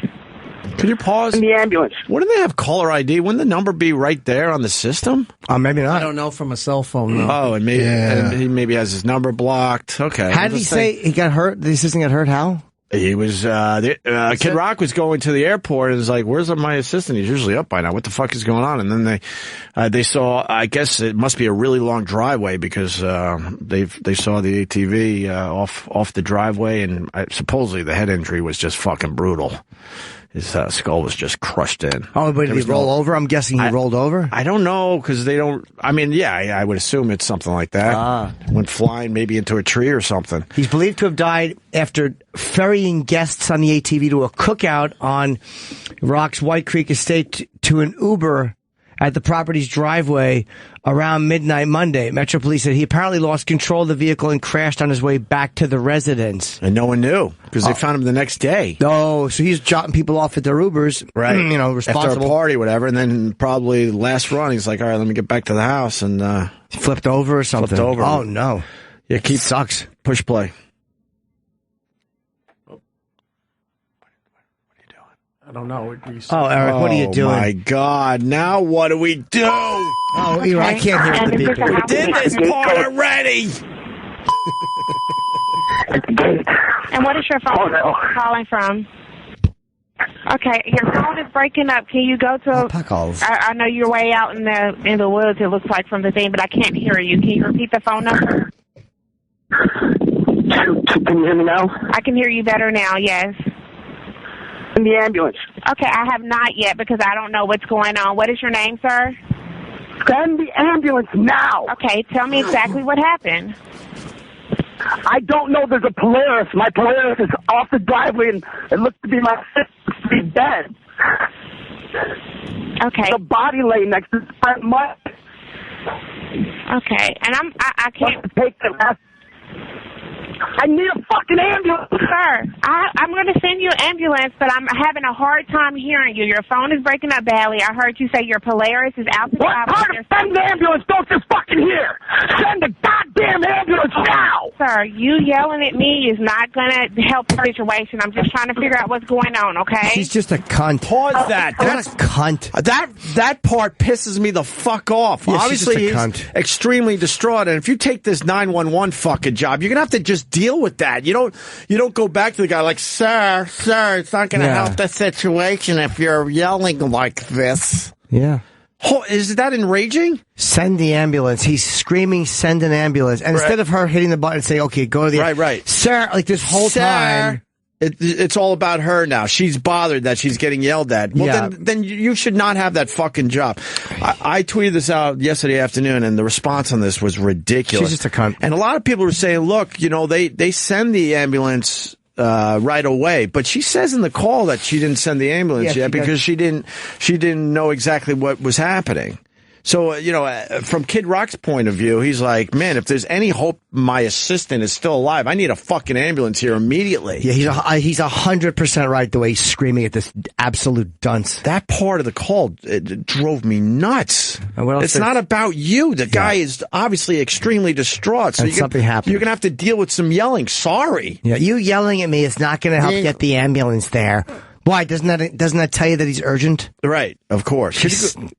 Speaker 1: Could you pause?
Speaker 13: In the ambulance.
Speaker 1: Wouldn't they have caller ID? Wouldn't the number be right there on the system?
Speaker 3: Maybe not.
Speaker 2: I don't know from a cell phone, though.
Speaker 1: Oh, and he maybe has his number blocked. Okay.
Speaker 3: How did he say he got hurt? The assistant got hurt? How?
Speaker 1: He was, Kid Rock was going to the airport and was like, where's my assistant? He's usually up by now. What the fuck is going on? And then they saw, I guess it must be a really long driveway because, they saw the ATV, off the driveway and supposedly the head injury was just fucking brutal. His skull was just crushed in.
Speaker 3: Oh, but did he roll over? I'm guessing he rolled over?
Speaker 1: I don't know, because they don't... I mean, yeah, I would assume it's something like that. Went flying maybe into a tree or something.
Speaker 3: He's believed to have died after ferrying guests on the ATV to a cookout on Rock's White Creek estate to an Uber at the property's driveway around midnight Monday. Metro Police said he apparently lost control of the vehicle and crashed on his way back to the residence.
Speaker 1: And no one knew, because they found him the next day.
Speaker 3: Oh, so he's dropping people off at their Ubers,
Speaker 1: right?
Speaker 3: Responsible.
Speaker 1: After a party, whatever, and then probably the last run, he's like, all right, let me get back to the house, and
Speaker 3: flipped over or something.
Speaker 1: Flipped over.
Speaker 3: Oh, no.
Speaker 1: Yeah,
Speaker 3: sucks.
Speaker 1: Push play.
Speaker 2: I don't know.
Speaker 3: Oh, Eric, what are you doing?
Speaker 1: Oh, my God. Now what do we do?
Speaker 3: Oh, I can't hear the people.
Speaker 1: We did this part already.
Speaker 12: And what is your phone calling from? Okay, your phone is breaking up. Can you go to... I know you're way out in the woods, it looks like, from the thing, but I can't hear you. Can you repeat the phone number?
Speaker 13: Can you hear me now?
Speaker 12: I can hear you better now, yes.
Speaker 13: In the ambulance.
Speaker 12: Okay, I have not yet because I don't know what's going on. What is your name, sir?
Speaker 13: Send the ambulance now.
Speaker 12: Okay, tell me exactly what happened.
Speaker 13: I don't know. There's a Polaris. My Polaris is off the driveway, and it looks to be my sister's bed.
Speaker 12: Okay.
Speaker 13: The body lay next to the front mud.
Speaker 12: Okay, and I can't
Speaker 13: take the last. I need a fucking ambulance.
Speaker 12: Sir, I'm going to send you an ambulance, but I'm having a hard time hearing you. Your phone is breaking up badly. I heard you say your Polaris is out the driveway.
Speaker 13: Send the ambulance. Don't just fucking hear. Send the goddamn ambulance now.
Speaker 12: Sir, you yelling at me is not going to help the situation. I'm just trying to figure out what's going on, okay?
Speaker 3: She's just a cunt.
Speaker 1: Pause that.
Speaker 3: That's a cunt.
Speaker 1: That part pisses me the fuck off.
Speaker 3: Yeah,
Speaker 1: Obviously,
Speaker 3: she's just a
Speaker 1: he's extremely distraught, and if you take this 911 fucking job, you're going to have to just deal with that. You don't go back to the guy like, sir, it's not going to help the situation if you're yelling like this.
Speaker 3: Yeah.
Speaker 1: Oh, is that enraging?
Speaker 3: Send the ambulance. He's screaming, send an ambulance. And instead of her hitting the button and saying, okay, go to the
Speaker 1: right.
Speaker 3: Sir, like this whole time.
Speaker 1: It's all about her now. She's bothered that she's getting yelled at. Well, then you should not have that fucking job. I tweeted this out yesterday afternoon, and the response on this was ridiculous.
Speaker 3: She's just a cunt.
Speaker 1: And a lot of people were saying, look, they send the ambulance right away, but she says in the call that she didn't send the ambulance yet because she didn't know exactly what was happening. So, from Kid Rock's point of view, he's like, man, if there's any hope my assistant is still alive, I need a fucking ambulance here immediately.
Speaker 3: Yeah, he's 100% right the way he's screaming at this absolute dunce.
Speaker 1: That part of the call, it drove me nuts. It's not about you. The guy is obviously extremely distraught. So
Speaker 3: something happened.
Speaker 1: You're going to have to deal with some yelling. Sorry.
Speaker 3: Yeah, you yelling at me is not going to help get the ambulance there. Why? Doesn't that tell you that he's urgent?
Speaker 1: Right, of course.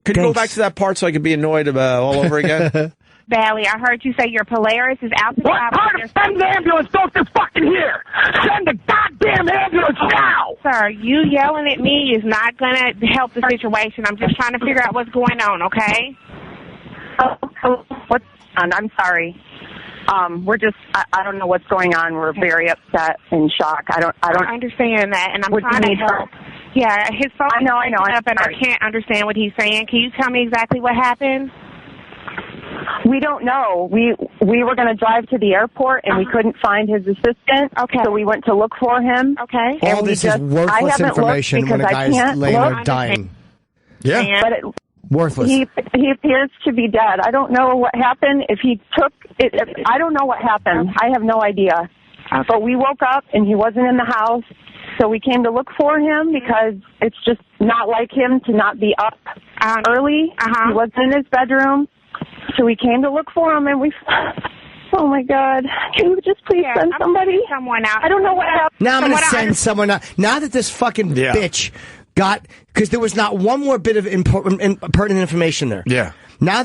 Speaker 1: Could you go back to that part so I could be annoyed all over again?
Speaker 12: Valley, I heard you say your Polaris is out the driveway.
Speaker 13: Send the ambulance. Don't just fucking hear. Send the goddamn ambulance now.
Speaker 12: Sir, you yelling at me is not going to help the situation. I'm just trying to figure out what's going on, okay?
Speaker 14: What's on? I'm sorry. We're just, I don't know what's going on. We're very upset and shocked. I don't
Speaker 12: understand that, and I'm trying to help. Yeah, his phone is up, and I can't understand what he's saying. Can you tell me exactly what happened?
Speaker 14: We don't know. We were going to drive to the airport, and we couldn't find his assistant. Okay. So we went to look for him.
Speaker 12: Okay.
Speaker 3: All this is worthless information when a guy's laying there dying.
Speaker 1: Yeah.
Speaker 14: But
Speaker 3: worthless.
Speaker 14: He appears to be dead. I don't know what happened. If he took it, I don't know what happened. I have no idea. But we woke up and he wasn't in the house, so we came to look for him because it's just not like him to not be up early. He wasn't in his bedroom, so we came to look for him, and we. Oh my God! Can you just please send somebody?
Speaker 12: Someone out.
Speaker 14: I don't know what happened.
Speaker 3: Now I'm going to send someone out. Now that this fucking bitch because there was not one more bit of pertinent information there.
Speaker 1: Yeah.
Speaker 3: Now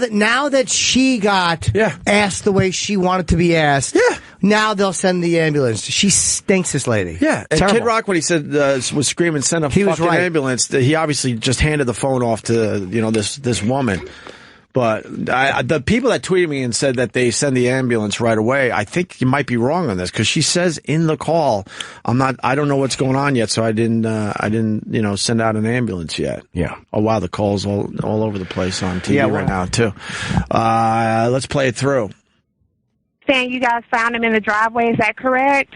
Speaker 3: that she got asked the way she wanted to be asked, now they'll send the ambulance. She stinks, this lady.
Speaker 1: Yeah. And Kid Rock, when he said was screaming, send a fucking ambulance, he obviously just handed the phone off to this woman. But the people that tweeted me and said that they send the ambulance right away, I think you might be wrong on this because she says in the call, I don't know what's going on yet, so I didn't send out an ambulance yet.
Speaker 3: Yeah.
Speaker 1: Oh wow, the call's all over the place on TV right now too. Let's play it through.
Speaker 12: Saying you guys found him in the driveway, is that correct?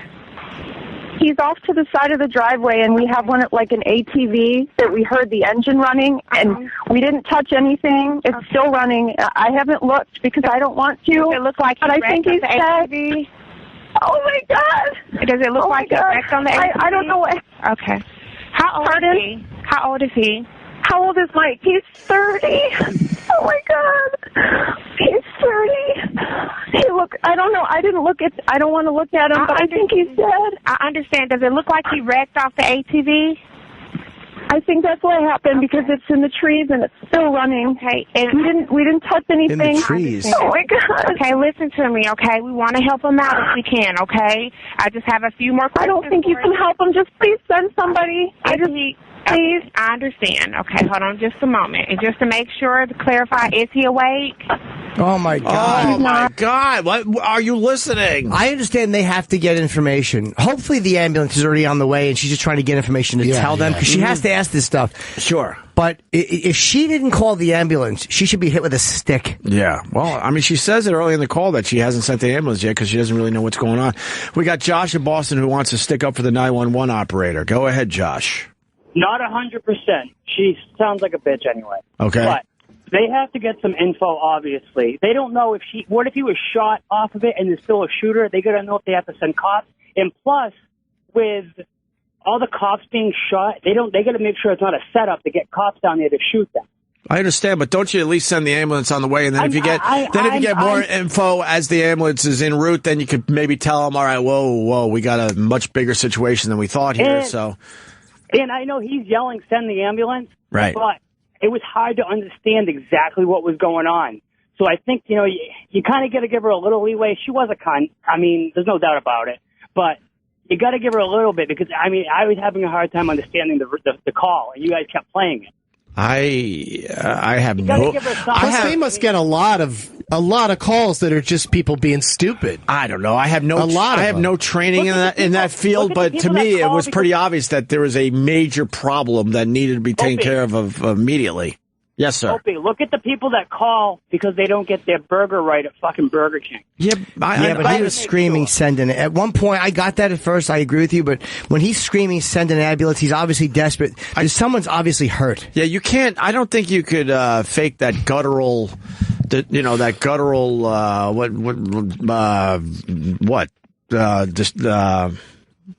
Speaker 14: He's off to the side of the driveway, and we have one at like an ATV that we heard the engine running, and we didn't touch anything. It's still running. I haven't looked because I don't want to.
Speaker 12: Does it look like
Speaker 14: but I think he's dead.
Speaker 12: ATV?
Speaker 14: Oh my God!
Speaker 12: Does it look like he's wrecked on the ATV?
Speaker 14: I don't know what.
Speaker 12: Okay. How old is he? How old is he?
Speaker 14: How old is Mike? He's 30. Oh my God. He's 30. I don't know. I don't want to look at him, but I think he's dead.
Speaker 12: I understand. Does it look like he wrecked off the ATV?
Speaker 14: I think that's what happened because it's in the trees and it's still running.
Speaker 12: Okay.
Speaker 14: And we didn't touch anything.
Speaker 3: In the trees.
Speaker 14: Oh my God.
Speaker 12: Okay, listen to me, okay? We want to help him out if we can, okay? I just have a few more questions.
Speaker 14: I don't think you can help him. Just please send somebody. Please.
Speaker 12: I understand. Okay, hold on just a moment. And just to make sure, to clarify, is he awake?
Speaker 3: Oh, my God.
Speaker 1: Oh, my God. What are you listening?
Speaker 3: I understand they have to get information. Hopefully the ambulance is already on the way and she's just trying to get information to tell them because she has to ask this stuff.
Speaker 1: Sure.
Speaker 3: But if she didn't call the ambulance, she should be hit with a stick.
Speaker 1: Yeah. Well, I mean, she says it early in the call that she hasn't sent the ambulance yet because she doesn't really know what's going on. We got Josh in Boston who wants to stick up for the 911 operator. Go ahead, Josh.
Speaker 15: Not 100%. She sounds like a bitch anyway.
Speaker 1: Okay.
Speaker 15: But they have to get some info, obviously. They don't know what if he was shot off of it and there's still a shooter? They got to know if they have to send cops. And plus, with all the cops being shot, they got to make sure it's not a setup to get cops down there to shoot them.
Speaker 1: I understand, but don't you at least send the ambulance on the way? And then if you get more info as the ambulance is en route, then you could maybe tell them, all right, whoa, we got a much bigger situation than we thought here.
Speaker 15: And I know he's yelling, send the ambulance.
Speaker 1: Right.
Speaker 15: But it was hard to understand exactly what was going on. So I think, you kind of got to give her a little leeway. She was a cunt. I mean, there's no doubt about it. But you got to give her a little bit because, I mean, I was having a hard time understanding the call, and you guys kept playing it.
Speaker 1: I have no.
Speaker 8: They must get a lot of calls that are just people being stupid.
Speaker 1: I don't know. I have no training in that field, but to me, it was pretty obvious that there was a major problem that needed to be taken care of immediately. Yes, sir.
Speaker 15: Opie, look at the people that call because they don't get their burger right at fucking Burger King.
Speaker 3: Yeah, but he was screaming, sending it. At one point, I got that at first. I agree with you, but when he's screaming, sending an ambulance, he's obviously desperate. Someone's obviously hurt.
Speaker 1: Yeah, you can't. I don't think you could fake that guttural.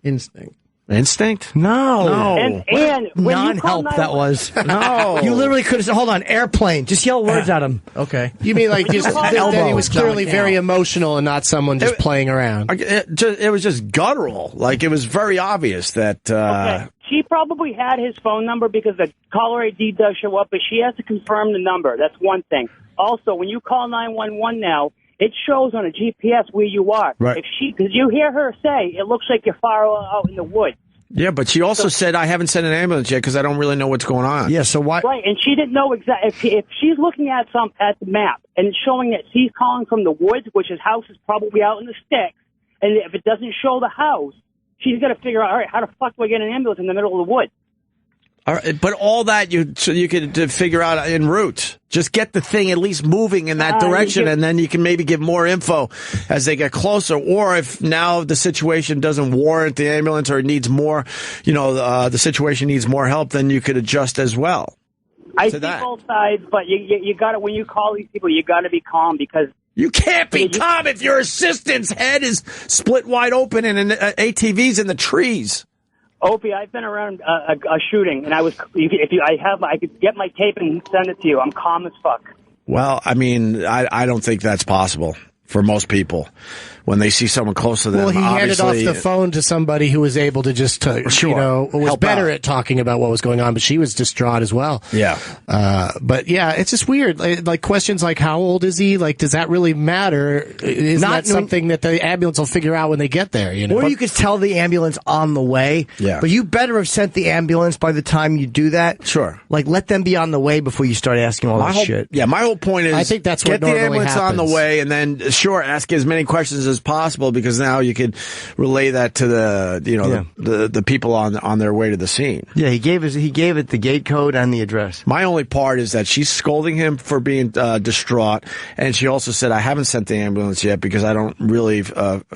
Speaker 2: Instinct.
Speaker 1: Instinct?
Speaker 3: No.
Speaker 15: And when
Speaker 3: non-help that was.
Speaker 1: No.
Speaker 3: You literally could have said, hold on, airplane. Just yell words at him.
Speaker 2: Okay.
Speaker 8: You mean like just that he was clearly very emotional and not someone just playing around?
Speaker 1: It was just guttural. Like, it was very obvious that...
Speaker 15: Okay. She probably had his phone number because the caller ID does show up, but she has to confirm the number. That's one thing. Also, when you call 911 now, it shows on a GPS where you are.
Speaker 1: Right.
Speaker 15: Because you hear her say, it looks like you're far out in the woods.
Speaker 1: Yeah, but she also said, I haven't sent an ambulance yet because I don't really know what's going on.
Speaker 3: Yeah, so why?
Speaker 15: Right, and she didn't know exactly. If she's looking at the map and it's showing that she's calling from the woods, which his house is probably out in the sticks, and if it doesn't show the house, she's got to figure out, all right, how the fuck do I get an ambulance in the middle of the woods?
Speaker 1: All right, but all that you could figure out en route. Just get the thing at least moving in that direction, and then you can maybe give more info as they get closer. Or if now the situation doesn't warrant the ambulance or it needs more, the situation needs more help, then you could adjust as well.
Speaker 15: I see both sides, but you got to, when you call these people, you got to be calm because
Speaker 1: you can't be calm if your assistant's head is split wide open and an ATV's in the trees.
Speaker 15: Opie, I've been around a shooting, and I could get my tape and send it to you. I'm calm as fuck.
Speaker 1: Well, I mean, I don't think that's possible for most people. when they see someone close to them.
Speaker 8: Well, he handed off
Speaker 1: obviously-
Speaker 8: the phone to somebody who was able to just, was
Speaker 1: Help
Speaker 8: better
Speaker 1: out.
Speaker 8: at talking about what was going on, but she was distraught as well.
Speaker 1: Yeah.
Speaker 8: But yeah, it's just weird. Like questions like, how old is he? Like, does that really matter? Isn't that something that the ambulance will figure out when they get there? You know,
Speaker 3: Or you could tell the ambulance on the way.
Speaker 8: Yeah.
Speaker 3: But you better have sent the ambulance by the time you do that.
Speaker 1: Sure.
Speaker 3: Like, let them be on the way before you start asking all this shit.
Speaker 1: Yeah, my whole point is
Speaker 8: I think that's
Speaker 1: get
Speaker 8: what
Speaker 1: the
Speaker 8: normally
Speaker 1: ambulance on the
Speaker 8: happens.
Speaker 1: way, and then ask as many questions as possible, because now you could relay that to the people on their way to the scene.
Speaker 3: Yeah, he gave it the gate code and the address.
Speaker 1: My only part is that she's scolding him for being distraught, and she also said, "I haven't sent the ambulance yet because I don't really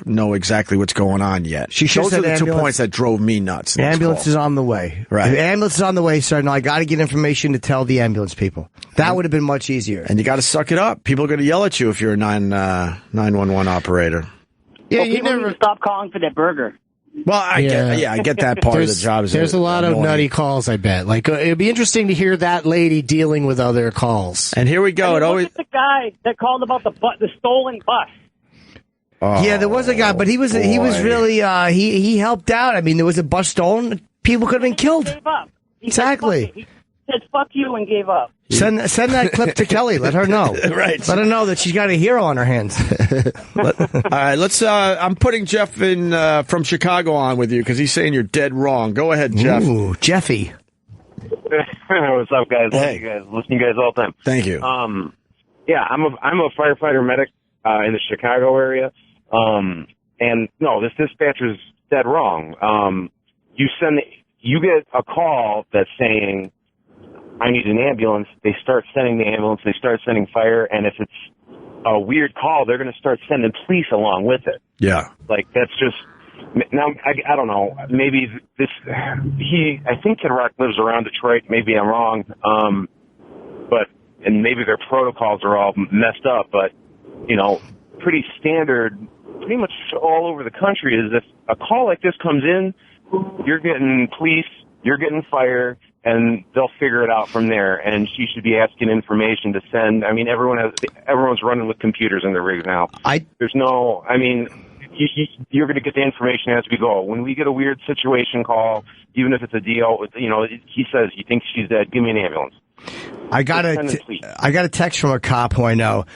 Speaker 1: know exactly what's going on yet."
Speaker 3: She should
Speaker 1: Those
Speaker 3: have
Speaker 1: are the
Speaker 3: said
Speaker 1: 2
Speaker 3: ambulance-
Speaker 1: points that drove me nuts.
Speaker 3: The ambulance is on the way.
Speaker 1: Right.
Speaker 3: The ambulance is on the way, sir. Now I got to get information to tell the ambulance people. That would have been much easier.
Speaker 1: And you got to suck it up. People are going to yell at you if you're a 911 operator.
Speaker 8: Yeah,
Speaker 15: Well, people need to stop calling for their burger.
Speaker 1: Well, I get that part of the job.
Speaker 8: There's a lot of nutty calls, I bet. Like, it'd be interesting to hear that lady dealing with other calls.
Speaker 1: And here we go.
Speaker 15: Look at the guy that called about the stolen bus.
Speaker 3: Yeah, there was a guy, but he was really he helped out. I mean, there was a bus stolen. People could have been killed.
Speaker 15: Gave up.
Speaker 3: Exactly.
Speaker 15: He said, "Fuck you," and gave up.
Speaker 3: Send that clip to Kelly. Let her know.
Speaker 1: Right.
Speaker 3: Let her know that she's got a hero on her hands.
Speaker 1: All right, let's. I'm putting Jeff in from Chicago on with you because he's saying you're dead wrong. Go ahead, Jeff.
Speaker 3: Ooh, Jeffy.
Speaker 16: What's up, guys?
Speaker 1: Hey.
Speaker 16: Listen to you guys all the time.
Speaker 1: Thank you.
Speaker 16: Yeah, I'm a firefighter medic in the Chicago area. And no, this dispatcher's dead wrong. You get a call that's saying, "I need an ambulance." They start sending the ambulance. They start sending fire. And if it's a weird call, they're going to start sending police along with it.
Speaker 1: Yeah.
Speaker 16: Like, that's just, now, I don't know, maybe I think Kid Rock lives around Detroit, maybe I'm wrong, and maybe their protocols are all messed up, but, pretty standard, pretty much all over the country is if a call like this comes in, you're getting police, you're getting fire, and they'll figure it out from there, and she should be asking information to send. I mean, everyone's running with computers in their rigs now. You're going to get the information as we go. When we get a weird situation call, even if it's a deal, he says, "You think she's dead? Give me an ambulance."
Speaker 3: I got a text from a cop who I know,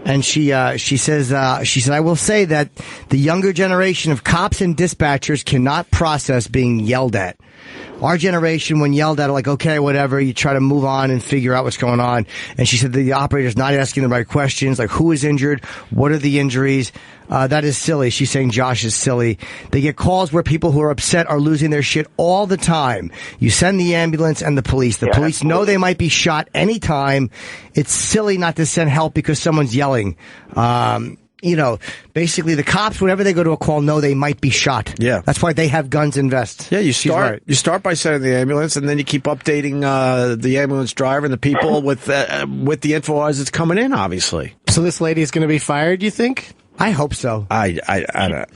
Speaker 3: and she said, "I will say that the younger generation of cops and dispatchers cannot process being yelled at. Our generation, when yelled at, are like, okay, whatever, you try to move on and figure out what's going on." And she said the operator's not asking the right questions, like who is injured, what are the injuries. That is silly. She's saying Josh is silly. They get calls where people who are upset are losing their shit all the time. You send the ambulance and the police. The police know they might be shot anytime. It's silly not to send help because someone's yelling. Basically the cops, whenever they go to a call, know they might be shot.
Speaker 1: Yeah.
Speaker 3: That's why they have guns and vests.
Speaker 1: Yeah, you
Speaker 3: She's right.
Speaker 1: start by sending the ambulance, and then you keep updating the ambulance driver and the people with the info as it's coming in, obviously.
Speaker 8: So this lady's going to be fired, you think?
Speaker 3: I hope so.
Speaker 1: I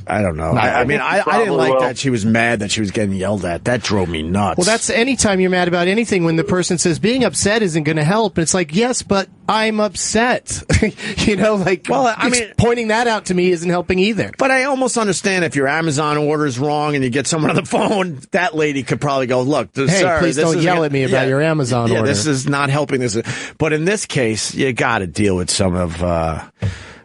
Speaker 1: don't know. I didn't like that she was mad that she was getting yelled at. That drove me nuts.
Speaker 8: Well, that's anytime you're mad about anything when the person says being upset isn't going to help. And it's like, yes, but I'm upset. Pointing that out to me isn't helping either.
Speaker 1: But I almost understand if your Amazon order is wrong and you get someone on the phone, that lady could probably go, "Look,
Speaker 8: hey,
Speaker 1: sir,
Speaker 8: please don't yell at me about your Amazon order.
Speaker 1: This is not helping this." But in this case, you got to deal with some of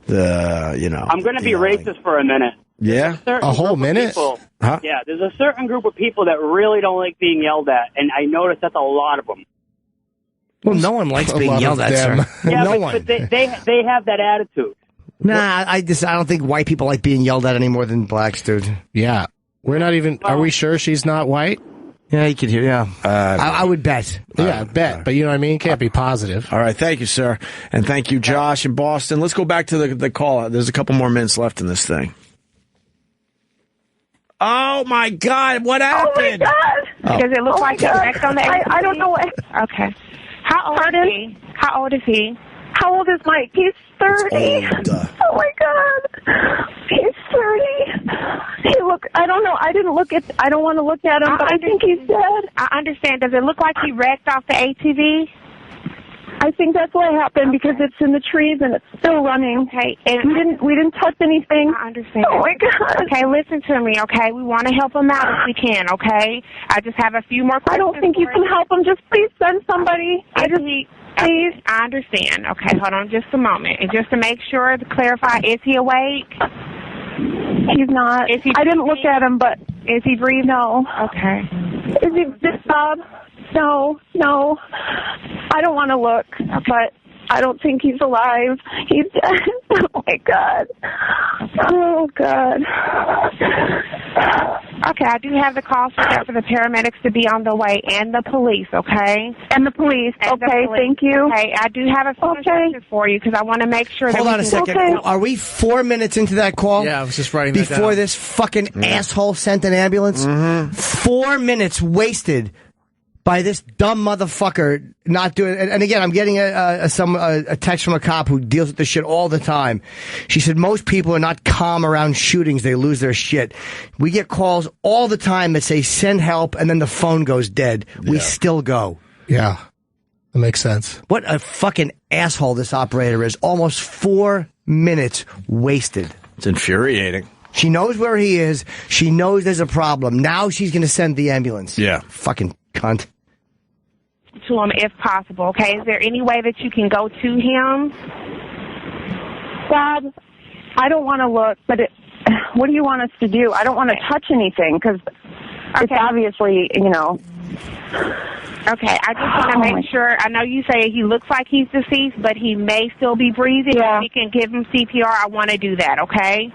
Speaker 15: I'm going to be racist for a minute.
Speaker 1: Yeah?
Speaker 8: A whole minute?
Speaker 15: People,
Speaker 1: huh?
Speaker 15: Yeah, there's a certain group of people that really don't like being yelled at, and I notice that's a lot of them.
Speaker 3: Well, no one likes being yelled at, sir.
Speaker 15: Yeah,
Speaker 3: no
Speaker 15: but,
Speaker 3: one.
Speaker 15: but they have that attitude.
Speaker 3: Nah, I don't think white people like being yelled at any more than blacks, dude.
Speaker 8: Yeah. We're not even, are we sure she's not white?
Speaker 3: Yeah, you could hear, yeah. I would bet.
Speaker 8: Yeah, bet. But you know what I mean? Can't be positive.
Speaker 1: All right. Thank you, sir. And thank you, Josh in Boston. Let's go back to the call. There's a couple more minutes left in this thing. Oh, my God. What happened?
Speaker 12: Oh, my God. Does it look like he wrecked on the
Speaker 14: I don't know what.
Speaker 12: Okay. How old is he? How old is he?
Speaker 14: How old is Mike? He's 30. Oh, my God. He's 30. I don't know. I don't want to look at him, but I think he's dead.
Speaker 12: I understand. Does it look like he wrecked off the ATV?
Speaker 14: I think that's what happened because it's in the trees and it's still running.
Speaker 12: Okay, and
Speaker 14: we didn't touch anything.
Speaker 12: I understand.
Speaker 14: Oh my God.
Speaker 12: Okay, listen to me. Okay, we want to help him out if we can. Okay, I just have a few more questions.
Speaker 14: I don't think you can help him. Just please send somebody. Please.
Speaker 12: I understand. Okay, hold on just a moment. And just to make sure, to clarify, is he awake?
Speaker 14: He's not. I didn't look at him, but
Speaker 12: is he breathing?
Speaker 14: No.
Speaker 12: Okay.
Speaker 14: Is he Bob? No. I don't want to look, but I don't think he's alive. He's dead. Oh my God. Oh God.
Speaker 12: Okay, I do have the call set for the paramedics to be on the way and the police, okay?
Speaker 14: And the police. Okay, thank you.
Speaker 12: Okay, I do have a few instructions for you because I want to make sure that
Speaker 3: Hold on a second.
Speaker 14: Okay.
Speaker 3: Are we 4 minutes into that call?
Speaker 2: Yeah, I was just writing that down.
Speaker 3: Before this fucking asshole sent an ambulance? 4 minutes wasted by this dumb motherfucker not doing it. And again, I'm getting a text from a cop who deals with this shit all the time. She said most people are not calm around shootings. They lose their shit. We get calls all the time that say send help and then the phone goes dead. We still go.
Speaker 8: Yeah. That makes sense.
Speaker 3: What a fucking asshole this operator is. Almost 4 minutes wasted.
Speaker 1: It's infuriating.
Speaker 3: She knows where he is. She knows there's a problem. Now she's going to send the ambulance.
Speaker 1: Yeah.
Speaker 3: Fucking cunt.
Speaker 12: To him if possible, okay? Is there any way that you can go to him?
Speaker 14: Bob, I don't want to look, but what do you want us to do? I don't want to touch anything because it's obviously,
Speaker 12: Okay, I just want to make sure. I know you say he looks like he's deceased, but he may still be breathing.
Speaker 14: Yeah.
Speaker 12: If we can give him CPR, I want to do that, okay?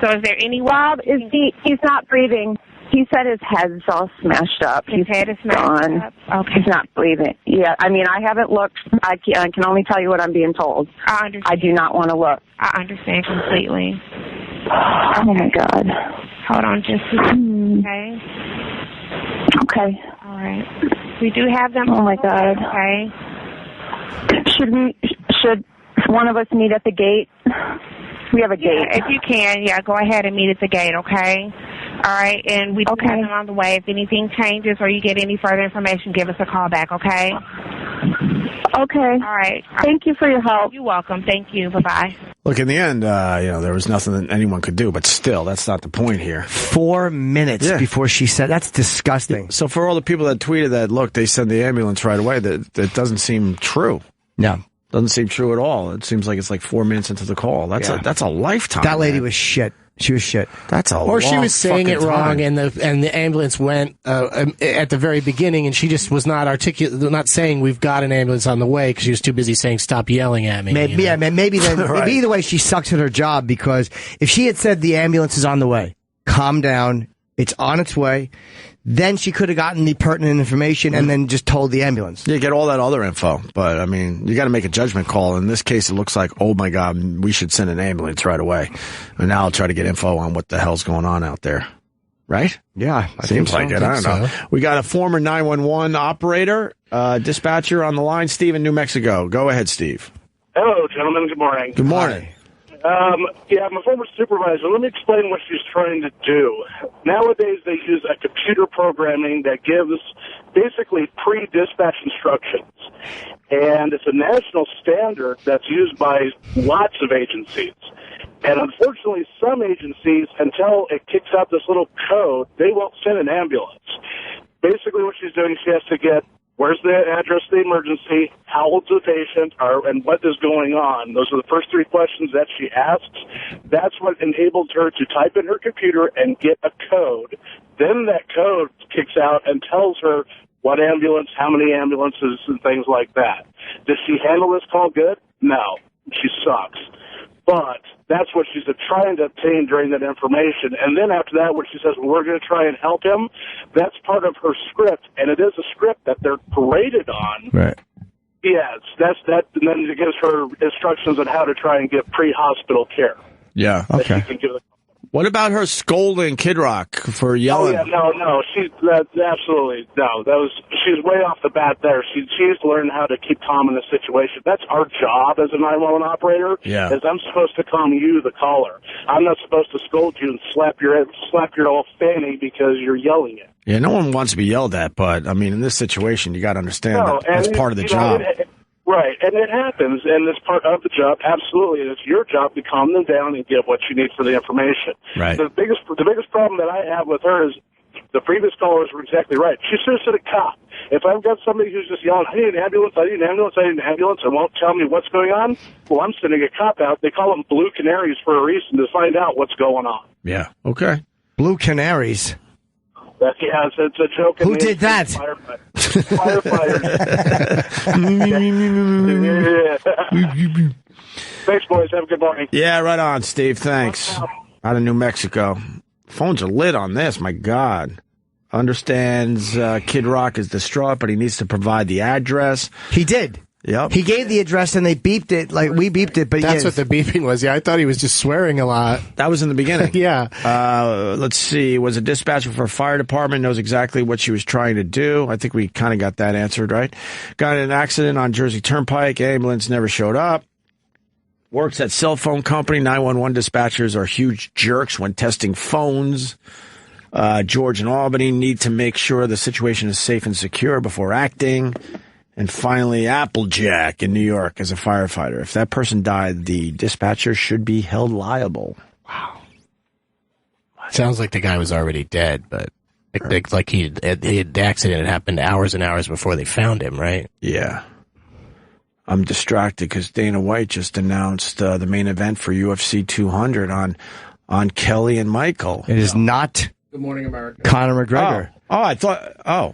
Speaker 12: So is there any way?
Speaker 14: Bob, he's not breathing. He said his head's all smashed up.
Speaker 12: His head is smashed up? Okay.
Speaker 14: He's not breathing. Yeah, I mean, I haven't looked. I can only tell you what I'm being told.
Speaker 12: I understand.
Speaker 14: I do not want to look.
Speaker 12: I understand completely.
Speaker 14: Oh, my God.
Speaker 12: Hold on just a second, okay?
Speaker 14: Okay.
Speaker 12: All right. We do have them.
Speaker 14: Oh, my God.
Speaker 12: Okay.
Speaker 14: Should one of us meet at the gate? We have a gate.
Speaker 12: Yeah, if you can, go ahead and meet at the gate, okay? All right, and we do have them on the way. If anything changes or you get any further information, give us a call back, okay?
Speaker 14: Okay.
Speaker 12: All right.
Speaker 14: Thank you for your help.
Speaker 12: You're welcome. Thank you. Bye-bye.
Speaker 1: Look, in the end, there was nothing that anyone could do, but still, that's not the point here.
Speaker 3: 4 minutes before she said, that's disgusting.
Speaker 1: So for all the people that tweeted that, look, they send the ambulance right away, that doesn't seem true.
Speaker 3: No.
Speaker 1: Doesn't seem true at all. It seems like it's like 4 minutes into the call. That's a lifetime.
Speaker 3: That lady was shit. She was shit.
Speaker 1: That's a
Speaker 8: Or she was saying it wrong,
Speaker 1: time.
Speaker 8: and the ambulance went at the very beginning, and she just was not not saying we've got an ambulance on the way because she was too busy saying stop yelling at me.
Speaker 3: Maybe, maybe then maybe either way she sucks at her job because if she had said the ambulance is on the way, calm down, it's on its way, then she could have gotten the pertinent information and then just told the ambulance.
Speaker 1: Yeah, get all that other info. But, I mean, you got to make a judgment call. In this case, it looks like, oh, my God, we should send an ambulance right away. And now I'll try to get info on what the hell's going on out there. Right?
Speaker 3: Yeah.
Speaker 1: Seems like it. I don't know. We got a former 911 operator, dispatcher on the line, Steve in New Mexico. Go ahead, Steve.
Speaker 17: Hello, gentlemen. Good morning.
Speaker 1: Good morning.
Speaker 17: I'm a former supervisor. Let me explain what she's trying to do. Nowadays, they use a computer programming that gives basically pre-dispatch instructions. And it's a national standard that's used by lots of agencies. And unfortunately, some agencies, until it kicks out this little code, they won't send an ambulance. Basically, what she's doing, she has to get where's the address of the emergency, how old's the patient, and what is going on. Those are the first three questions that she asks. That's what enables her to type in her computer and get a code. Then that code kicks out and tells her what ambulance, how many ambulances, and things like that. Does she handle this call good? No. She sucks. But that's what she's trying to obtain during that information. And then after that, when she says, well, we're going to try and help him, that's part of her script. And it is a script that they're graded on.
Speaker 3: Right.
Speaker 17: Yes, that's that. And then it gives her instructions on how to try and get pre-hospital care.
Speaker 1: Yeah.
Speaker 3: Okay.
Speaker 1: What about her scolding Kid Rock for yelling?
Speaker 17: Oh, yeah, no. Absolutely, no. She's way off the bat there. She needs to learn how to keep calm in this situation. That's our job as a 911 operator.
Speaker 1: Yeah.
Speaker 17: Is I'm supposed to calm you, the caller. I'm not supposed to scold you and slap your old fanny because you're yelling it.
Speaker 1: Yeah, no one wants to be yelled at, but, I mean, in this situation, you got to understand that that's part of the job.
Speaker 17: Right, and it happens, and it's part of the job, absolutely, and it's your job to calm them down and give what you need for the information.
Speaker 1: Right.
Speaker 17: The biggest problem that I have with her is the previous callers were exactly right. She should have said a cop. If I've got somebody who's just yelling, I need an ambulance, I need an ambulance, I need an ambulance, and won't tell me what's going on, well, I'm sending a cop out. They call them blue canaries for a reason, to find out what's going on.
Speaker 1: Yeah. Okay.
Speaker 3: Blue canaries.
Speaker 17: Yeah, it's a joke.
Speaker 3: Who did that?
Speaker 17: Firefighters. Yeah. Thanks, boys. Have a good morning.
Speaker 1: Yeah, right on, Steve. Thanks. Out of New Mexico. Phones are lit on this. My God. Understands Kid Rock is distraught, but he needs to provide the address.
Speaker 3: He did.
Speaker 1: Yep.
Speaker 3: He gave the address and they beeped it, like we beeped it, but
Speaker 8: that's what the beeping was. Yeah, I thought he was just swearing a lot.
Speaker 1: That was in the beginning.
Speaker 8: Yeah.
Speaker 1: Let's see. Was a dispatcher for a fire department, knows exactly what she was trying to do. I think we kind of got that answered, right? Got in an accident on Jersey Turnpike. Ambulance never showed up. Works at cell phone company. 911 dispatchers are huge jerks when testing phones. George and Albany need to make sure the situation is safe and secure before acting. And finally, Applejack in New York as a firefighter. If that person died, the dispatcher should be held liable.
Speaker 8: Wow. Sounds like the guy was already dead, but like the accident had happened hours and hours before they found him, right?
Speaker 1: Yeah. I'm distracted because Dana White just announced the main event for UFC 200 on Kelly and Michael.
Speaker 3: It is not
Speaker 2: Good Morning America.
Speaker 3: Conor McGregor.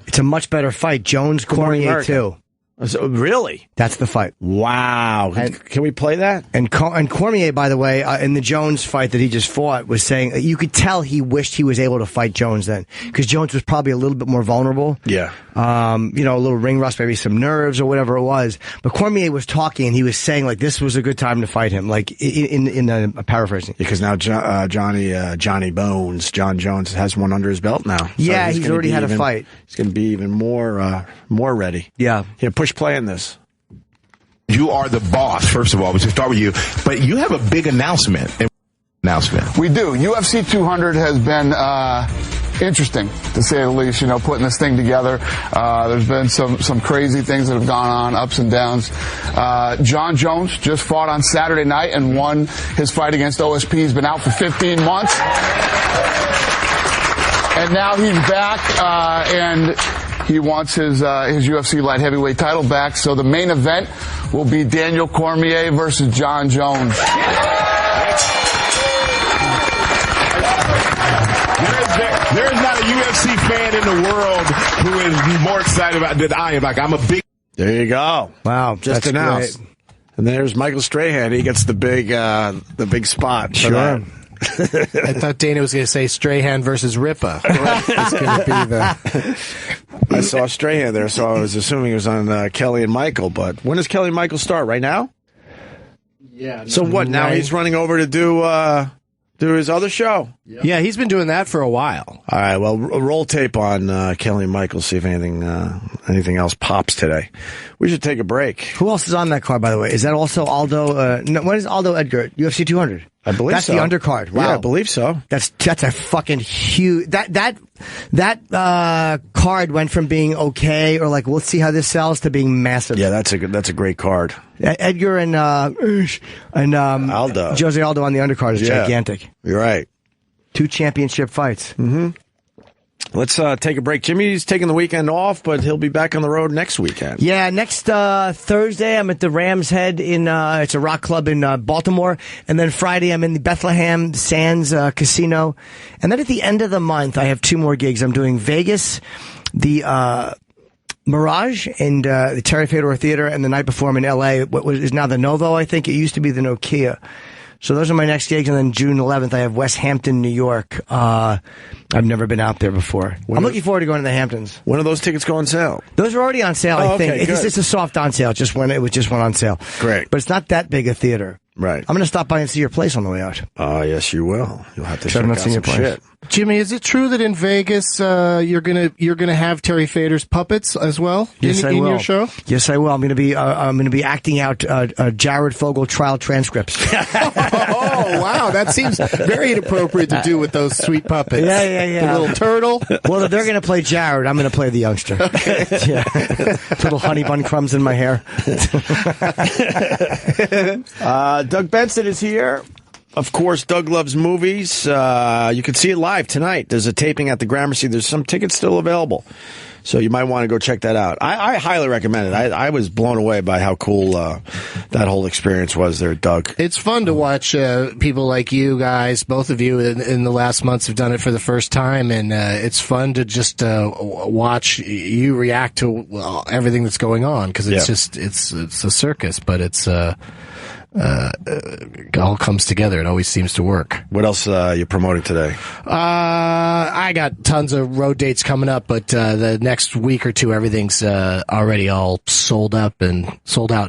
Speaker 1: It's
Speaker 3: a much better fight. Jones Cormier too.
Speaker 1: So, really?
Speaker 3: That's the fight.
Speaker 1: Wow. Can we play that?
Speaker 3: And Cormier, by the way, in the Jones fight that he just fought, was saying you could tell he wished he was able to fight Jones then, because Jones was probably a little bit more vulnerable.
Speaker 1: Yeah.
Speaker 3: A little ring rust, maybe some nerves or whatever it was. But Cormier was talking and he was saying like this was a good time to fight him, like in a paraphrasing.
Speaker 1: Because now Johnny Bones, John Jones has one under his belt now. So
Speaker 3: yeah, he's already had a fight.
Speaker 1: He's going to be even more ready.
Speaker 3: Yeah.
Speaker 1: Yeah, push play in this.
Speaker 18: You are the boss, first of all. We should start with you. But you have a big announcement.
Speaker 19: We do. UFC 200 has been interesting, to say the least, putting this thing together. There's been some crazy things that have gone on, ups and downs. John Jones just fought on Saturday night and won his fight against OSP. He's been out for 15 months. And now he's back, and he wants his UFC light heavyweight title back. So the main event will be Daniel Cormier versus John Jones.
Speaker 18: There is not a UFC fan in the world who is more excited about than I am. Like, I'm a big.
Speaker 1: There you go.
Speaker 3: Wow,
Speaker 1: just announced. Great. And there's Michael Strahan. He gets the big spot.
Speaker 3: Sure.
Speaker 8: I thought Dana was going to say Strahan versus Ripa. It's going to be the.
Speaker 1: I saw Strahan there, so I was assuming it was on Kelly and Michael. But when does Kelly and Michael start? Right now?
Speaker 2: Yeah.
Speaker 1: So what? Now he's running over to do his other show.
Speaker 2: Yep.
Speaker 8: Yeah, he's been doing that for a while.
Speaker 1: All right. Well, roll tape on Kelly and Michael. See if anything else pops today. We should take a break.
Speaker 3: Who else is on that card, by the way? Is that also Aldo? When is Aldo Edgar? UFC 200.
Speaker 1: I believe
Speaker 3: that's
Speaker 1: so.
Speaker 3: The undercard. Wow,
Speaker 1: yeah, I believe so.
Speaker 3: That's a fucking huge. That card went from being okay or like we'll see how this sells to being massive.
Speaker 1: Yeah, that's a great card.
Speaker 3: Edgar and
Speaker 1: Aldo,
Speaker 3: Jose Aldo on the undercard is gigantic.
Speaker 1: You're right.
Speaker 3: 2 championship fights.
Speaker 1: Mm-hmm. Let's take a break. Jimmy's taking the weekend off, but he'll be back on the road next weekend.
Speaker 3: Yeah, next Thursday I'm at the Ram's Head it's a rock club in Baltimore, and then Friday I'm in the Bethlehem Sands Casino, and then at the end of the month I have 2 more gigs. I'm doing Vegas, the Mirage, and the Terry Fedor Theater, and the night before I'm in L.A. What is now the Novo, I think. It used to be the Nokia. So those are my next gigs, and then June 11th I have West Hampton, New York. I've never been out there before. I'm looking forward to going to the Hamptons.
Speaker 1: When are those tickets go on sale?
Speaker 3: Those are already on sale, I think.
Speaker 1: Okay,
Speaker 3: It's a soft on sale. It just went on sale.
Speaker 1: Great.
Speaker 3: But it's not that big a theater.
Speaker 1: Right.
Speaker 3: I'm going to stop by and see your place on the way out.
Speaker 1: Yes, you will. You'll have to
Speaker 3: Sure,
Speaker 1: check
Speaker 3: I'm
Speaker 1: out
Speaker 3: not seeing
Speaker 1: some
Speaker 3: your place.
Speaker 1: shit.
Speaker 8: Jimmy, is it true that in Vegas you're gonna have Terry Fader's puppets as well
Speaker 3: Yes, I
Speaker 8: in
Speaker 3: will.
Speaker 8: your show?
Speaker 3: Yes, I will. I'm going to be acting out Jared Fogle trial transcripts.
Speaker 8: Oh, wow. That seems very inappropriate to do with those sweet puppets.
Speaker 3: Yeah.
Speaker 8: The little turtle.
Speaker 3: Well, if they're going to play Jared, I'm going to play the youngster. Yeah. Little honey bun crumbs in my hair.
Speaker 1: Doug Benson is here. Of course, Doug loves movies. You can see it live tonight. There's a taping at the Gramercy. There's some tickets still available. So you might want to go check that out. I highly recommend it. I was blown away by how cool that whole experience was there, Doug.
Speaker 8: It's fun to watch people like you guys, both of you in the last months have done it for the first time, and it's fun to just watch you react to everything that's going on, because it's just it's a circus, but it's it all comes together. It always seems to work.
Speaker 1: What else you promoting today?
Speaker 8: I got tons of road dates coming up, but the next week or two, everything's already all sold out and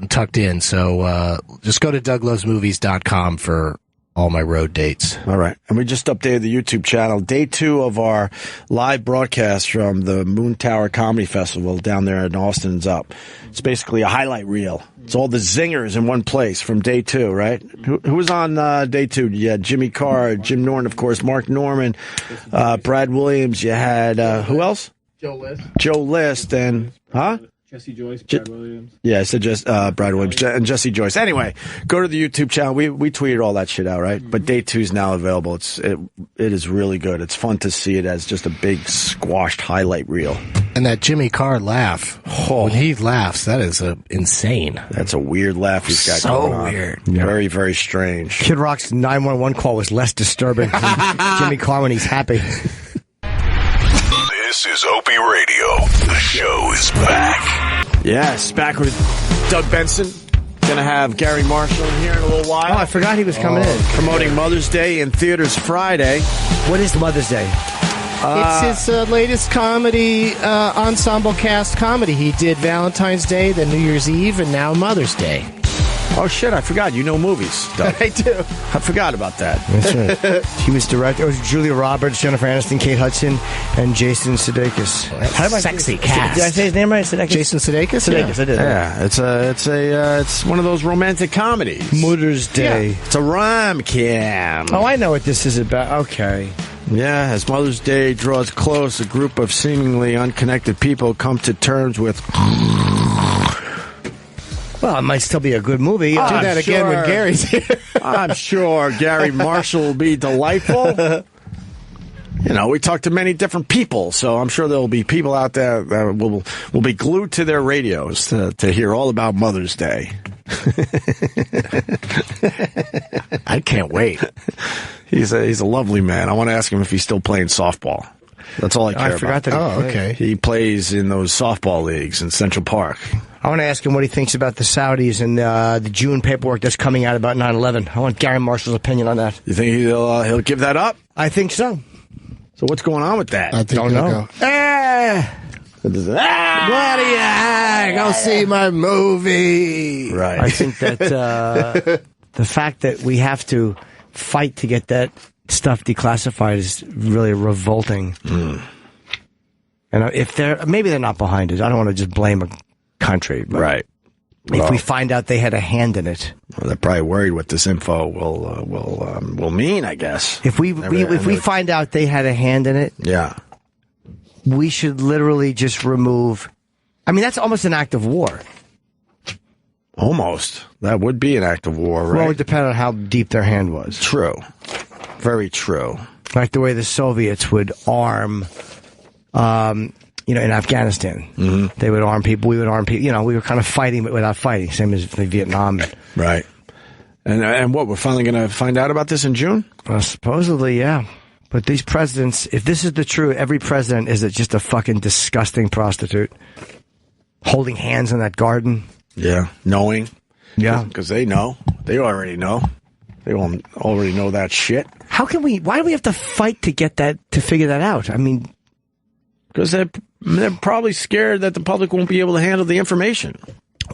Speaker 8: tucked in. So just go to DougLovesMovies.com for all my road dates.
Speaker 1: All right. And we just updated the YouTube channel. Day 2 of our live broadcast from the Moon Tower Comedy Festival down there in Austin's up. It's basically a highlight reel. It's all the zingers in one place from day 2, right? Who was on day 2? You had Jimmy Carr, Jim Norton, of course, Mark Norman, Brad Williams. You had, who else?
Speaker 2: Joe
Speaker 1: List and,
Speaker 2: Jesse Joyce, Brad Williams.
Speaker 1: Yeah, I said just Brad Williams and Jesse Joyce. Anyway, go to the YouTube channel. We tweeted all that shit out, right? But day 2 is now available. It is really good. It's fun to see it as just a big squashed highlight reel.
Speaker 8: And that Jimmy Carr laugh, when he laughs, that is insane.
Speaker 1: That's a weird laugh he's got going on.
Speaker 8: Weird.
Speaker 3: Yeah.
Speaker 1: Very, very strange.
Speaker 3: Kid Rock's 911 call was less disturbing than Jimmy Carr when he's happy.
Speaker 9: This is Opie Radio. The show is back.
Speaker 1: Yes, back with Doug Benson. Gonna have Garry Marshall in here in a little while.
Speaker 3: Oh, I forgot he was coming in.
Speaker 1: Promoting Mother's Day in theaters Friday.
Speaker 3: What is Mother's Day?
Speaker 8: It's his latest comedy, ensemble cast comedy. He did Valentine's Day, then New Year's Eve, and now Mother's Day.
Speaker 1: Oh, shit, I forgot. You know movies, Doug.
Speaker 8: I do.
Speaker 1: I forgot about that.
Speaker 3: That's right. He was director. It was Julia Roberts, Jennifer Aniston, Kate Hudson, and Jason Sudeikis.
Speaker 8: Sexy cast.
Speaker 3: Did I say his name right? Sudeikis?
Speaker 8: Jason Sudeikis?
Speaker 3: Sudeikis, I did.
Speaker 1: Yeah, it's one of those romantic comedies.
Speaker 3: Mother's Day.
Speaker 1: Yeah. It's a rom-com.
Speaker 3: Oh, I know what this is about. Okay.
Speaker 1: Yeah, as Mother's Day draws close, a group of seemingly unconnected people come to terms with...
Speaker 3: Well, it might still be a good movie.
Speaker 8: Do that again when Gary's here.
Speaker 1: I'm sure Garry Marshall will be delightful. You know, we talk to many different people, so I'm sure there will be people out there that will be glued to their radios to hear all about Mother's Day.
Speaker 8: I can't wait.
Speaker 1: He's a lovely man. I want to ask him if he's still playing softball. That's all I care about.
Speaker 3: I forgot that.
Speaker 8: Oh, okay.
Speaker 1: He plays in those softball leagues in Central Park.
Speaker 3: I want to ask him what he thinks about the Saudis and the June paperwork that's coming out about 9/11. I want Garry Marshall's opinion on that.
Speaker 1: You think he'll give that up?
Speaker 3: I think so.
Speaker 1: So what's going on with that?
Speaker 8: I think
Speaker 3: Don't know.
Speaker 8: Go see my movie.
Speaker 1: Right.
Speaker 3: I think that the fact that we have to fight to get that stuff declassified is really revolting.
Speaker 1: Mm.
Speaker 3: And if maybe they're not behind it. I don't want to just blame a country. But
Speaker 1: Right.
Speaker 3: If we find out they had a hand in it,
Speaker 1: well, they're probably worried what this info will mean. I guess
Speaker 3: if we find out they had a hand in it,
Speaker 1: yeah,
Speaker 3: we should literally just remove. I mean, that's almost an act of war.
Speaker 1: Almost. That would be an act of war, right?
Speaker 3: Well, it would depend on how deep their hand was.
Speaker 1: True. Very true.
Speaker 3: Like the way the Soviets would arm, in Afghanistan. Mm-hmm. They would arm people, we would arm people. We were kind of fighting but without fighting, same as Vietnam.
Speaker 1: Right. And what, we're finally going to find out about this in June?
Speaker 3: Supposedly, yeah. But these presidents, if this is the truth, every president is just a fucking disgusting prostitute. Holding hands in that garden.
Speaker 1: Yeah. Knowing.
Speaker 3: Yeah.
Speaker 1: Because they know. They already know. They already know that shit.
Speaker 3: Why do we have to fight to figure that out? I mean...
Speaker 1: Because they're probably scared that the public won't be able to handle the information.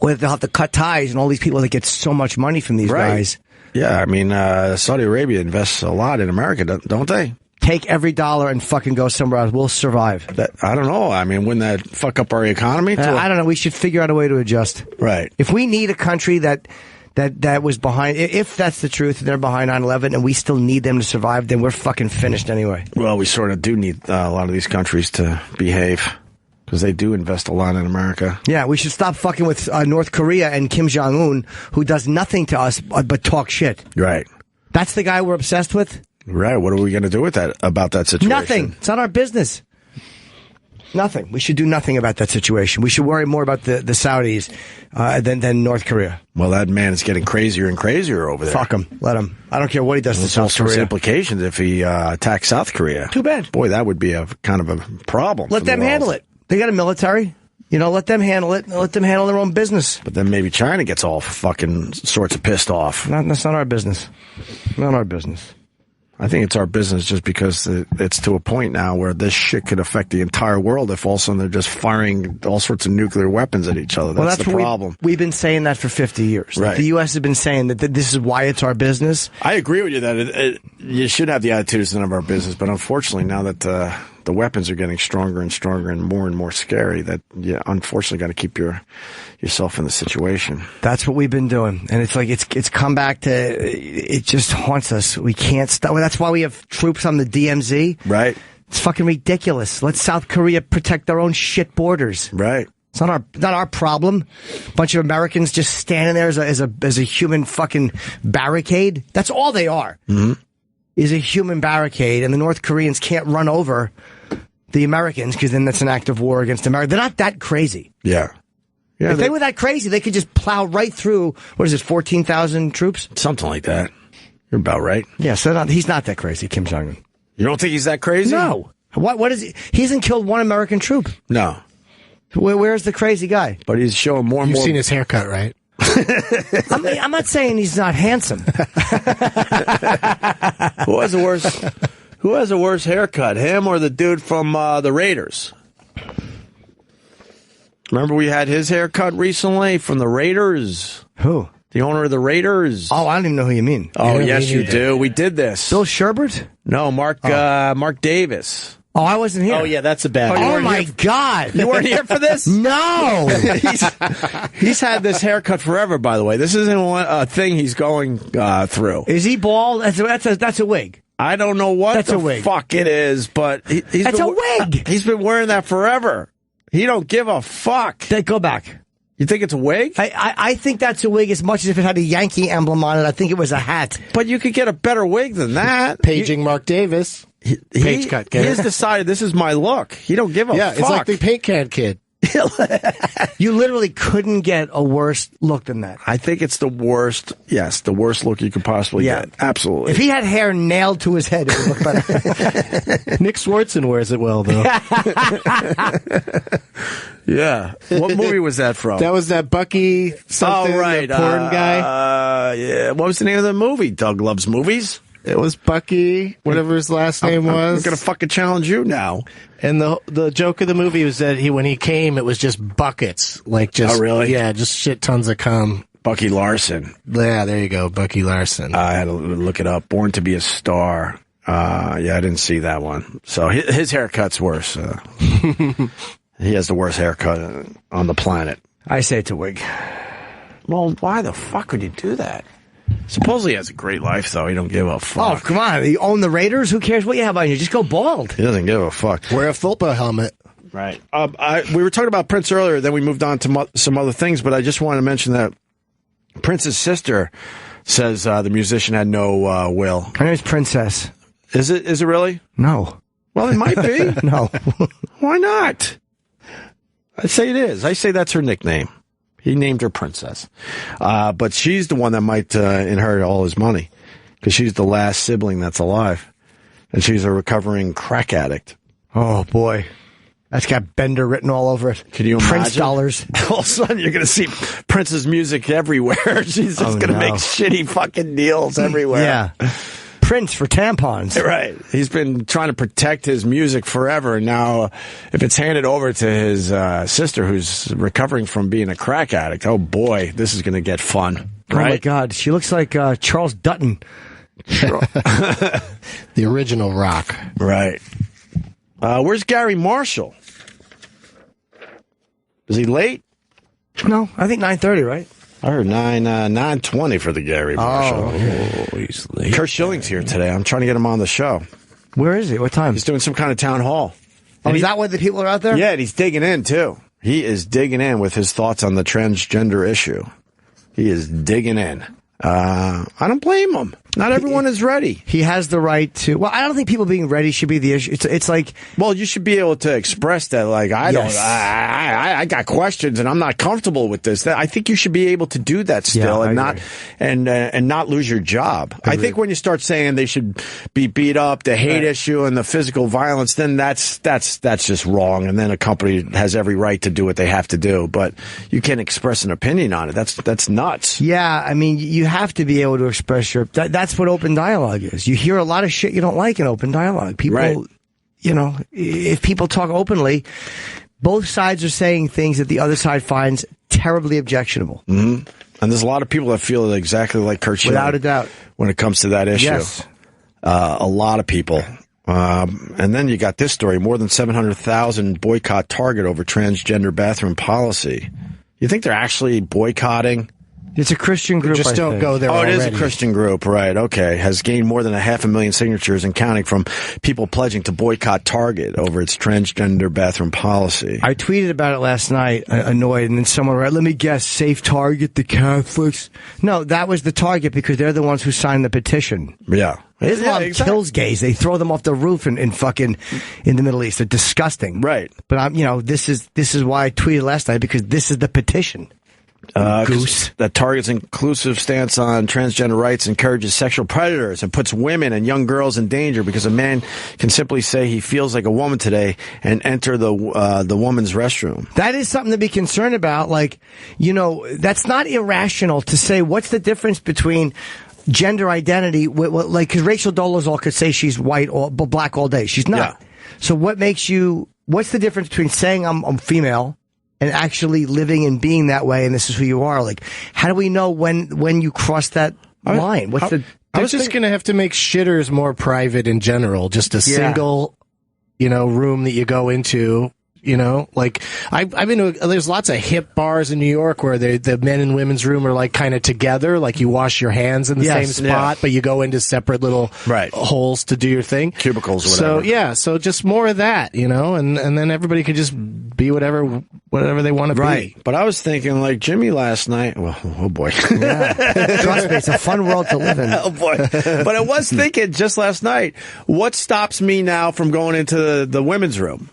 Speaker 3: Or they'll have to cut ties and all these people that get so much money from these guys.
Speaker 1: Yeah, I mean, Saudi Arabia invests a lot in America, don't they?
Speaker 3: Take every dollar and fucking go somewhere else. We'll survive.
Speaker 1: I don't know. I mean, wouldn't that fuck up our economy?
Speaker 3: I don't know. We should figure out a way to adjust.
Speaker 1: Right.
Speaker 3: If we need a country that was behind, if that's the truth, and they're behind 9/11, and we still need them to survive, then we're fucking finished anyway.
Speaker 1: Well, we sort of do need a lot of these countries to behave. Because they do invest a lot in America.
Speaker 3: Yeah, we should stop fucking with North Korea and Kim Jong-un, who does nothing to us but talk shit.
Speaker 1: Right.
Speaker 3: That's the guy we're obsessed with?
Speaker 1: Right. What are we going to do about that situation?
Speaker 3: Nothing. It's not our business. Nothing. We should do nothing about that situation. We should worry more about the Saudis than North Korea.
Speaker 1: Well, that man is getting crazier and crazier over there.
Speaker 3: Fuck him. Let him. I don't care what he does to South
Speaker 1: Korea.
Speaker 3: Korea.
Speaker 1: Implications if he attacks South Korea.
Speaker 3: Too bad.
Speaker 1: Boy, that would be a kind of a problem.
Speaker 3: Let them handle it. They got a military. Let them handle it. Let them handle their own business.
Speaker 1: But then maybe China gets all fucking sorts of pissed off.
Speaker 3: That's not our business. Not our business.
Speaker 1: I think it's our business just because it's to a point now where this shit could affect the entire world if all of a sudden they're just firing all sorts of nuclear weapons at each other. That's the problem.
Speaker 3: We've been saying that for 50 years.
Speaker 1: Right.
Speaker 3: The U.S. has been saying that this is why it's our business.
Speaker 1: I agree with you that you should have the attitude it's none of our business, but unfortunately now that the weapons are getting stronger and stronger and more scary, that you unfortunately got to keep yourself in the situation.
Speaker 3: That's what we've been doing, and it's like it's come back to it. Just haunts us. We can't stop. That's why we have troops on the DMZ.
Speaker 1: Right.
Speaker 3: It's fucking ridiculous. Let South Korea protect their own shit borders.
Speaker 1: Right.
Speaker 3: It's not our problem. A bunch of Americans just standing there as a human fucking barricade. That's all they are.
Speaker 1: Mm-hmm. Is
Speaker 3: a human barricade, and the North Koreans can't run over the Americans because then that's an act of war against America. They're not that crazy.
Speaker 1: Yeah.
Speaker 3: If they were that crazy, they could just plow right through, 14,000 troops?
Speaker 1: Something like that. You're about right.
Speaker 3: Yeah, so he's not that crazy, Kim Jong-un.
Speaker 1: You don't think he's that crazy?
Speaker 3: No. What is he? He hasn't killed one American troop.
Speaker 1: No.
Speaker 3: Where's the crazy guy?
Speaker 1: But he's showing more and more.
Speaker 8: You've seen his haircut, right?
Speaker 3: I'm not saying he's not handsome.
Speaker 1: Who has a worse haircut, him or the dude from the Raiders? Remember we had his haircut recently from the Raiders?
Speaker 3: Who?
Speaker 1: The owner of the Raiders.
Speaker 3: Oh, I don't even know who you mean.
Speaker 1: Oh, yes, you do. We did this.
Speaker 3: Bill Sherbert?
Speaker 1: No, Mark Davis.
Speaker 3: Oh, I wasn't here.
Speaker 8: Oh, yeah, that's a bad one.
Speaker 3: Oh, my God.
Speaker 1: You weren't here for this?
Speaker 3: No.
Speaker 1: He's had this haircut forever, by the way. This isn't a thing he's going through.
Speaker 3: Is he bald? That's a wig.
Speaker 1: I don't know what
Speaker 3: that's
Speaker 1: the
Speaker 3: a wig.
Speaker 1: fuck it is, but
Speaker 3: that's a wig.
Speaker 1: He's been wearing that forever. He don't give a fuck.
Speaker 3: Go back.
Speaker 1: You think it's a wig?
Speaker 3: I think that's a wig as much as if it had a Yankee emblem on it. I think it was a hat.
Speaker 1: But you could get a better wig than that.
Speaker 8: Paging Mark Davis. Page cut.
Speaker 1: He has decided this is my look. He don't give a fuck.
Speaker 8: Yeah, it's like the paint can kid.
Speaker 3: You literally couldn't get a worse look than that.
Speaker 1: I think it's the worst. Yes, the worst look you could possibly get. Absolutely.
Speaker 3: If he had hair nailed to his head, it would look better.
Speaker 8: Nick Swartzen wears it well, though.
Speaker 1: Yeah. What movie was that from?
Speaker 8: That was that Bucky something,
Speaker 1: right.
Speaker 8: the porn guy.
Speaker 1: Yeah. What was the name of the movie? Doug loves movies.
Speaker 8: It was Bucky, whatever his last name was.
Speaker 1: I'm going to fucking challenge you now.
Speaker 8: And the joke of the movie was that when he came, it was just buckets.
Speaker 1: Oh, really?
Speaker 8: Yeah, just shit tons of cum.
Speaker 1: Bucky Larson.
Speaker 8: Yeah, there you go, Bucky Larson.
Speaker 1: I had to look it up. Born to be a Star. Yeah, I didn't see that one. So his haircut's worse. He has the worst haircut on the planet.
Speaker 3: I say it's a wig.
Speaker 1: Well, why the fuck would you do that? Supposedly he has a great life, though. He don't give a fuck.
Speaker 3: Oh, come on. You own the Raiders? Who cares what you have on you? Just go bald.
Speaker 1: He doesn't give a fuck.
Speaker 8: Wear a Fulpa helmet.
Speaker 1: Right. We were talking about Prince earlier, then we moved on to some other things, but I just wanted to mention that Prince's sister says the musician had no will.
Speaker 3: Her name's Princess.
Speaker 1: Is it really?
Speaker 3: No.
Speaker 1: Well, it might be.
Speaker 3: No.
Speaker 1: Why not? I say it is. I say that's her nickname. He named her Princess. But she's the one that might inherit all his money because she's the last sibling that's alive. And she's a recovering crack addict.
Speaker 3: Oh, boy. That's got Bender written all over it.
Speaker 1: Can you imagine?
Speaker 3: Prince dollars.
Speaker 1: All of a sudden, you're going to see Prince's music everywhere. She's just going to make shitty fucking deals everywhere.
Speaker 3: Yeah. Prince for tampons.
Speaker 1: Right. He's been trying to protect his music forever. And now, if it's handed over to his sister who's recovering from being a crack addict, oh boy, this is going to get fun.
Speaker 3: Oh my
Speaker 1: right?
Speaker 3: God, she looks like Charles Dutton.
Speaker 8: The original Rock.
Speaker 1: Right. Where's Garry Marshall? Is he late?
Speaker 3: No, I think 9:30, right?
Speaker 1: I heard 9:20 for the Garry Marshall.
Speaker 3: Oh,
Speaker 8: he's late.
Speaker 1: Kurt Schilling's here today. I'm trying to get him on the show.
Speaker 3: Where is he? What time?
Speaker 1: He's doing some kind of town hall.
Speaker 3: Oh, is that why the people are out there?
Speaker 1: Yeah, and he's digging in, too. He is digging in with his thoughts on the transgender issue. He is digging in. I don't blame him. Not everyone is ready.
Speaker 3: He has the right to. Well, I don't think people being ready should be the issue. It's like,
Speaker 1: well, you should be able to express that. Like, I got questions, and I'm not comfortable with this. I think you should be able to do that still, and not lose your job. I think when you start saying they should be beat up, the hate issue and the physical violence, then that's just wrong. And then a company has every right to do what they have to do, but you can't express an opinion on it. That's nuts.
Speaker 3: Yeah, I mean, you have to be able to express your. That's what open dialogue is. You hear a lot of shit you don't like in open dialogue. People, you know, if people talk openly, both sides are saying things that the other side finds terribly objectionable.
Speaker 1: Mm-hmm. And there's a lot of people that feel exactly like Kurt Schilling.
Speaker 3: Without a doubt.
Speaker 1: When it comes to that issue.
Speaker 3: Yes.
Speaker 1: A lot of people. And then you got this story. More than 700,000 boycott Target over transgender bathroom policy. You think they're actually boycotting?
Speaker 3: It's a Christian group.
Speaker 8: Just don't go there.
Speaker 1: Oh,
Speaker 8: already.
Speaker 1: It is a Christian group, right? Okay, has gained more than 500,000 signatures and counting from people pledging to boycott Target over its transgender bathroom policy.
Speaker 3: I tweeted about it last night, annoyed, and then someone wrote, "Let me guess, safe Target, the Catholics." No, that was the Target because they're the ones who signed the petition.
Speaker 1: Yeah.
Speaker 3: Islam kills gays. They throw them off the roof in fucking in the Middle East. They're disgusting.
Speaker 1: Right.
Speaker 3: But this is why I tweeted last night, because this is the petition. Goose.
Speaker 1: That Target's inclusive stance on transgender rights encourages sexual predators and puts women and young girls in danger because a man can simply say he feels like a woman today and enter the woman's restroom.
Speaker 3: That is something to be concerned about. Like, that's not irrational to say what's the difference between gender identity, like, because Rachel Dolezal could say she's white or black all day. She's not. Yeah. So what's the difference between saying I'm female and actually living and being that way, and this is who you are? Like, how do we know when you cross that line?
Speaker 8: I was just going to have to make shitters more private in general. Just a single, room that you go into. Like I've been to, there's lots of hip bars in New York where the men and women's room are like kind of together, like you wash your hands in the same spot, but you go into separate little holes to do your thing.
Speaker 1: Cubicles or whatever.
Speaker 8: So just more of that, and then everybody could just be whatever they want to be.
Speaker 1: But I was thinking like Jimmy last night. Well, oh boy.
Speaker 3: Yeah. Trust me, it's a fun world to live in.
Speaker 1: Oh boy. But I was thinking just last night, what stops me now from going into the women's room?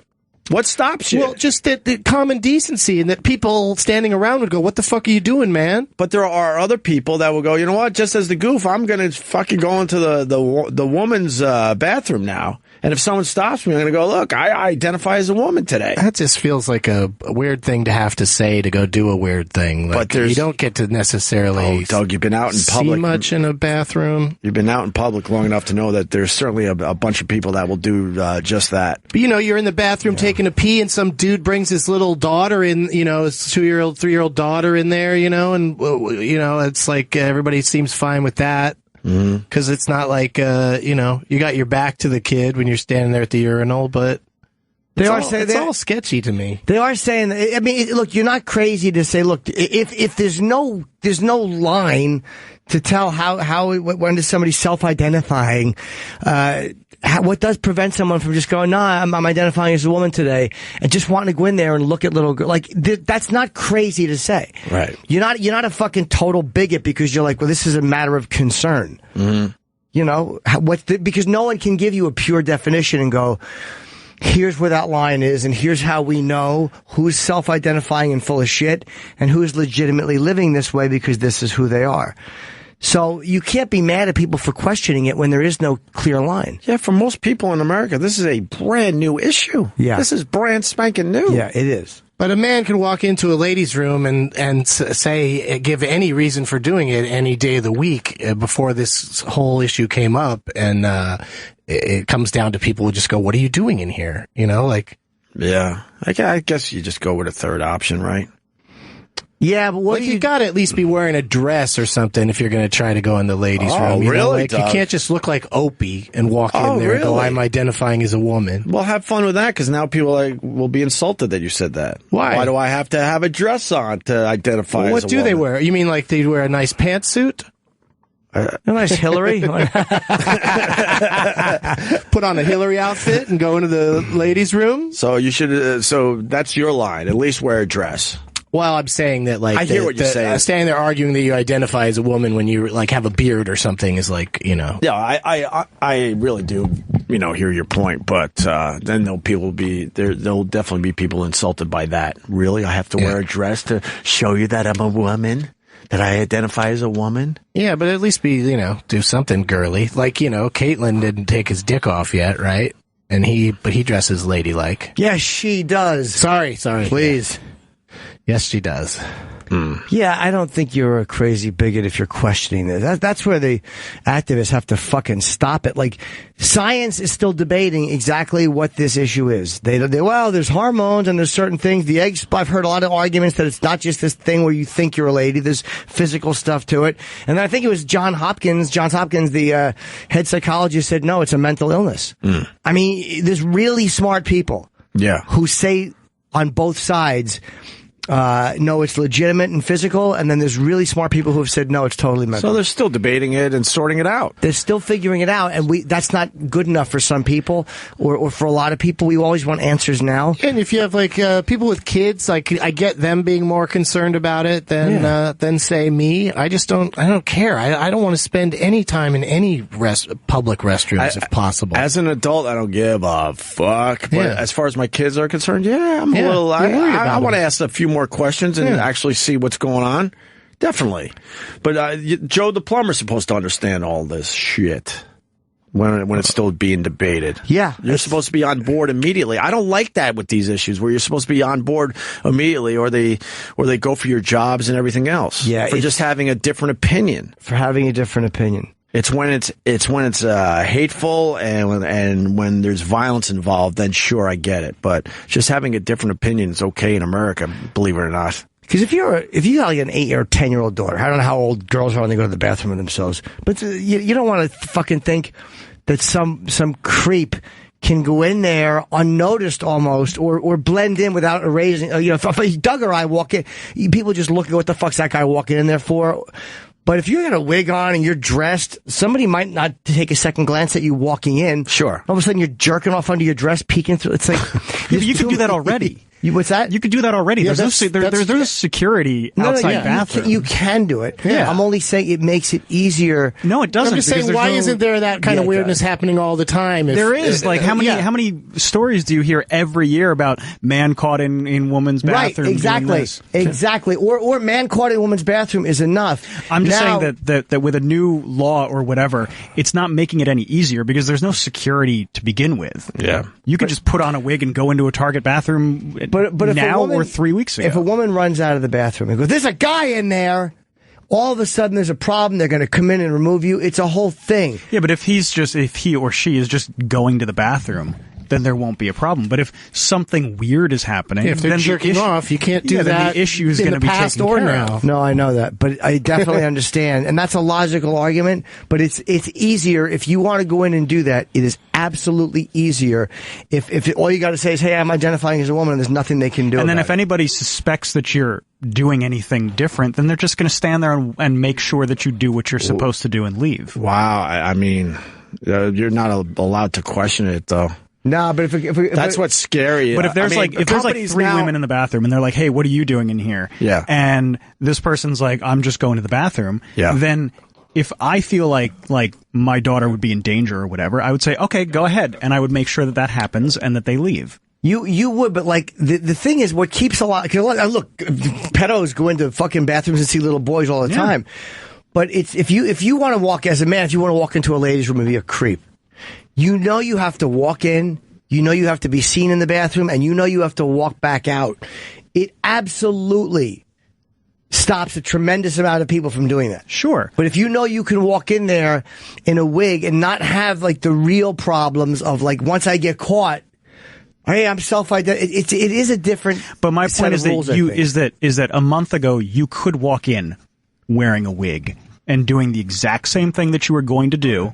Speaker 1: What stops you?
Speaker 8: Well, just the common decency, and that people standing around would go, "What the fuck are you doing, man?"
Speaker 1: But there are other people that will go, you know what? Just as the goof, I'm going to fucking go into the woman's bathroom now. And if someone stops me, I'm going to go, look, I identify as a woman today.
Speaker 8: That just feels like a weird thing to have to say to go do a weird thing. Like, but you don't get to necessarily.
Speaker 1: Oh, Doug, you've been out in public.
Speaker 8: See much in a bathroom.
Speaker 1: You've been out in public long enough to know that there's certainly a bunch of people that will do just that.
Speaker 8: But you're in the bathroom taking a pee, and some dude brings his little daughter in, his 2-year-old, 3-year-old daughter in there, and it's like everybody seems fine with that. Because it's not like, you got your back to the kid when you're standing there at the urinal, but it's all sketchy to me.
Speaker 3: They are saying, I mean, look, you're not crazy to say, look, if there's no line to tell when is somebody self-identifying, what does prevent someone from just going, I'm identifying as a woman today, and just wanting to go in there and look at little girls? Like, that's not crazy to say.
Speaker 1: Right.
Speaker 3: You're not a fucking total bigot because you're like, well, this is a matter of concern. Mm-hmm. Because no one can give you a pure definition and go, here's where that line is, and here's how we know who's self-identifying and full of shit and who's legitimately living this way because this is who they are. So you can't be mad at people for questioning it when there is no clear line.
Speaker 1: Yeah, for most people in America, this is a brand new issue.
Speaker 3: Yeah.
Speaker 1: This is brand spanking new.
Speaker 3: Yeah, it is.
Speaker 8: But a man can walk into a ladies' room and say, give any reason for doing it any day of the week before this whole issue came up, and it comes down to people who just go, "What are you doing in here?"
Speaker 1: Yeah, I guess you just go with a third option, right?
Speaker 3: Yeah, but what
Speaker 8: you got to at least be wearing a dress or something if you're going to try to go in the ladies' room. You know, like, you can't just look like Opie and walk in there and go, I'm identifying as a woman.
Speaker 1: Well, have fun with that, because now people will be insulted that you said that.
Speaker 8: Why?
Speaker 1: Why do I have to have a dress on to identify as a woman?
Speaker 8: What do they wear? You mean like they wear a nice pantsuit?
Speaker 3: A nice Hillary?
Speaker 8: Put on a Hillary outfit and go into the ladies' room?
Speaker 1: So you should. So that's your line. At least wear a dress.
Speaker 8: Well, I'm saying that, like,
Speaker 1: I hear what you're saying.
Speaker 8: Standing there arguing that you identify as a woman when you, like, have a beard or something is like, you know.
Speaker 1: Yeah, I really do, hear your point. But then there'll definitely be people insulted by that. Really, I have to wear a dress to show you that I'm a woman, that I identify as a woman.
Speaker 8: Yeah, but at least do something girly. Like, Caitlyn didn't take his dick off yet, right? But he dresses ladylike.
Speaker 3: Yes, she does.
Speaker 8: Sorry.
Speaker 3: Please.
Speaker 8: Yeah. Yes, she does.
Speaker 3: Yeah, I don't think you're a crazy bigot if you're questioning this. That's where the activists have to fucking stop it. Like, science is still debating exactly what this issue is. Well, there's hormones and there's certain things. The eggs, I've heard a lot of arguments that it's not just this thing where you think you're a lady. There's physical stuff to it. And I think it was Johns Hopkins, the head psychologist, said, no, it's a mental illness. I mean, there's really smart people who say on both sides, no, it's legitimate and physical, and then there's really smart people who have said, no, it's totally mental.
Speaker 1: So they're still debating it and sorting it out.
Speaker 3: They're still figuring it out, and that's not good enough for some people, or for a lot of people. We always want answers now.
Speaker 8: And if you have, like, people with kids, like, I get them being more concerned about it than say, me. I don't care. I don't want to spend any time in any public restrooms if possible.
Speaker 1: As an adult, I don't give a fuck. But as far as my kids are concerned, I'm a little, I want to ask a few more questions and actually see what's going on. Definitely. But Joe the plumber's supposed to understand all this shit when it's still being debated.
Speaker 3: Yeah.
Speaker 1: You're supposed to be on board immediately. I don't like that with these issues where you're supposed to be on board immediately, or they go for your jobs and everything else.
Speaker 3: Yeah.
Speaker 1: For just having a different opinion.
Speaker 3: For having a different opinion.
Speaker 1: It's when it's hateful and when there's violence involved, then sure, I get it. But just having a different opinion is okay in America, believe it or not.
Speaker 3: Because if you got like an 8 or 10-year-old daughter, I don't know how old girls are when they go to the bathroom with themselves, but you don't want to fucking think that some creep can go in there unnoticed almost, or blend in without erasing. If Doug or I walk in, people just look at what the fuck's that guy walking in there for. But if you got a wig on and you're dressed, somebody might not take a second glance at you walking in.
Speaker 1: Sure.
Speaker 3: All of a sudden you're jerking off under your dress, peeking through. It's like
Speaker 10: you could do that already.
Speaker 3: What's that?
Speaker 10: You could do that already.
Speaker 3: Yeah,
Speaker 10: there's a security outside bathroom.
Speaker 3: You can do it.
Speaker 10: Yeah.
Speaker 3: I'm only saying it makes it easier.
Speaker 10: No, it doesn't.
Speaker 8: I'm just saying, why isn't there that kind of weirdness happening all the time?
Speaker 10: There is. Like, how many stories do you hear every year about man caught in woman's bathroom?
Speaker 3: Right, exactly. Or man caught in woman's bathroom is enough.
Speaker 10: I'm just saying that with a new law or whatever, it's not making it any easier because there's no security to begin with.
Speaker 1: Yeah.
Speaker 10: You could just put on a wig and go into a Target bathroom
Speaker 3: but if
Speaker 10: now
Speaker 3: a woman,
Speaker 10: or 3 weeks ago.
Speaker 3: If a woman runs out of the bathroom and goes, there's a guy in there, all of a sudden there's a problem, they're going to come in and remove you. It's a whole thing.
Speaker 10: Yeah, but if he or she is just going to the bathroom, then there won't be a problem. But if something weird is happening,
Speaker 8: if they're
Speaker 10: then
Speaker 8: jerking off, you can't do that.
Speaker 10: Then the issue is going to be taken care of.
Speaker 3: No, I know that, but I definitely understand, and that's a logical argument. But it's easier if you want to go in and do that. It is absolutely easier if all you got to say is, "Hey, I'm identifying as a woman," and there's nothing they can do.
Speaker 10: And then if anybody suspects that you're doing anything different, then they're just going to stand there and make sure that you do what you're supposed to do and leave.
Speaker 1: Wow, I mean, you're not allowed to question it, though.
Speaker 3: Nah, but if
Speaker 1: that's what's scary.
Speaker 10: But if there's like 3 women in the bathroom and they're like, "Hey, what are you doing in here?"
Speaker 1: Yeah.
Speaker 10: And this person's like, "I'm just going to the bathroom."
Speaker 1: Yeah.
Speaker 10: Then if I feel like my daughter would be in danger or whatever, I would say, "Okay, go ahead," and I would make sure that happens and that they leave.
Speaker 3: You would, but like the thing is, what keeps a lot. Cause look, pedos go into fucking bathrooms and see little boys all the time. But it's if you want to walk as a man, if you want to walk into a ladies' room and be a creep. You know you have to walk in, you know you have to be seen in the bathroom, and you know you have to walk back out. It absolutely stops a tremendous amount of people from doing that.
Speaker 10: Sure.
Speaker 3: But if you know you can walk in there in a wig and not have like the real problems of like once I get caught, Hey, I'm self-identified. It is a different.
Speaker 10: But my
Speaker 3: set
Speaker 10: point
Speaker 3: of
Speaker 10: is that
Speaker 3: rules, I think.
Speaker 10: is that a month ago you could walk in wearing a wig and doing the exact same thing that you were going to do,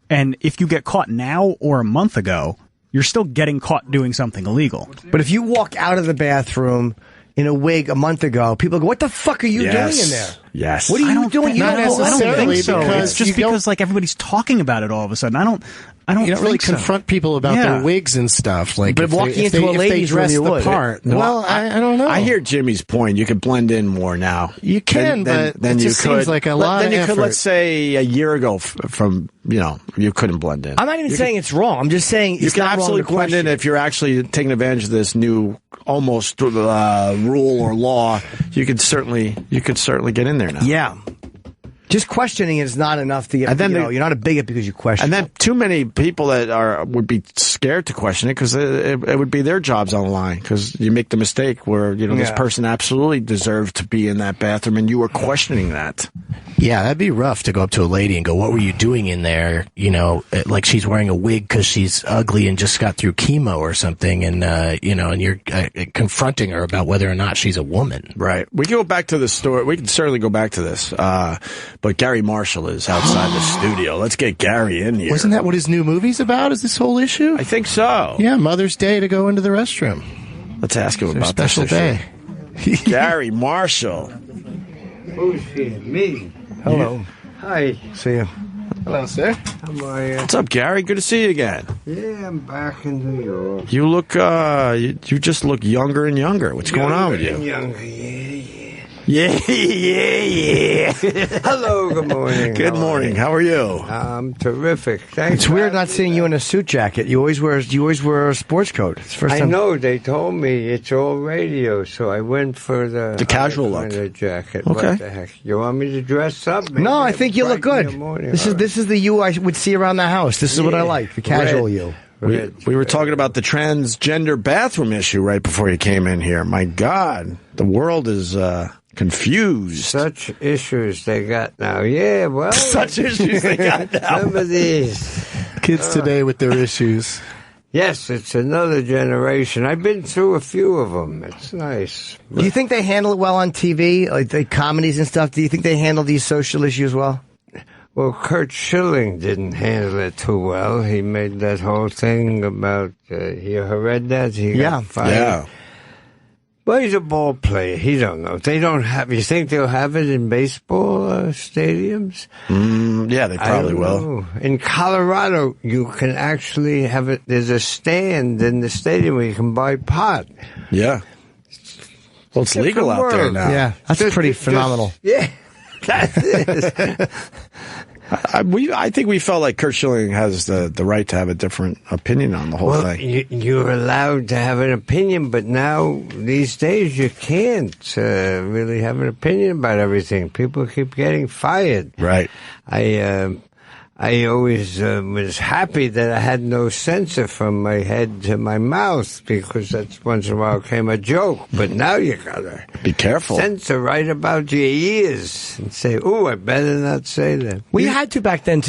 Speaker 10: and if you get caught now or a month ago, you're still getting caught doing something illegal.
Speaker 3: But if you walk out of the bathroom in a wig a month ago, people go, "What the fuck are you doing in there?"
Speaker 1: Yes.
Speaker 3: What are you doing? You
Speaker 10: I don't think so.
Speaker 8: because
Speaker 10: It's just
Speaker 8: you don't-
Speaker 10: because like everybody's talking about it all of a sudden. I don't
Speaker 8: You don't really
Speaker 10: think so.
Speaker 8: confront people about
Speaker 10: Yeah.
Speaker 8: their wigs and stuff. Like,
Speaker 3: But
Speaker 8: if
Speaker 3: walking
Speaker 8: they, if
Speaker 3: into a
Speaker 8: they, if
Speaker 3: ladies'
Speaker 8: they dress
Speaker 3: room, you
Speaker 8: the
Speaker 3: would.
Speaker 8: part.
Speaker 1: No,
Speaker 8: well, I don't know.
Speaker 1: I hear Jimmy's point. You could blend in more now.
Speaker 8: You can, but
Speaker 1: then
Speaker 8: it
Speaker 1: you
Speaker 8: just
Speaker 1: could.
Speaker 8: seems like a lot
Speaker 1: Then
Speaker 8: of
Speaker 1: you could,
Speaker 8: effort.
Speaker 1: let's say, a year ago from you couldn't blend in.
Speaker 3: I'm not even saying it's wrong. I'm just saying
Speaker 1: You
Speaker 3: it's
Speaker 1: can
Speaker 3: not
Speaker 1: absolutely
Speaker 3: wrong to
Speaker 1: blend in
Speaker 3: question.
Speaker 1: if you're actually taking advantage of this new almost rule or law. You could certainly get in there now.
Speaker 3: Yeah. Just questioning is not enough to get.
Speaker 1: And then
Speaker 3: you're not a bigot because you question.
Speaker 1: And then too many people that would be scared to question it because it would be their jobs on the line because you make the mistake where this person absolutely deserved to be in that bathroom and you were questioning that.
Speaker 8: Yeah, that'd be rough to go up to a lady and go, "What were you doing in there?" Like she's wearing a wig because she's ugly and just got through chemo or something, and and you're confronting her about whether or not she's a woman.
Speaker 1: Right. We can go back to the story. We can certainly go back to this. But Garry Marshall is outside the studio. Let's get Garry in here.
Speaker 8: Wasn't that what his new movie's about? Is this whole issue?
Speaker 1: I think so.
Speaker 8: Yeah, Mother's Day to go into the restroom.
Speaker 1: Let's ask him
Speaker 8: It's
Speaker 1: about
Speaker 8: their special
Speaker 1: this
Speaker 8: day.
Speaker 1: Garry Marshall.
Speaker 20: Who's here? Me.
Speaker 3: Hello.
Speaker 20: Hi.
Speaker 3: See you.
Speaker 8: Hello, sir.
Speaker 20: How are you?
Speaker 1: What's up, Garry? Good to see you again.
Speaker 20: Yeah, I'm back in New York.
Speaker 1: You look, you just look younger and younger. What's going on with you?
Speaker 20: Younger, yeah.
Speaker 1: Yeah.
Speaker 20: Hello, good morning.
Speaker 1: Good morning. How are you?
Speaker 20: I'm terrific. Thanks.
Speaker 3: It's weird not seeing you in a suit jacket. You always wear a sports coat. It's the first
Speaker 20: I
Speaker 3: time.
Speaker 20: know they told me it's all radio, so I went for the
Speaker 1: casual
Speaker 20: other kind
Speaker 1: look.
Speaker 20: of jacket.
Speaker 1: Okay.
Speaker 20: What the heck? You want me to dress up? Maybe
Speaker 3: No, I think you look good.
Speaker 20: bright in the morning.
Speaker 3: This is the you I would see around the house. This is what I like. The casual
Speaker 20: Red.
Speaker 3: you.
Speaker 1: We were talking about the transgender bathroom issue right before you came in here. My God, the world is confused.
Speaker 20: Such issues they got now. Yeah, well.
Speaker 1: Such issues they got now.
Speaker 20: Remember these.
Speaker 8: Kids today with their issues.
Speaker 20: Yes, it's another generation. I've been through a few of them. It's nice.
Speaker 3: Do you think they handle it well on TV, like the comedies and stuff? Do you think they handle these social issues well?
Speaker 20: Well, Kurt Schilling didn't handle it too well. He made that whole thing about, you read that? He got fired.
Speaker 1: Yeah.
Speaker 20: Well, he's a ball player. He don't know. They don't have, you think they'll have it in baseball stadiums?
Speaker 1: Yeah, they probably will.
Speaker 20: Know. In Colorado, you can actually have it, there's a stand in the stadium where you can buy pot.
Speaker 1: Yeah. Well, it's legal out there now.
Speaker 3: Yeah, that's pretty phenomenal.
Speaker 20: Yeah. That is.
Speaker 1: I think we felt like Kurt Schilling has the right to have a different opinion on the whole
Speaker 20: Well,
Speaker 1: thing.
Speaker 20: you're allowed to have an opinion, but now, these days, you can't really have an opinion about everything. People keep getting fired.
Speaker 1: Right.
Speaker 20: I always was happy that I had no censor from my head to my mouth, because that's once in a while came a joke. But now you gotta
Speaker 1: be careful.
Speaker 20: Censor right about your ears and say, "Oh, I better not say that."
Speaker 3: Well, you had to back then.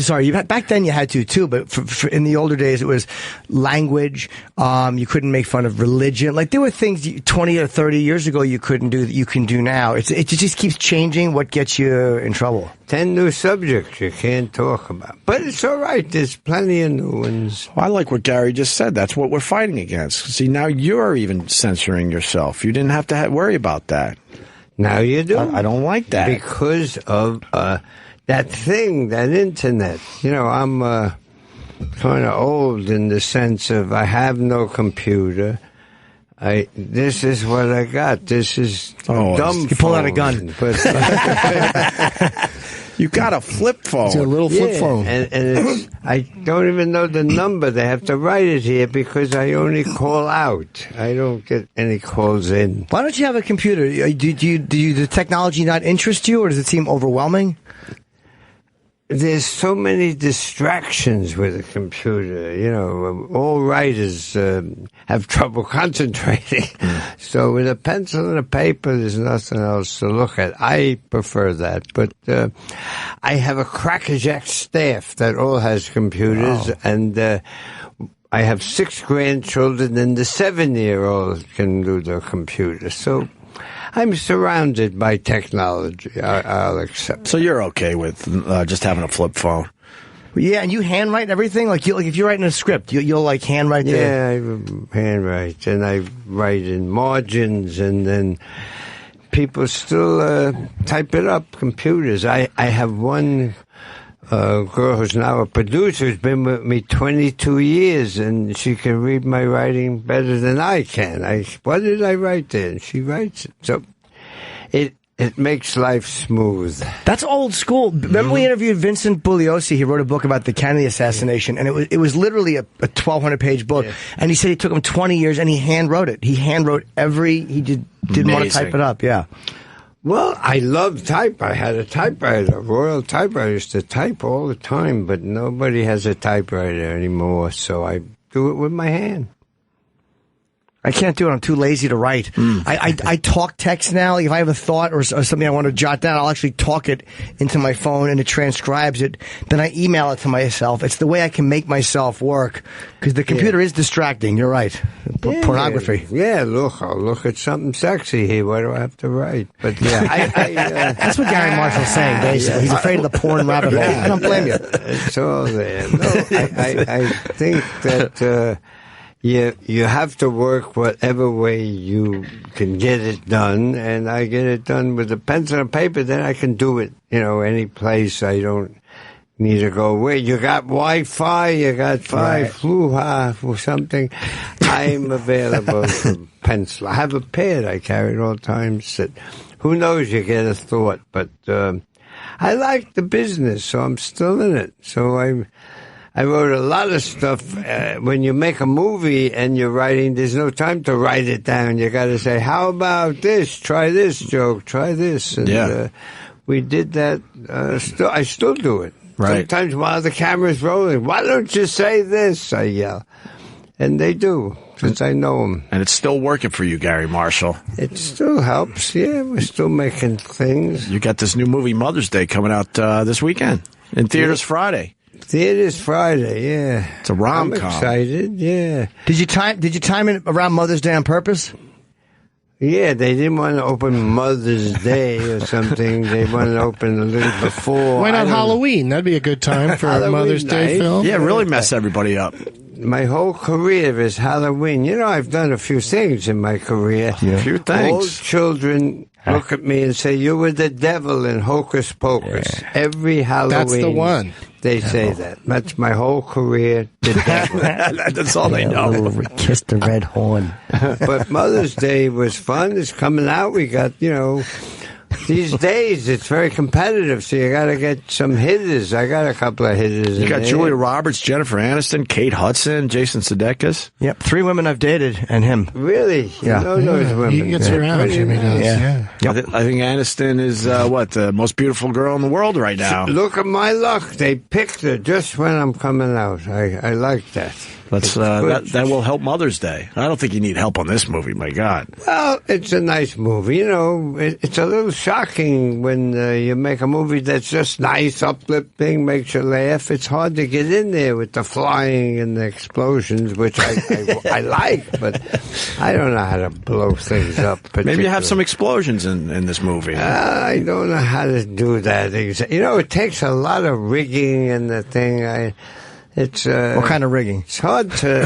Speaker 3: Back then you had to too. But for in the older days, it was language. You couldn't make fun of religion. Like there were things 20 or 30 years ago you couldn't do that you can do now. It just keeps changing. What gets you in trouble?
Speaker 20: 10 new subjects you can't talk about. But it's all right. There's plenty of new ones.
Speaker 1: Well, I like what Garry just said. That's what we're fighting against. See, now you're even censoring yourself. You didn't have to worry about that.
Speaker 20: Now you do.
Speaker 1: I don't like that.
Speaker 20: Because of that thing, that internet. You know, I'm kind of old in the sense of I have no computer. This is what I got. This is dumb.
Speaker 3: You pull out a gun.
Speaker 20: But
Speaker 1: you got a flip phone.
Speaker 8: It's a little flip phone.
Speaker 20: And it's, I don't even know the number. They have to write it here because I only call out. I don't get any calls in.
Speaker 3: Why don't you have a computer? Do the technology not interest you, or does it seem overwhelming?
Speaker 20: There's so many distractions with a computer. You know, all writers have trouble concentrating. So with a pencil and a paper, there's nothing else to look at. I prefer that. But I have a crackerjack staff that all has computers, and I I have 6 grandchildren, and the 7-year-old can do the computer. So I'm surrounded by technology. I'll accept.
Speaker 1: So you're okay with just having a flip phone?
Speaker 3: Yeah, and you handwrite everything? Like, if you're writing a script, you'll like handwrite
Speaker 20: Yeah, I handwrite, and I write in margins, and then people still type it up, computers. I have one girl who's now a producer who's been with me 22 years, and she can read my writing better than I can. What did I write there? And she writes it. So it makes life smooth.
Speaker 3: That's old school. Remember we interviewed Vincent Bugliosi? He wrote a book about the Kennedy assassination, and it was literally a 1,200-page book. Yeah. And he said it took him 20 years, and he handwrote it. He handwrote he didn't want to type it up. Yeah.
Speaker 20: Well, I love type. I had a typewriter, a Royal typewriter. I used to type all the time, but nobody has a typewriter anymore, so I do it with my hand.
Speaker 3: I can't do it. I'm too lazy to write. I talk text now. Like if I have a thought or something I want to jot down, I'll actually talk it into my phone and it transcribes it. Then I email it to myself. It's the way I can make myself work because the computer is distracting. You're right. Pornography.
Speaker 20: Yeah, I'll look at something sexy here. Why do I have to write? But yeah,
Speaker 3: that's what Garry Marshall's saying, basically. He's afraid of the porn rabbit hole. I don't blame you.
Speaker 20: It's all there. No, I think that... You have to work whatever way you can get it done, and I get it done with a pencil and paper, then I can do it, any place. I don't need to go, wait, you got Wi-Fi, you got Fluha or something. I'm available for pencil. I have a pad I carry at all times that, who knows, you get a thought, but I like the business, so I'm still in it. So I wrote a lot of stuff. When you make a movie and you're writing, there's no time to write it down. You got to say, how about this? Try this joke. Try this. And we did that. I still do it. Right. Sometimes while the camera's rolling, why don't you say this? I yell. And they do, since I know them.
Speaker 1: And it's still working for you, Garry Marshall.
Speaker 20: It still helps. Yeah, we're still making things.
Speaker 1: You got this new movie, Mother's Day, coming out this weekend. In theaters Friday.
Speaker 20: Theaters Friday, yeah.
Speaker 1: It's a rom-com.
Speaker 20: I'm excited, yeah.
Speaker 3: Did you time it around Mother's Day on purpose?
Speaker 20: Yeah, they didn't want to open Mother's Day or something. They wanted to open a little before.
Speaker 8: Why not Halloween? That'd be a good time for a Mother's Day film.
Speaker 1: Yeah, really mess everybody up.
Speaker 20: My whole career is Halloween. I've done a few things in my career.
Speaker 1: Yeah. A few things.
Speaker 20: Old children look at me and say, you were the devil in Hocus Pocus. Yeah. Every Halloween.
Speaker 8: That's the one.
Speaker 20: They say that. That's my whole career. The devil.
Speaker 1: That's all they know.
Speaker 3: Kiss the red horn.
Speaker 20: But Mother's Day was fun. It's coming out. We got, these days it's very competitive, so you got to get some hitters. I got a couple of hitters.
Speaker 1: You got Julia Roberts, Jennifer Aniston, Kate Hudson, Jason Sudeikis.
Speaker 3: Yep, 3 women I've dated, and him.
Speaker 20: Really?
Speaker 3: Yeah.
Speaker 20: You know those women.
Speaker 8: He gets around, Jimmy does. Yeah.
Speaker 1: Yep. I think Aniston is the most beautiful girl in the world right now.
Speaker 20: Look at my luck. They picked her just when I'm coming out. I like that.
Speaker 1: That will help Mother's Day. I don't think you need help on this movie, my God.
Speaker 20: Well, it's a nice movie. It's a little shocking when you make a movie that's just nice, uplifting, makes you laugh. It's hard to get in there with the flying and the explosions, which I like, but I don't know how to blow things up.
Speaker 1: Maybe you have some explosions in this movie.
Speaker 20: I don't know how to do that. It takes a lot of rigging and the thing. It's
Speaker 3: what kind of rigging?
Speaker 20: It's hard to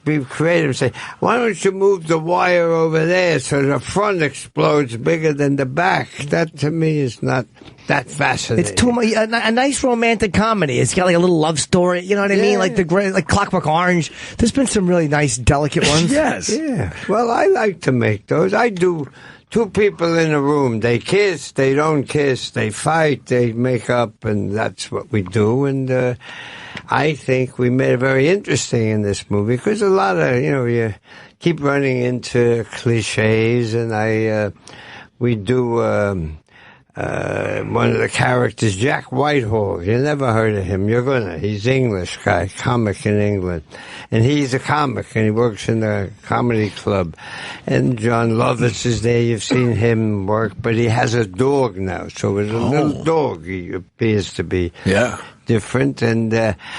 Speaker 20: be creative and say, why don't you move the wire over there so the front explodes bigger than the back? That to me is not that fascinating.
Speaker 3: It's too much. A nice romantic comedy. It's got like a little love story. You know what I mean? Like Clockwork Orange. There's been some really nice, delicate ones.
Speaker 1: Yes.
Speaker 20: Yeah. Well, I like to make those. I do. 2 people in a room, they kiss, they don't kiss, they fight, they make up, and that's what we do. And I think we made it very interesting in this movie because a lot of, you keep running into cliches, and we do one of the characters, Jack Whitehall. You never heard of him. You're gonna. He's English guy, comic in England. And he's a comic, and he works in a comedy club. And John Lovitz is there. You've seen him work, but he has a dog now. So it's a little dog he appears to be.
Speaker 1: Yeah.
Speaker 20: different. And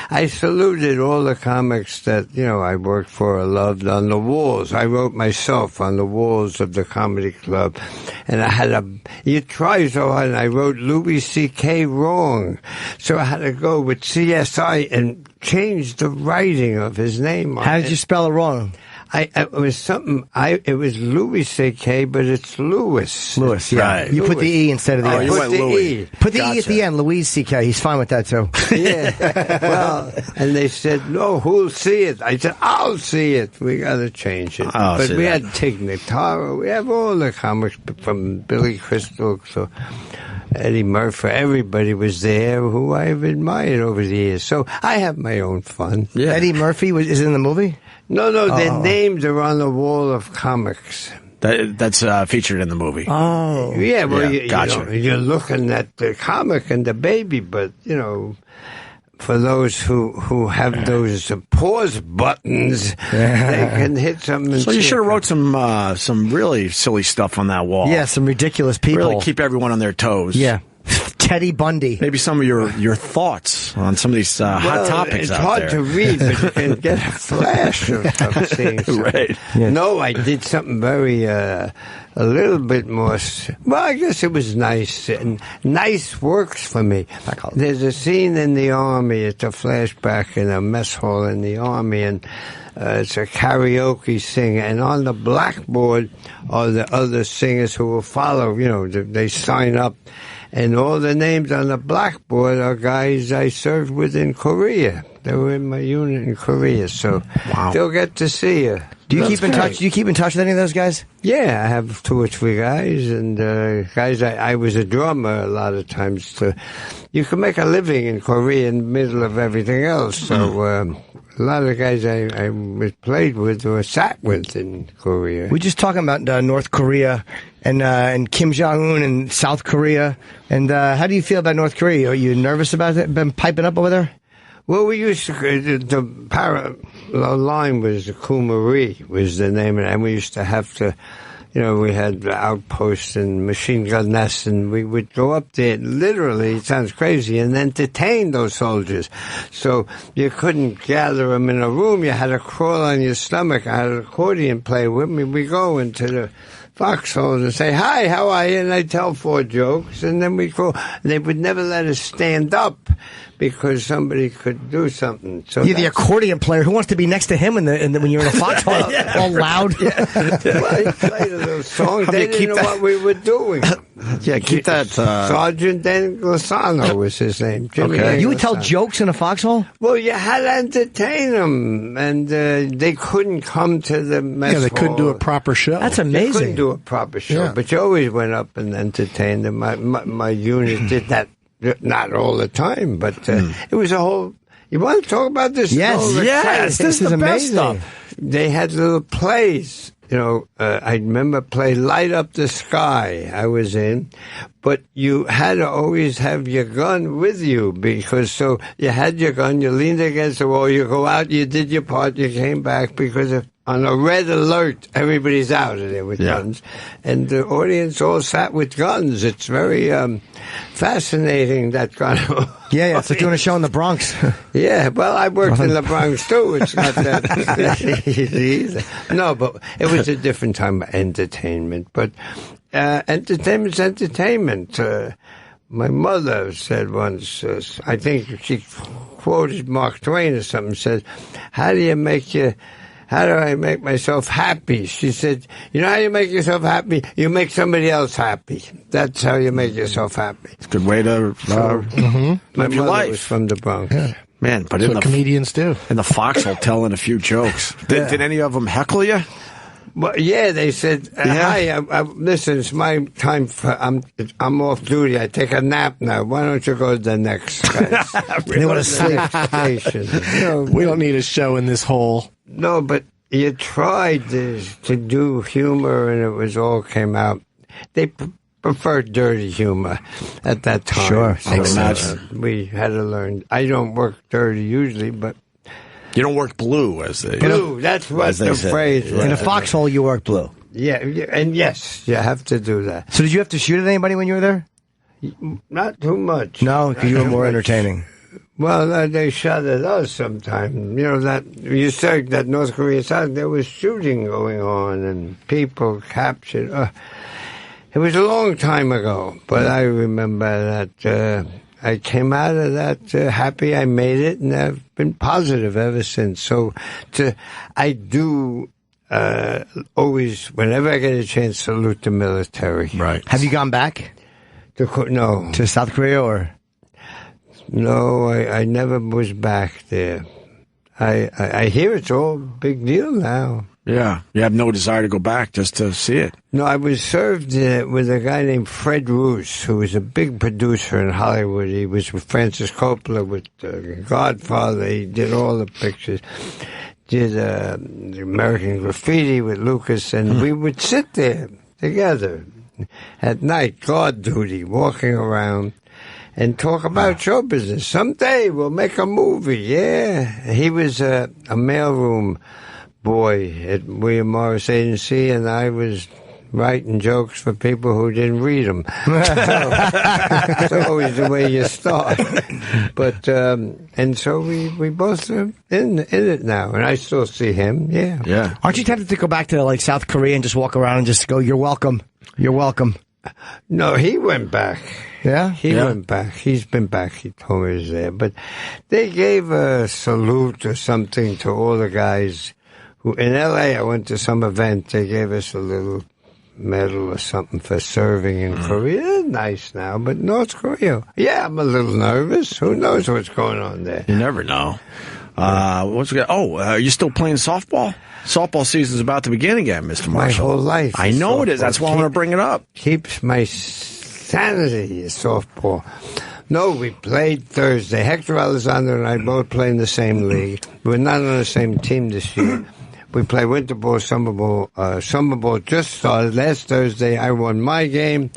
Speaker 20: I saluted all the comics that, I worked for or loved on the walls. I wrote myself on the walls of the comedy club. And I had you try so hard, and I wrote Louis C.K. wrong. So I had to go with CSI and change the writing of his name.
Speaker 3: How did you spell it wrong?
Speaker 20: It was Louis C.K., but it's Louis.
Speaker 3: Louis, yeah.
Speaker 1: Right.
Speaker 3: You put the E instead of the
Speaker 1: Oh,
Speaker 3: S.
Speaker 1: you went Louis.
Speaker 3: Put the E at the end, Louise C.K. He's fine with that, too.
Speaker 20: Yeah. Well, and they said, no, who'll see it? I said, I'll see it. We got to change it. But we had Tig Notaro. We have all the comics from Billy Crystal to Eddie Murphy. Everybody was there who I've admired over the years. So I have my own fun.
Speaker 3: Yeah. Eddie Murphy is in the movie?
Speaker 20: No, their names are on the wall of comics.
Speaker 1: That's featured in the movie.
Speaker 3: Oh.
Speaker 20: Yeah, well,
Speaker 1: gotcha.
Speaker 20: You're looking at the comic and the baby, but, for those who have those pause buttons, they can hit something.
Speaker 1: So you should have wrote some really silly stuff on that wall.
Speaker 3: Yeah, some ridiculous people.
Speaker 1: Really keep everyone on their toes.
Speaker 3: Yeah. Teddy Bundy.
Speaker 1: Maybe some of your thoughts on some of these hot topics out there.
Speaker 20: It's hard to read, but you can get a flash of seeing something.
Speaker 1: Right.
Speaker 3: Yeah.
Speaker 20: No, I did something very, a little bit more, well, I guess it was nice. And nice works for me. There's a scene in the Army, it's a flashback in a mess hall in the Army, and it's a karaoke singer, and on the blackboard are the other singers who will follow, they sign up. And all the names on the blackboard are guys I served with in Korea. They were in my unit in Korea, so they'll get to see you.
Speaker 3: Do you keep in touch? Do you keep in touch with any of those guys?
Speaker 20: Yeah, I have 2 or 3 guys, and guys. I was a drummer a lot of times. You can make a living in Korea in the middle of everything else. So a lot of the guys I played with or sat with in Korea.
Speaker 3: We're just talking about North Korea and Kim Jong-un and South Korea. And how do you feel about North Korea? Are you nervous about it? Been piping up over there?
Speaker 20: Well, we used to, the parallel line was Kumari was the name, and we used to have to, we had outposts and machine gun nests, and we would go up there, literally, it sounds crazy, and entertain those soldiers. So you couldn't gather them in a room, you had to crawl on your stomach. I had an accordion player with me. We go into the foxholes and say, hi, how are you? And I'd tell 4 jokes, and then we'd go. They would never let us stand up because somebody could do something. So
Speaker 3: you're the accordion player. Who wants to be next to him when you're in a foxhole all loud?
Speaker 20: Well, he played a little song. They didn't know what we were doing.
Speaker 1: Yeah, keep that.
Speaker 20: Sergeant Dan Glissano was his name.
Speaker 3: Okay. You would tell jokes in a foxhole?
Speaker 20: Well, you had to entertain them, and they couldn't come to the mess hall.
Speaker 8: Yeah, they couldn't do a proper show.
Speaker 3: That's amazing.
Speaker 20: They couldn't do a proper show, but you always went up and entertained them. My unit did that, not all the time, but it was a whole. You want to talk about this?
Speaker 3: Yes, this is amazing.
Speaker 20: They had little plays. I remember play Light Up the Sky I was in, but you had to always have your gun with you because so you had your gun, you leaned against the wall, you go out, you did your part, you came back because on a red alert, everybody's out of there with guns. And the audience all sat with guns. It's very fascinating, that kind of...
Speaker 3: Yeah, it's like doing a show in the Bronx.
Speaker 20: Yeah, well, I worked in the Bronx, too. It's not that easy either. No, but it was a different time of entertainment. But entertainment's entertainment. My mother said once, I think she quoted Mark Twain or something, said, how do I make myself happy? She said, you know how you make yourself happy? You make somebody else happy. That's how you make yourself happy.
Speaker 1: It's a good way to
Speaker 20: my
Speaker 1: live your
Speaker 20: mother
Speaker 1: life.
Speaker 20: was from the Bronx.
Speaker 8: Yeah.
Speaker 1: Man, but
Speaker 8: that's what comedians do.
Speaker 1: In the foxhole, telling a few jokes. Did any of them heckle you?
Speaker 20: Well, yeah, they said, hi, listen, it's my time I'm off duty. I take a nap now. Why don't you go to the next guys?
Speaker 3: They want to sleep.
Speaker 20: Station.
Speaker 8: We don't need a show in this hole.
Speaker 20: No, but you tried to do humor, and it was all came out. They preferred dirty humor at that time.
Speaker 3: Sure,
Speaker 20: so,
Speaker 3: makes sense.
Speaker 20: We had to learn. I don't work dirty usually, but
Speaker 1: you don't work blue, as they
Speaker 20: blue. That's what the phrase was.
Speaker 3: In a foxhole, you work blue.
Speaker 20: Yeah, and yes, you have to do that.
Speaker 3: So, did you have to shoot at anybody when you were there?
Speaker 20: Not too much.
Speaker 3: No, because you were more entertaining.
Speaker 20: Well, they shot at us sometime. You know, that you said that North Korea side, there was shooting going on and people captured. It was a long time ago, but I remember that I came out of that happy I made it, and I've been positive ever since. So I do always, whenever I get a chance, salute the military.
Speaker 3: Right. Have you gone back?
Speaker 20: No.
Speaker 3: To South Korea or?
Speaker 20: No, I never was back there. I hear it's all a big deal now.
Speaker 1: Yeah, you have no desire to go back just to see it.
Speaker 20: No, I was served with a guy named Fred Roos, who was a big producer in Hollywood. He was with Francis Coppola, with Godfather. He did all the pictures. Did American Graffiti with Lucas, and we would sit there together at night, guard duty, walking around, and talk about show business. Someday we'll make a movie. Yeah, he was a mailroom boy at William Morris Agency, and I was writing jokes for people who didn't read them. It's always the way you start. But and so we both are in it now, and I still see him. Yeah,
Speaker 3: yeah. Aren't you tempted to go back to like South Korea and just walk around and just go, "You're welcome, you're welcome"?
Speaker 20: No, he went back.
Speaker 3: Yeah?
Speaker 20: He went back. He's been back. He told me he was there. But they gave a salute or something to all the guys who, in L.A., I went to some event. They gave us a little medal or something for serving in Korea. Nice now. But North Korea, yeah, I'm a little nervous. Who knows what's going on there?
Speaker 1: You never know. Are you still playing softball? Softball season's about to begin again, Mr. Marshall.
Speaker 20: My whole life.
Speaker 1: I know it is. That's why I want to bring it up.
Speaker 20: Keeps my sanity, softball. No, we played Thursday. Hector Alexander and I both play in the same league. We're not on the same team this year. We play winter ball, summer ball. Summer ball just started last Thursday. I won my game,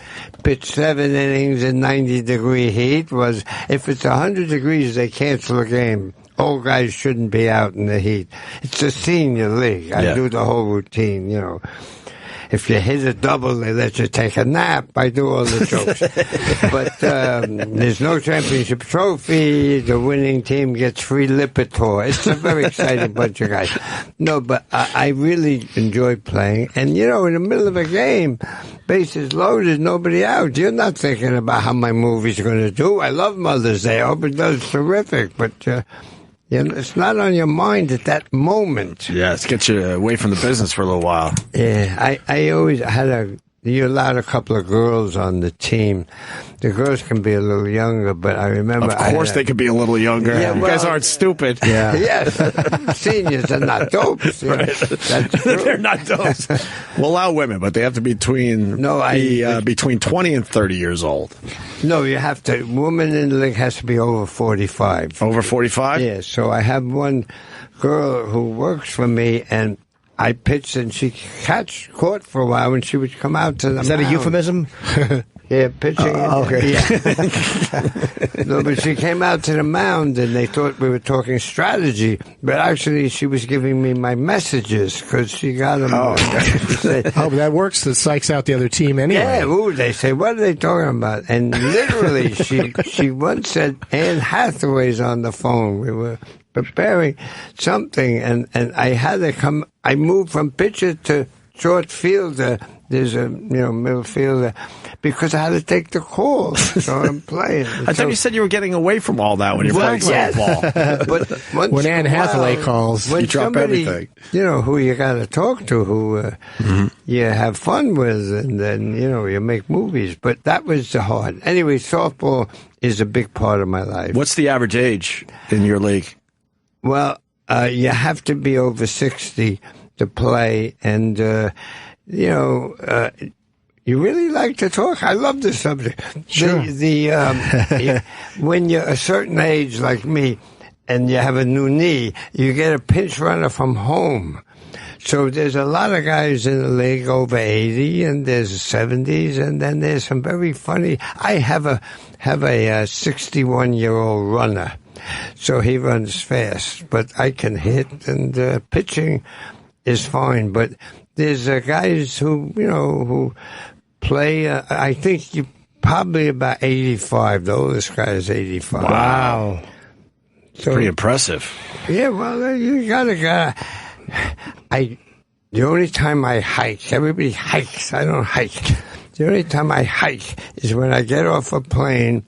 Speaker 20: pitched 7 innings in 90-degree heat. If it's 100 degrees, they cancel a game. Old guys shouldn't be out in the heat. It's a senior league. I do the whole routine, you know. If you hit a double, they let you take a nap. I do all the jokes. But there's no championship trophy. The winning team gets free Lipitor. It's a very exciting bunch of guys. No, but I really enjoy playing. And, you know, in the middle of a game, bases loaded, nobody out. You're not thinking about how my movie's going to do. I love Mother's Day. I hope it does terrific. But you know, it's not on your mind at that moment.
Speaker 1: Yeah, it's get you away from the business for a little while.
Speaker 20: Yeah, I always had you allowed a couple of girls on the team. The girls can be a little younger, but I remember...
Speaker 1: Of course they could be a little younger.
Speaker 20: Yeah,
Speaker 1: you guys aren't stupid.
Speaker 20: Yeah. Yes, seniors are not dopes.
Speaker 1: Right.
Speaker 20: That's true.
Speaker 1: They're not dopes. We'll allow women, but they have to be between 20 and 30 years old.
Speaker 20: No, you have to. Woman in the league has to be over 45.
Speaker 1: Over 45?
Speaker 20: Yeah, so I have one girl who works for me, and I pitched and she caught for a while when she would come out to the mound.
Speaker 3: Is that a euphemism?
Speaker 20: Yeah, pitching.
Speaker 3: Okay.
Speaker 20: Yeah. No, but she came out to the mound and they thought we were talking strategy, but actually she was giving me my messages because she got them.
Speaker 8: Oh, but that works. That psychs out the other team anyway.
Speaker 20: Yeah, they say, what are they talking about? And literally, she once said, Anne Hathaway's on the phone. We were preparing something, and I had to come. I moved from pitcher to short fielder. There's a middle fielder because I had to take the call. So I'm playing.
Speaker 1: I thought you said you were getting away from all that when you're playing softball.
Speaker 20: But
Speaker 8: when Anne Hathaway calls,
Speaker 20: when
Speaker 1: you drop everything.
Speaker 20: You know who you got to talk to, who you have fun with, and then you make movies. But that was the hard. Anyway, softball is a big part of my life.
Speaker 1: What's the average age in your league?
Speaker 20: Well, you have to be over 60 to play, and you really like to talk. I love this subject.
Speaker 8: Sure.
Speaker 20: When you're a certain age like me, and you have a new knee, you get a pinch runner from home. So there's a lot of guys in the league over 80, and there's 70s, and then there's some very funny. I have a 61-year-old runner. So he runs fast, but I can hit, and pitching is fine. But there's guys who play. I think you probably about 85. The oldest guy is 85.
Speaker 3: Wow.
Speaker 20: So,
Speaker 1: pretty impressive.
Speaker 20: Yeah, well, you gotta. The only time I hike, everybody hikes. I don't hike. The only time I hike is when I get off a plane,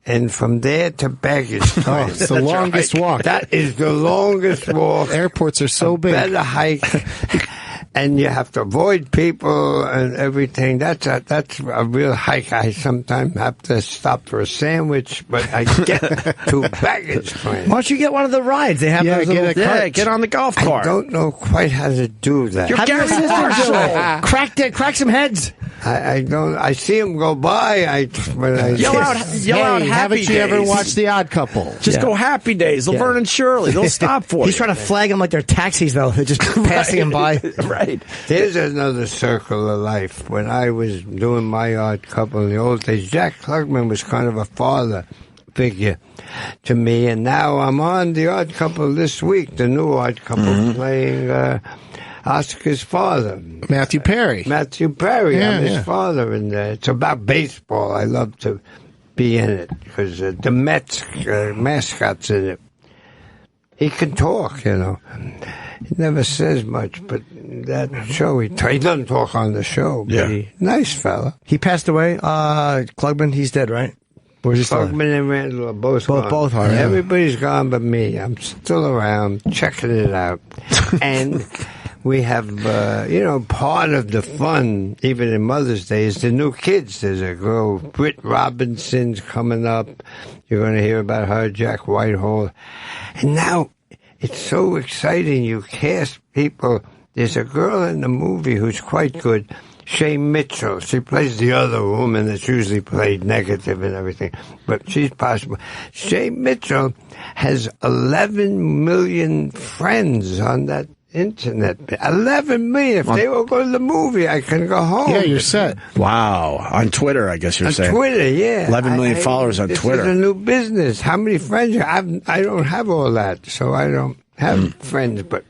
Speaker 20: and from there to baggage claim.
Speaker 8: It's the longest walk.
Speaker 20: That is the longest walk.
Speaker 8: Airports are so big.
Speaker 20: Better hike. And you have to avoid people and everything. That's a real hike. I sometimes have to stop for a sandwich, but I get to baggage claim.
Speaker 3: Why don't you get one of the rides? They have those little
Speaker 1: get on the golf cart.
Speaker 20: I don't know quite how to do that.
Speaker 3: Have your sister do it. Crack some heads.
Speaker 20: I don't. I see them go by.
Speaker 1: Yell out happy
Speaker 8: haven't
Speaker 1: days.
Speaker 8: you ever watched The Odd Couple?
Speaker 1: Just go happy days. Laverne and Shirley. They'll stop for
Speaker 3: He's
Speaker 1: you.
Speaker 3: trying to flag them like they're taxis, though. They're just passing them by.
Speaker 1: Right.
Speaker 20: There's another circle of life. When I was doing my Odd Couple in the old days, Jack Klugman was kind of a father figure to me, and now I'm on The Odd Couple this week, the new Odd Couple, playing Oscar's father.
Speaker 8: Matthew Perry.
Speaker 20: I'm his father, and it's about baseball. I love to be in it, because the Mets mascot's in it. He can talk, you know. He never says much, but that show, he doesn't talk on the show, but nice fella.
Speaker 3: He passed away. Klugman, he's dead, right? Or is he still
Speaker 20: Klugman and Randall are both gone.
Speaker 3: Both are, yeah.
Speaker 20: Everybody's gone but me. I'm still around, checking it out. And we have, part of the fun, even in Mother's Day, is the new kids. There's a girl, Britt Robinson's coming up. You're going to hear about her, Jack Whitehall. And now, it's so exciting. You cast people. There's a girl in the movie who's quite good, Shay Mitchell. She plays the other woman that's usually played negative and everything, but she's possible. Shay Mitchell has 11 million friends on that internet. 11 million. If they all go to the movie, I can go home.
Speaker 8: Yeah, you're set.
Speaker 1: Wow. On Twitter, I guess you're saying.
Speaker 20: On Twitter, yeah.
Speaker 1: 11 million followers on Twitter.
Speaker 20: This is a new business. How many friends you have? I don't have all that, so I don't have friends, but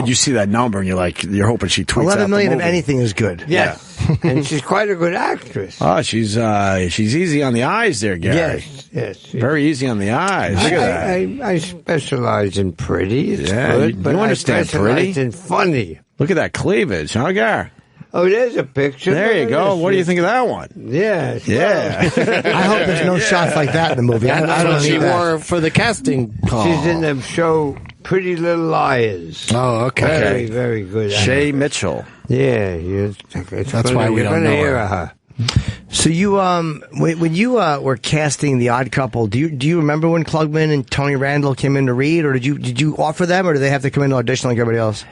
Speaker 1: you see that number and you're hoping she tweets
Speaker 3: 11 million
Speaker 1: out
Speaker 3: of anything is good.
Speaker 20: Yes. And she's quite a good actress.
Speaker 1: Oh, she's easy on the eyes there, Gary.
Speaker 20: Yes.
Speaker 1: Very easy on the eyes. Look at that.
Speaker 20: I specialize in pretty. It's
Speaker 1: good,
Speaker 20: but
Speaker 1: you understand
Speaker 20: I specialize
Speaker 1: pretty.
Speaker 20: in funny.
Speaker 1: Look at that cleavage, huh, Gary?
Speaker 20: Oh, there's a picture.
Speaker 1: There you go. What do you think of that one?
Speaker 20: Yeah.
Speaker 1: Yeah.
Speaker 3: I hope there's no shots like that in the movie. I
Speaker 8: That's
Speaker 3: don't
Speaker 8: what she
Speaker 3: need that.
Speaker 8: wore for the casting call.
Speaker 20: She's in the show Pretty Little Liars.
Speaker 8: Oh, okay.
Speaker 20: Very, very good.
Speaker 1: Shay Mitchell.
Speaker 20: Yeah.
Speaker 8: That's why we don't know
Speaker 20: her.
Speaker 3: So you, when you were casting The Odd Couple, do you remember when Klugman and Tony Randall came in to read, or did you offer them, or did they have to come in to audition like everybody else?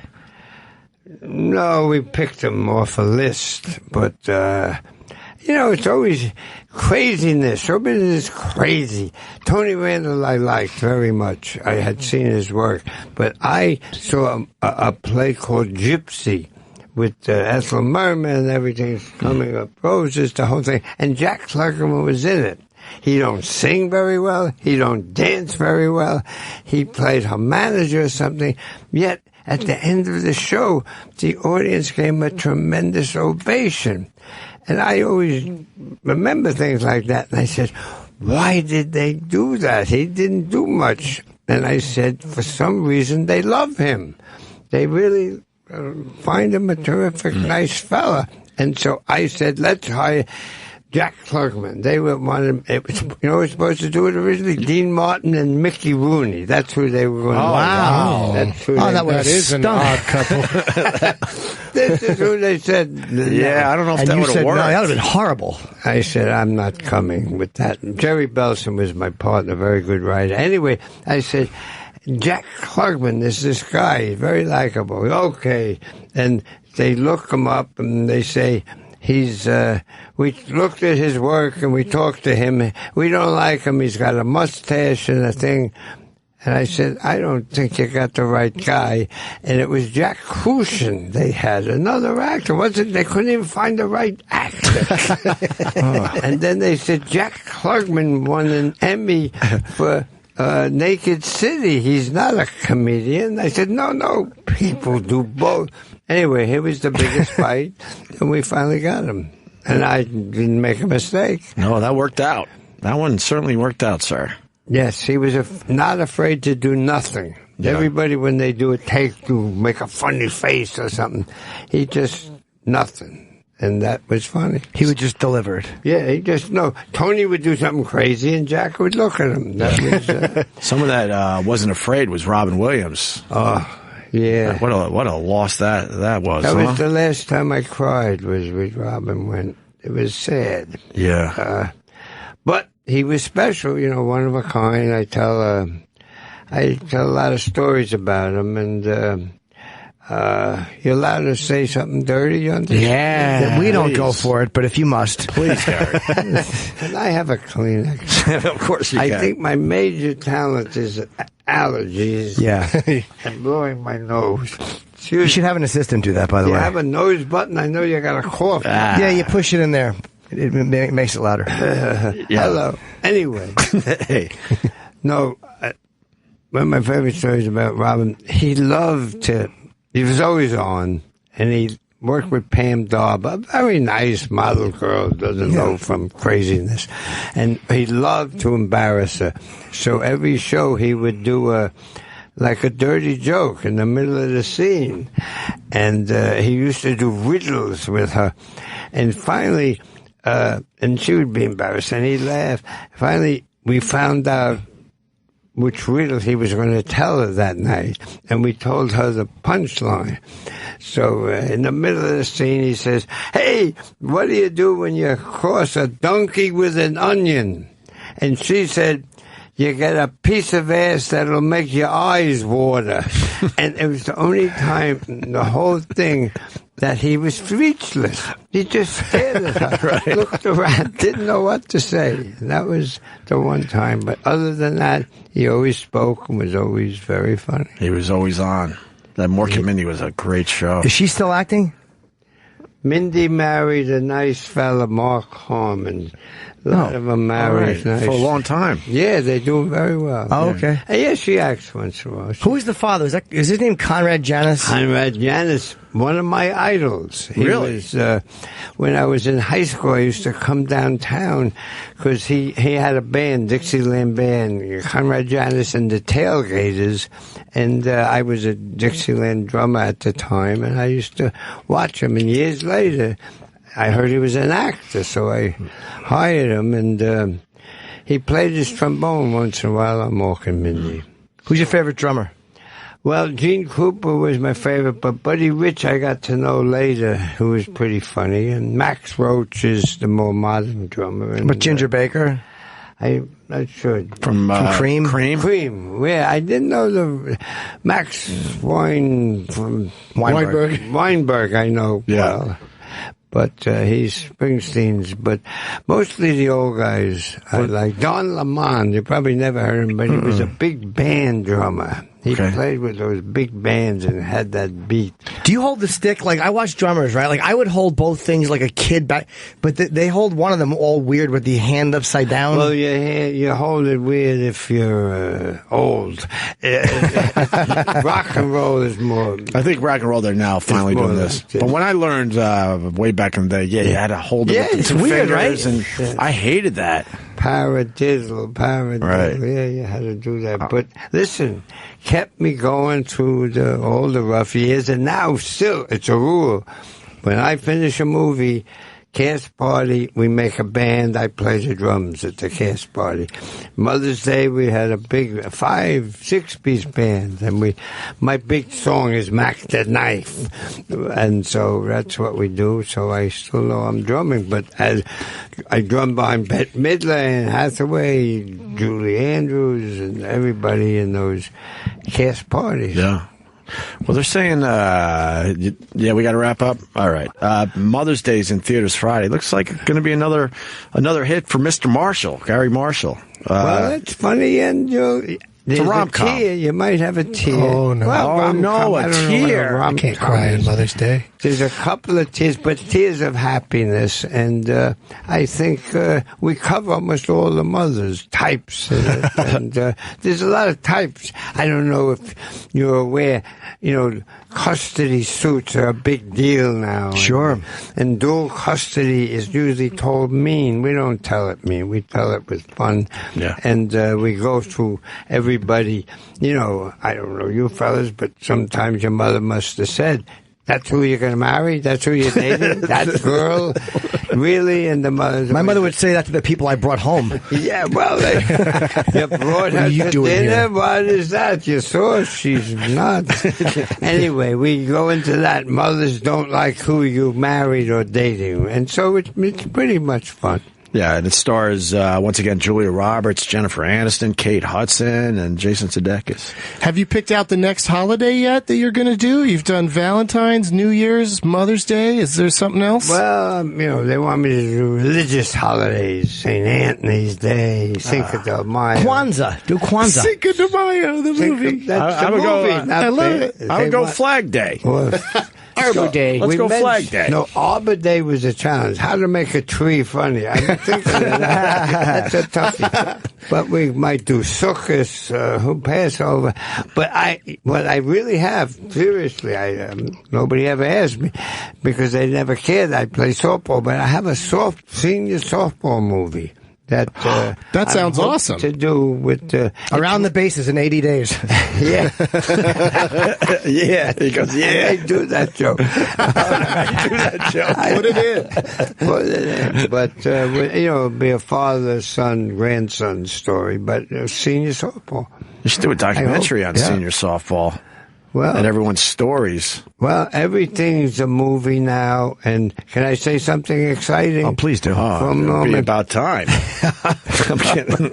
Speaker 20: No, we picked them off a list, but it's always craziness. Everybody is crazy. Tony Randall I liked very much. I had seen his work, but I saw a play called Gypsy with Ethel Merman and everything's coming up, roses, the whole thing, and Jack Klugman was in it. He don't sing very well. He don't dance very well. He played her manager or something, yet at the end of the show, the audience gave him a tremendous ovation. And I always remember things like that. And I said, why did they do that? He didn't do much. And I said, for some reason, they love him. They really find him a terrific, nice fella. And so I said, let's hire Jack Klugman. They were was supposed to do it originally? Dean Martin and Mickey Rooney. That's who they were going to
Speaker 3: wow.
Speaker 20: That's who
Speaker 8: that is an odd couple.
Speaker 20: This is who they said.
Speaker 1: Yeah, I don't know if that would have worked.
Speaker 3: No, that would have been horrible.
Speaker 20: I said, I'm not coming with that. Jerry Belson was my partner, very good writer. Anyway, I said, Jack Klugman is this guy. He's very likable. Okay. And they look him up and they say, we looked at his work and we talked to him. We don't like him. He's got a mustache and a thing. And I said, I don't think you got the right guy. And it was Jack Crucian. They had another actor. They couldn't even find the right actor. And then they said, Jack Klugman won an Emmy for Naked City. He's not a comedian. I said, no, people do both. Anyway, here was the biggest fight, and we finally got him. And I didn't make a mistake.
Speaker 1: No, that worked out. That one certainly worked out, sir.
Speaker 20: Yes, he was not afraid to do nothing.
Speaker 1: Yeah.
Speaker 20: Everybody, when they do a take, to make a funny face or something. He just, nothing. And that was funny.
Speaker 3: He would just deliver it.
Speaker 20: Yeah, he just, no. Tony would do something crazy and Jack would look at him. That was,
Speaker 1: Some of that wasn't afraid was Robin Williams.
Speaker 20: Oh, yeah.
Speaker 1: What a loss that was.
Speaker 20: That
Speaker 1: huh?
Speaker 20: was the last time I cried, was with Robin when it was sad.
Speaker 1: Yeah.
Speaker 20: But he was special, one of a kind. I tell a lot of stories about him, and you're allowed to say something dirty, you understand?
Speaker 3: Yeah, we don't go for it, but if you must.
Speaker 1: Please, Garry.
Speaker 20: Can I have a Kleenex?
Speaker 1: Of course you can.
Speaker 20: I think my major talent is allergies.
Speaker 3: Yeah.
Speaker 20: And blowing my nose.
Speaker 3: You should have an assistant do that, by the
Speaker 20: You
Speaker 3: way.
Speaker 20: have a nose button? I know you got a cough.
Speaker 3: Yeah, you push it in there. It makes it louder.
Speaker 20: Hello. Anyway.
Speaker 1: Hey.
Speaker 20: No, one of my favorite stories about Robin, he was always on, and he worked with Pam Daub, a very nice model girl, doesn't know from craziness. And he loved to embarrass her. So every show he would do like a dirty joke in the middle of the scene. And he used to do riddles with her. And finally, and she would be embarrassed, and he'd laugh. Finally, we found out which riddle he was going to tell her that night, and we told her the punchline. So in the middle of the scene, he says, "Hey, what do you do when you cross a donkey with an onion?" And she said, "You get a piece of ass that'll make your eyes water." And it was the only time in the whole thing that he was speechless. He just stared at her,
Speaker 1: Right.
Speaker 20: looked around, didn't know what to say. And that was the one time. But other than that, he always spoke and was always very funny.
Speaker 1: He was always on. That Mork and Mindy was a great show.
Speaker 3: Is she still acting?
Speaker 20: Mindy married a nice fella, Mark Harmon. A lot of them married nice.
Speaker 1: For a long time.
Speaker 20: Yeah, they're doing very well.
Speaker 3: Oh,
Speaker 20: yeah.
Speaker 3: okay.
Speaker 20: And yeah, she acts once in a while.
Speaker 3: Who is the father? Is his name Conrad Janis?
Speaker 20: Conrad Janis, one of my idols. He
Speaker 1: Really?
Speaker 20: was, when I was in high school, I used to come downtown because he had a band, Dixieland band, Conrad Janis and the Tailgaters, and I was a Dixieland drummer at the time, and I used to watch him. And years later, I heard he was an actor, so I hired him, and he played his trombone once in a while on Mork and Mindy.
Speaker 3: Who's your favorite drummer?
Speaker 20: Well, Gene Krupa was my favorite, but Buddy Rich I got to know later, who was pretty funny, and Max Roach is the more modern drummer. And,
Speaker 3: But Ginger Baker?
Speaker 20: I'm not sure.
Speaker 1: From
Speaker 3: Cream?
Speaker 20: Cream, yeah. I didn't know the Max Weinberg, I know well. But he's Springsteen's. But mostly the old guys. I like Don Lamont. You probably never heard him, but he was a big band drummer. He played with those big bands and had that beat.
Speaker 3: Do you hold the stick? Like, I watch drummers, right? Like, I would hold both things like a kid back, but they hold one of them all weird with the hand upside down.
Speaker 20: Well, you hold it weird if you're old. Rock and roll is more.
Speaker 1: I think rock and roll, they're now finally doing this. But when I learned way back in the day, you had to hold it with the two
Speaker 3: weird,
Speaker 1: fingers,
Speaker 3: right?
Speaker 1: and I hated that.
Speaker 20: Paradiddle.
Speaker 1: Right.
Speaker 20: Yeah, you had to do that. But listen, kept me going through all the rough years, and now still, it's a rule. When I finish a movie, cast party, we make a band. I play the drums at the cast party. Mother's Day, we had a big 5-6-piece band, and my big song is Mac the Knife, and so that's what we do. So I still know I'm drumming, but as I drum behind Bette Midler and Hathaway, Julie Andrews, and everybody in those cast parties.
Speaker 1: Yeah. Well, they're saying, we got to wrap up. All right. Mother's Day's in theaters Friday. Looks like it's going to be another hit for Mr. Marshall, Garry Marshall.
Speaker 20: Well, that's funny, and
Speaker 1: it's a rom-com.
Speaker 20: You might have a tear.
Speaker 8: Oh, no.
Speaker 20: Well,
Speaker 1: a tear.
Speaker 8: I can't cry on Mother's Day.
Speaker 20: There's a couple of tears, but tears of happiness, and I think we cover almost all the mothers' types, and there's a lot of types. I don't know if you're aware, custody suits are a big deal now.
Speaker 3: Sure.
Speaker 20: And dual custody is usually told mean. We don't tell it mean. We tell it with fun.
Speaker 1: Yeah.
Speaker 20: And we go through everybody. You know, I don't know you fellas, but sometimes your mother must have said, that's who you're going to marry? That's who you're dating? That girl? Really? And the mother...
Speaker 3: My mother would say that to the people I brought home.
Speaker 20: Yeah, well, you brought her to dinner? What is that? You saw she's not. Anyway, we go into that. Mothers don't like who you married or dating. And so it's pretty much fun.
Speaker 1: Yeah, and it stars, once again, Julia Roberts, Jennifer Aniston, Kate Hudson, and Jason Sudeikis.
Speaker 8: Have you picked out the next holiday yet that you're going to do? You've done Valentine's, New Year's, Mother's Day. Is there something else?
Speaker 20: Well, you know, they want me to do religious holidays. St. Anthony's Day, Cinco de Mayo.
Speaker 3: Kwanzaa. Do Kwanzaa.
Speaker 8: Cinco de Mayo, the movie.
Speaker 20: That's
Speaker 1: I
Speaker 20: the
Speaker 1: would
Speaker 20: movie.
Speaker 1: go,
Speaker 20: not
Speaker 1: I love
Speaker 20: the-
Speaker 1: it. I would go Flag Day.
Speaker 20: Arbor Day.
Speaker 1: Let's go Flag Day.
Speaker 20: No, Arbor Day was a challenge. How to make a tree funny. I didn't think of that. That's a toughie. But we might do Sukkot, Passover. But what I really have, seriously, nobody ever asked me because they never cared. I play softball, but I have a senior softball movie.
Speaker 8: That sounds awesome.
Speaker 20: To do with
Speaker 3: Around the bases in 80 days.
Speaker 20: Yeah.
Speaker 1: Yeah. He goes, yeah.
Speaker 20: I do that joke.
Speaker 8: Put it in.
Speaker 20: But, you know, it'll be a father, son, grandson story, but senior softball.
Speaker 1: You should do a documentary on senior softball.
Speaker 20: Well,
Speaker 1: and everyone's stories.
Speaker 20: Well, everything's a movie now, and can I say something exciting?
Speaker 1: Oh, please do. It'll be about time. I'm kidding.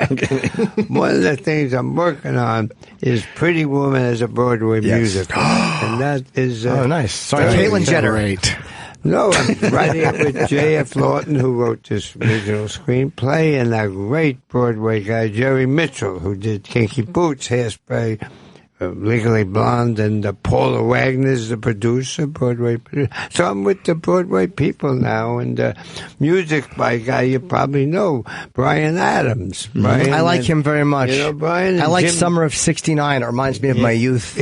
Speaker 20: One of the things I'm working on is Pretty Woman as a Broadway musical, and that is
Speaker 3: nice. Sorry, Caitlyn Jenner.
Speaker 8: Great.
Speaker 20: No, I'm writing it with J.F. Norton, who wrote this original screenplay, and that great Broadway guy, Jerry Mitchell, who did Kinky Boots, Hairspray, Legally Blonde, and Paula Wagner's the producer, Broadway producer. So I'm with the Broadway people now, and music by a guy you probably know, Bryan Adams. Brian,
Speaker 3: I like him very much.
Speaker 20: You know, Brian.
Speaker 3: I like Summer of '69. It reminds me of my youth.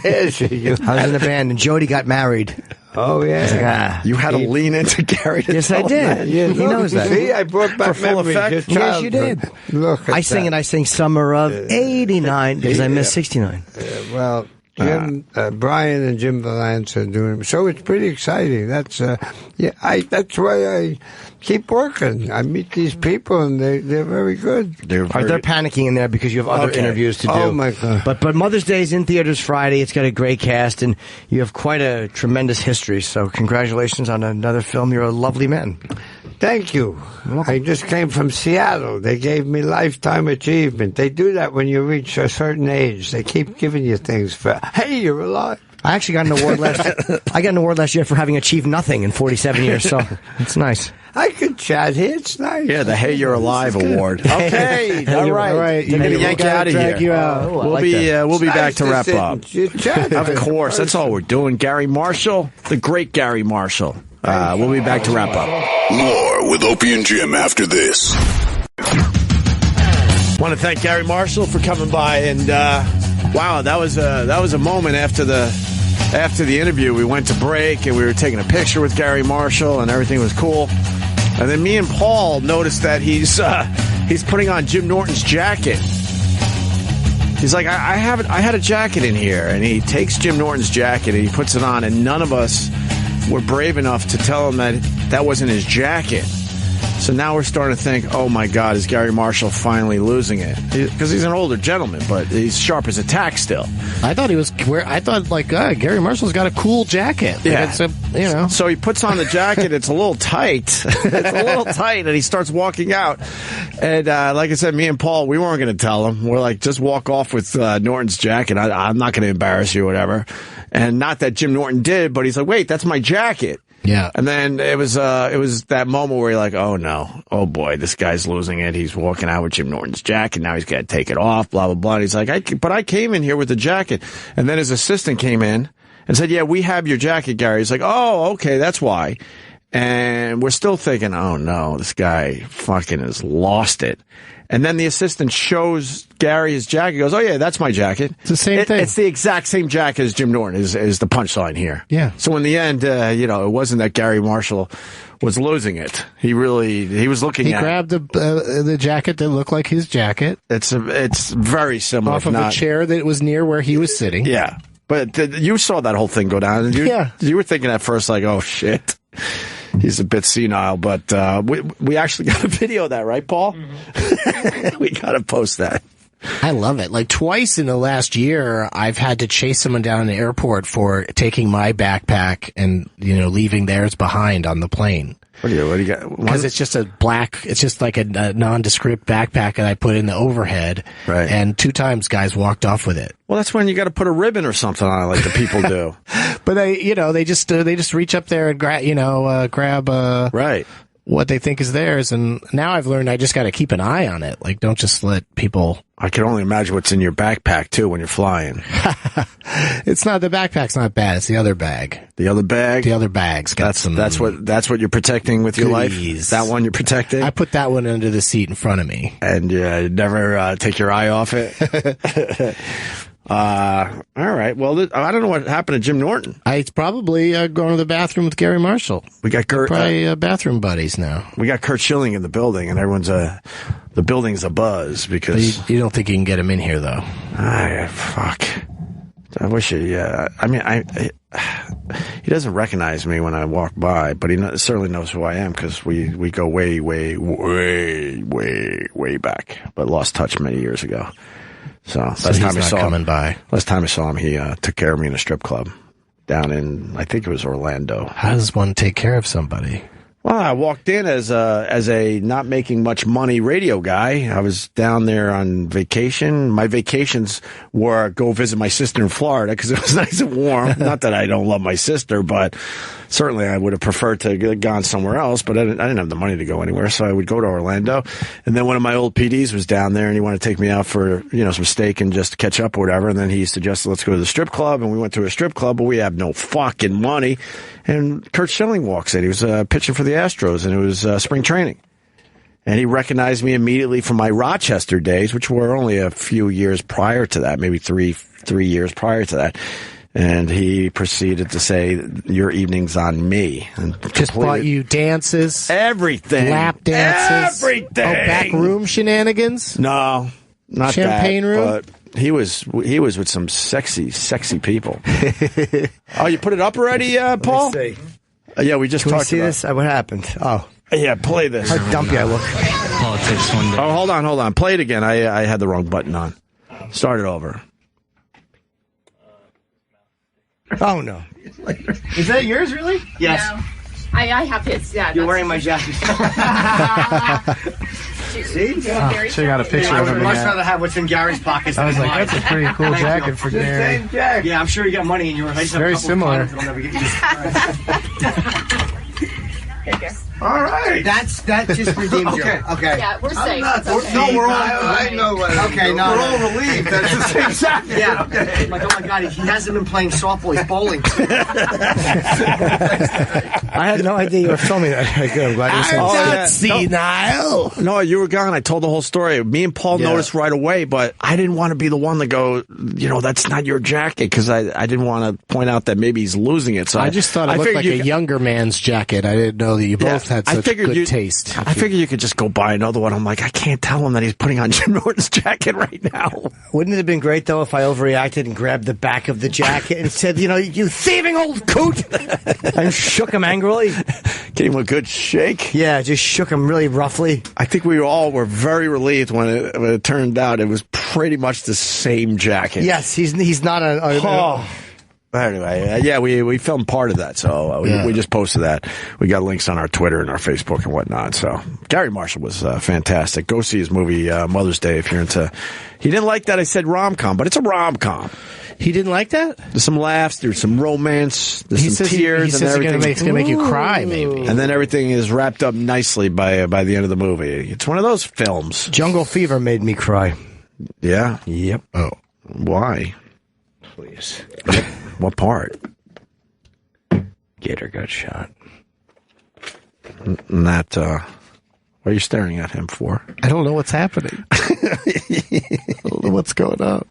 Speaker 20: There's your youth.
Speaker 3: I was in the band, and Jody got married.
Speaker 20: Oh, yeah.
Speaker 1: You had to lean into Gary.
Speaker 3: Yes, I did.
Speaker 20: Yeah,
Speaker 3: he knows that.
Speaker 20: See, I brought back
Speaker 1: For full
Speaker 20: memories.
Speaker 1: effect?
Speaker 3: Yes, you did.
Speaker 20: Look at
Speaker 3: I sing
Speaker 20: that.
Speaker 3: it. I sing Summer of '89 because I missed '69.
Speaker 20: Well, Jim, Brian and Jim Valance are doing it. So it's pretty exciting. That's that's why I keep working. I meet these people, and they're very good.
Speaker 3: They're panicking in there because you have other interviews to do.
Speaker 20: Oh, my God.
Speaker 3: But Mother's Day is in theaters Friday. It's got a great cast, and you have quite a tremendous history. So congratulations on another film. You're a lovely man.
Speaker 20: Thank you. I just came from Seattle. They gave me lifetime achievement. They do that when you reach a certain age. They keep giving you things for, hey, you're alive.
Speaker 3: I actually got an award I got an award last year for having achieved nothing in 47 years, so it's nice.
Speaker 20: I could chat here. It's nice.
Speaker 1: Yeah, the Hey You're Alive award. Okay, all right.
Speaker 8: You
Speaker 1: We're gonna yank you out of here.
Speaker 8: You out.
Speaker 1: We'll be back to wrap up.
Speaker 20: Chat.
Speaker 1: Of course, that's all we're doing. Garry Marshall, the great Garry Marshall. We'll be back to wrap up.
Speaker 9: More with Opie and Jim after this.
Speaker 1: Want to thank Garry Marshall for coming by, and wow, that was a moment after the interview. We went to break and we were taking a picture with Garry Marshall, and everything was cool. And then me and Paul noticed that he's putting on Jim Norton's jacket. He's like, I had a jacket in here, and he takes Jim Norton's jacket and he puts it on, and none of us were brave enough to tell him that wasn't his jacket. So now we're starting to think, oh my God, is Garry Marshall finally losing it? Because he's an older gentleman, but he's sharp as a tack still.
Speaker 8: I thought Garry Marshall's got a cool jacket.
Speaker 1: Yeah.
Speaker 8: It's
Speaker 1: So he puts on the jacket. It's a little tight. And he starts walking out. And like I said, me and Paul, we weren't going to tell him. We're like, just walk off with Norton's jacket. I'm not going to embarrass you or whatever. And not that Jim Norton did, but he's like, wait, that's my jacket.
Speaker 8: Yeah.
Speaker 1: And then it was that moment where you're like, oh no, oh boy, this guy's losing it. He's walking out with Jim Norton's jacket. Now he's got to take it off, blah, blah, blah. And he's like, but I came in here with the jacket. And then his assistant came in and said, yeah, we have your jacket, Gary. He's like, oh, okay, that's why. And we're still thinking, oh no, this guy fucking has lost it. And then the assistant shows Garry his jacket. He goes, oh yeah, that's my jacket.
Speaker 8: It's the same thing.
Speaker 1: It's the exact same jacket as Jim Norton is the punchline here.
Speaker 8: Yeah.
Speaker 1: So in the end, it wasn't that Garry Marshall was losing it. He was looking
Speaker 8: He
Speaker 1: at
Speaker 8: grabbed the jacket that looked like his jacket.
Speaker 1: It's very similar.
Speaker 8: Off of a chair that was near where he was sitting.
Speaker 1: Yeah. But you saw that whole thing go down. And you were thinking at first like, oh shit. He's a bit senile, but we actually got a video of that, right, Paul? Mm-hmm. We got to post that.
Speaker 8: I love it. Like twice in the last year, I've had to chase someone down in the airport for taking my backpack and, leaving theirs behind on the plane.
Speaker 1: What do you got?
Speaker 8: Because it's just it's just like a nondescript backpack that I put in the overhead.
Speaker 1: Right.
Speaker 8: And 2 times guys walked off with it.
Speaker 1: Well, that's when you got to put a ribbon or something on it like the people do.
Speaker 8: But they just reach up there and grab
Speaker 1: right.
Speaker 8: what they think is theirs. And now I've learned I just got to keep an eye on it. Like, don't just let people.
Speaker 1: I can only imagine what's in your backpack too when you're flying.
Speaker 8: It's not the backpack's not bad. It's the other bag.
Speaker 1: The other bag.
Speaker 8: The other bag's got some.
Speaker 1: That's what you're protecting with your life. That one you're protecting.
Speaker 8: I put that one under the seat in front of me.
Speaker 1: And you never take your eye off it. All right. Well, I don't know what happened to Jim Norton.
Speaker 8: It's probably going to the bathroom with Garry Marshall.
Speaker 1: We got Kurt.
Speaker 8: Probably bathroom buddies now.
Speaker 1: We got Kurt Schilling in the building, and everyone's the building's a buzz because
Speaker 8: you don't think you can get him in here though.
Speaker 1: Fuck. I wish he. I mean, he doesn't recognize me when I walk by, but he certainly knows who I am because we go way, way, way, way, way back, but lost touch many years ago. So last time I saw him, he took care of me in a strip club down in, I think it was Orlando.
Speaker 8: How does one take care of somebody?
Speaker 1: Well, I walked in as a not making much money radio guy. I was down there on vacation. My vacations were go visit my sister in Florida because it was nice and warm. Not that I don't love my sister, but certainly I would have preferred to have gone somewhere else, but I didn't have the money to go anywhere, so I would go to Orlando. And then one of my old PDs was down there, and he wanted to take me out for, some steak and just catch up or whatever. And then he suggested, let's go to the strip club, and we went to a strip club, but we have no fucking money. And Kurt Schilling walks in. He was pitching for the Astros, and it was spring training. And he recognized me immediately from my Rochester days, which were only a few years prior to that, maybe three years prior to that. And he proceeded to say, your evening's on me. And
Speaker 8: just bought you dances?
Speaker 1: Everything.
Speaker 8: Lap dances?
Speaker 1: Everything.
Speaker 8: Oh, back room shenanigans?
Speaker 1: No, not
Speaker 8: champagne
Speaker 1: that,
Speaker 8: room?
Speaker 1: But he was with some sexy people. Oh, you put it up already, Paul?
Speaker 3: Let's see.
Speaker 1: Yeah, we just
Speaker 3: Can
Speaker 1: talked
Speaker 3: we see
Speaker 1: about
Speaker 3: this? What happened? Oh.
Speaker 1: Yeah, play this.
Speaker 3: How dumpy I look.
Speaker 1: Politics one day. Oh, hold on. Play it again. I had the wrong button on. Start it over.
Speaker 3: Oh, no.
Speaker 2: Is that yours, really?
Speaker 3: Yes.
Speaker 21: No. I have his, yeah.
Speaker 3: You're wearing my jacket. See?
Speaker 2: She got a picture
Speaker 3: I
Speaker 2: of
Speaker 3: would
Speaker 2: him.
Speaker 3: much rather have what's in Gary's pockets than
Speaker 2: I was like,
Speaker 3: mine.
Speaker 2: that's a pretty cool jacket for Gary.
Speaker 3: Same jacket. Yeah, I'm sure you got money in yours. I just have
Speaker 2: Very
Speaker 3: a couple
Speaker 2: similar.
Speaker 3: Of that'll never get you.
Speaker 1: All right.
Speaker 3: That just redeems you. Okay.
Speaker 21: Yeah, we're safe.
Speaker 3: We're all. I know. Okay, no. We're all relieved that it's the same jacket. Yeah. Okay. Like, oh my God, he hasn't been playing softball. He's bowling. I had no idea you were filming that. Good. I'm glad you said
Speaker 8: not senile.
Speaker 1: No, you were gone. I told the whole story. Me and Paul noticed right away, but I didn't want to be the one to go, that's not your jacket, because I didn't want to point out that maybe he's losing it. So
Speaker 8: I just thought it looked like a younger man's jacket. I didn't know that you both had such good taste.
Speaker 1: I figured you could just go buy another one. I'm like, I can't tell him that he's putting on Jim Norton's jacket right now.
Speaker 3: Wouldn't it have been great, though, if I overreacted and grabbed the back of the jacket and said, you thieving old coot, and shook him angrily?
Speaker 1: Gave him a good shake?
Speaker 3: Yeah, just shook him really roughly.
Speaker 1: I think we all were very relieved when it turned out it was pretty much the same jacket.
Speaker 3: Yes, he's not a
Speaker 1: Anyway, we filmed part of that, so we just posted that. We got links on our Twitter and our Facebook and whatnot. So Garry Marshall was fantastic. Go see his movie Mother's Day if you're into. He didn't like that I said rom-com, but it's a rom-com.
Speaker 8: He didn't like that?
Speaker 1: There's some laughs, there's some romance, there's some tears,
Speaker 8: and everything. It's going to make you cry, maybe.
Speaker 1: And then everything is wrapped up nicely by the end of the movie. It's one of those films.
Speaker 3: Jungle Fever made me cry.
Speaker 1: Yeah?
Speaker 3: Yep.
Speaker 1: Oh. Why?
Speaker 3: Please.
Speaker 1: What part?
Speaker 3: Gator got shot.
Speaker 1: And that, what are you staring at him for?
Speaker 8: I don't know what's happening. I don't know what's going on.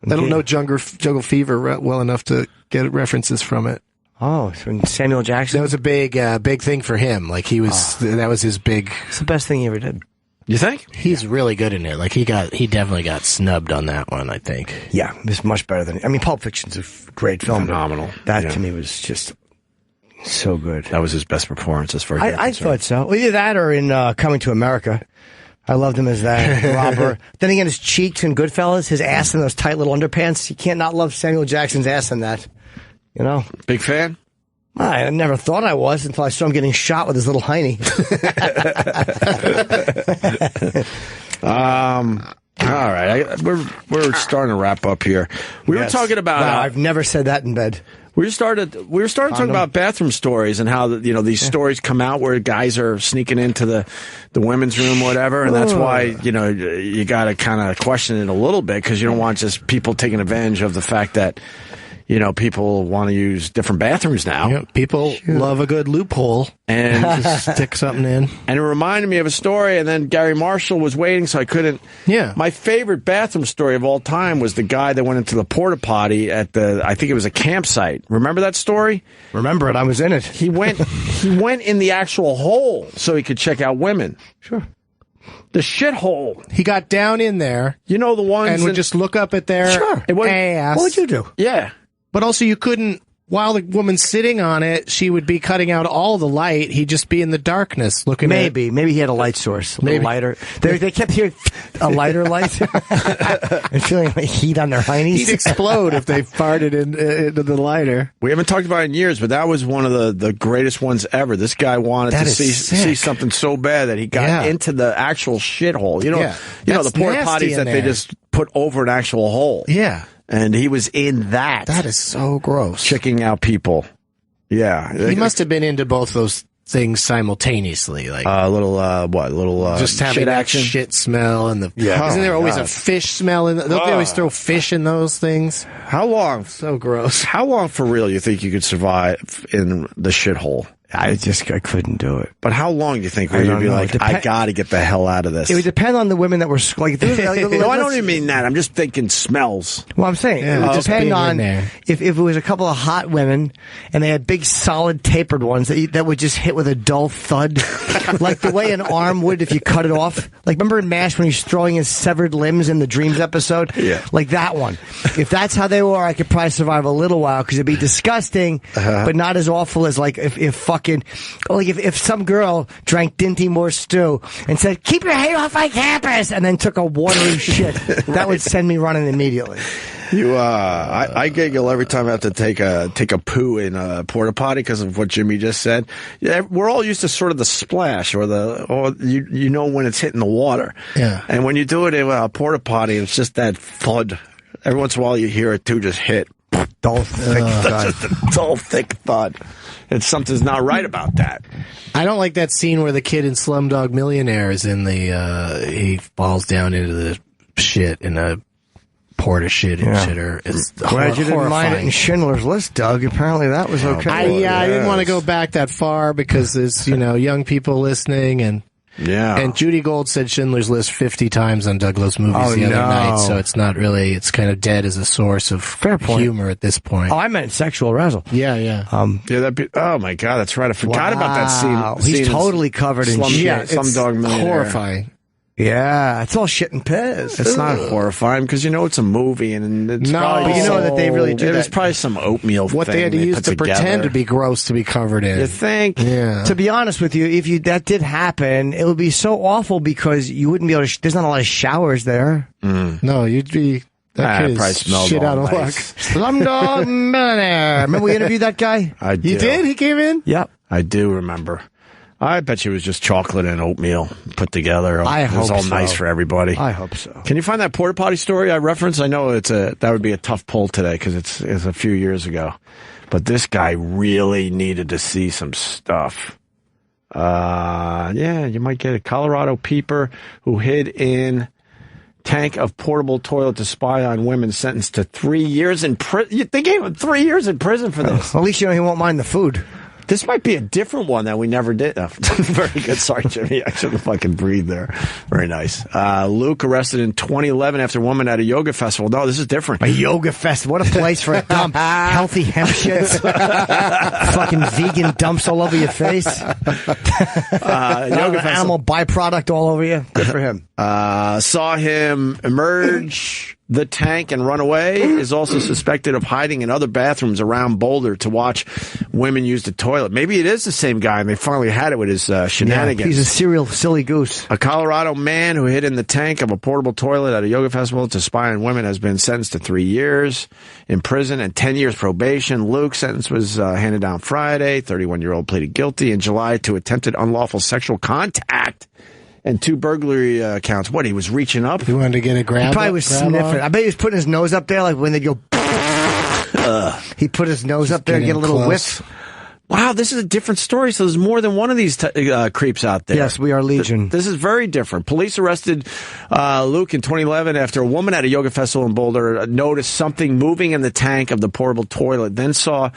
Speaker 8: I don't know Jungle Fever well enough to get references from it.
Speaker 3: Oh, from Samuel Jackson?
Speaker 8: That was a big thing for him. Like that was his big.
Speaker 3: It's the best thing he ever did.
Speaker 1: You think?
Speaker 8: He's really good in it. Like he definitely got snubbed on that one, I think.
Speaker 3: Yeah, it's much better than, Pulp Fiction's a great film.
Speaker 1: Phenomenal.
Speaker 3: That to me was just so good.
Speaker 1: That was his best performance as far as
Speaker 3: I thought so. Well, either that or in Coming to America. I loved him as that robber. Then again, his cheeks in Goodfellas, his ass in those tight little underpants. You can't not love Samuel Jackson's ass in that. You know?
Speaker 1: Big fan?
Speaker 3: I never thought I was until I saw him getting shot with his little hiney.
Speaker 1: All right, we're starting to wrap up here. We were talking about.
Speaker 3: Wow, I've never said that in bed.
Speaker 1: We were starting talking about bathroom stories and how these stories come out where guys are sneaking into the women's room or whatever, and that's why you got to kind of question it a little bit because you don't want just people taking advantage of the fact that people want to use different bathrooms now.
Speaker 8: Yeah, people love a good loophole
Speaker 1: and
Speaker 8: just stick something in.
Speaker 1: And it reminded me of a story, and then Garry Marshall was waiting, so I couldn't.
Speaker 8: Yeah.
Speaker 1: My favorite bathroom story of all time was the guy that went into the porta potty at I think it was a campsite. Remember that story?
Speaker 3: Remember it. I was in it.
Speaker 1: He went in the actual hole so he could check out women.
Speaker 3: Sure.
Speaker 1: The shithole.
Speaker 8: He got down in there.
Speaker 1: You know the ones
Speaker 8: and would just look up at their ass.
Speaker 3: What'd you do?
Speaker 1: Yeah.
Speaker 8: But also you couldn't, while the woman's sitting on it, she would be cutting out all the light. He'd just be in the darkness looking at it.
Speaker 3: Maybe he had a light source. Maybe. Lighter. They kept hearing a lighter light and feeling like heat on their heinies.
Speaker 8: He'd explode if they farted into the lighter.
Speaker 1: We haven't talked about it in years, but that was one of the greatest ones ever. This guy wanted to see something so bad that he got into the actual shithole. You know the porta potties that they just put over an actual hole.
Speaker 8: Yeah.
Speaker 1: And he was in that.
Speaker 8: That is so gross.
Speaker 1: Checking out people. Yeah.
Speaker 8: He must have been into both those things simultaneously. Like
Speaker 1: just
Speaker 8: having
Speaker 1: shit
Speaker 8: that
Speaker 1: action?
Speaker 8: Shit smell and isn't there always a fish smell in don't they always throw fish in those things?
Speaker 1: How long?
Speaker 8: So gross.
Speaker 1: How long for real you think you could survive in the shithole?
Speaker 3: I couldn't do it.
Speaker 1: But how long do you think where you'd be like, I gotta get the hell out of this?
Speaker 3: It would depend on the women that were like.
Speaker 1: No, I don't even mean that. I'm just thinking smells.
Speaker 3: Well, I'm saying it would depend on if it was a couple of hot women and they had big, solid, tapered ones that would just hit with a dull thud, like the way an arm would if you cut it off. Like remember in MASH when he's throwing his severed limbs in the Dreams episode?
Speaker 1: Yeah,
Speaker 3: like that one. If that's how they were, I could probably survive a little while because it'd be disgusting, but not as awful as like if some girl drank Dinty Moore stew and said, "Keep your hair off my campus," and then took a watery shit, that would send me running immediately.
Speaker 1: I giggle every time I have to take a poo in a porta potty because of what Jimmy just said. Yeah, we're all used to sort of the splash or you know when it's hitting the water.
Speaker 8: Yeah,
Speaker 1: and when you do it in a porta potty, it's just that thud. Every once in a while, you hear it too, just hit.
Speaker 3: Dull, thick thud.
Speaker 1: Just a dull, thick thud. And something's not right about that.
Speaker 8: I don't like that scene where the kid in Slumdog Millionaire is in he falls down into the shit in a porta shit and shitter. It's
Speaker 3: glad you didn't mind it in Schindler's List, Doug. Apparently that was okay.
Speaker 8: I didn't want to go back that far because there's young people listening and.
Speaker 1: Yeah.
Speaker 8: And Judy Gold said Schindler's List 50 times on Douglas Movies the other night, so it's not really, it's kind of dead as a source of humor at this point.
Speaker 3: Oh, I meant sexual arousal.
Speaker 8: Yeah.
Speaker 1: Oh my God, that's right. I forgot about that scene.
Speaker 3: He's totally covered in shit.
Speaker 1: Slumdog Millionaire.
Speaker 8: Horrifying.
Speaker 3: Yeah, it's all shit and piss.
Speaker 1: It's not horrifying because it's a movie and it's probably
Speaker 3: but you know that they really do.
Speaker 1: There's probably some oatmeal.
Speaker 8: What they had to use to pretend to be gross to be covered in.
Speaker 1: You think?
Speaker 3: Yeah. To be honest with you, if that did happen, it would be so awful because you wouldn't be able to. There's not a lot of showers there.
Speaker 8: No, you'd be. That kid
Speaker 1: probably
Speaker 8: is
Speaker 1: smells
Speaker 8: shit out of luck.
Speaker 3: Slumdog Millionaire. Remember we interviewed that guy?
Speaker 1: I do.
Speaker 8: You did? He came in?
Speaker 3: Yep.
Speaker 1: I do remember. I bet you it was just chocolate and oatmeal put together. It was all nice for everybody.
Speaker 3: I hope so.
Speaker 1: Can you find that porta potty story I referenced? I know that would be a tough pull today because it's a few years ago. But this guy really needed to see some stuff. You might get a Colorado peeper who hid in tank of portable toilet to spy on women sentenced to 3 years in prison. They gave him 3 years in prison for this.
Speaker 3: At least he won't mind the food.
Speaker 1: This might be a different one that we never did. Oh, very good. Sorry, Jimmy. I shouldn't fucking breathe there. Very nice. Luke arrested in 2011 after a woman at a yoga festival. No, this is different.
Speaker 3: A yoga festival. What a place for a dump. Healthy hemp shits. Fucking vegan dumps all over your face. Yoga animal byproduct all over you. Good for him.
Speaker 1: Saw him emerge the tank and run away. Is also suspected of hiding in other bathrooms around Boulder to watch women use the toilet. Maybe it is the same guy and they finally had it with his shenanigans.
Speaker 3: Yeah, he's a serial silly goose.
Speaker 1: A Colorado man who hid in the tank of a portable toilet at a yoga festival to spy on women has been sentenced to 3 years in prison and 10 years probation. Luke's sentence was handed down Friday. 31-year-old pleaded guilty in July to attempted unlawful sexual contact and 2 burglary counts. What, he was reaching up?
Speaker 8: He wanted to get a grab.
Speaker 3: He probably was sniffing. I bet he was putting his nose up there, like when they go. He put his nose up there and get a little whiff.
Speaker 1: Wow, this is a different story. So there's more than one of these creeps out there.
Speaker 3: Yes, we are legion.
Speaker 1: This is very different. Police arrested Luke in 2011 after a woman at a yoga festival in Boulder noticed something moving in the tank of the portable toilet. Then saw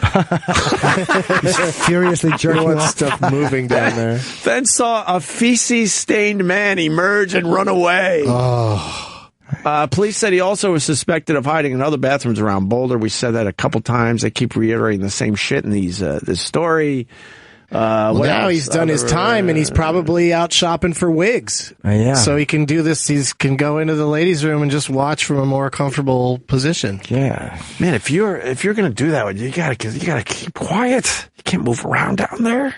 Speaker 3: furiously jerking off
Speaker 8: stuff moving down there.
Speaker 1: Then saw a feces-stained man emerge and run away.
Speaker 8: Oh.
Speaker 1: Police said he also was suspected of hiding in other bathrooms around Boulder. We said that a couple times. They keep reiterating the same shit in this story.
Speaker 8: Well, now he's done his time, and he's probably out shopping for wigs.
Speaker 3: Yeah.
Speaker 8: So he can do this. He can go into the ladies' room and just watch from a more comfortable position.
Speaker 3: Yeah,
Speaker 1: man. If you're gonna do that, you gotta keep quiet. You can't move around down there.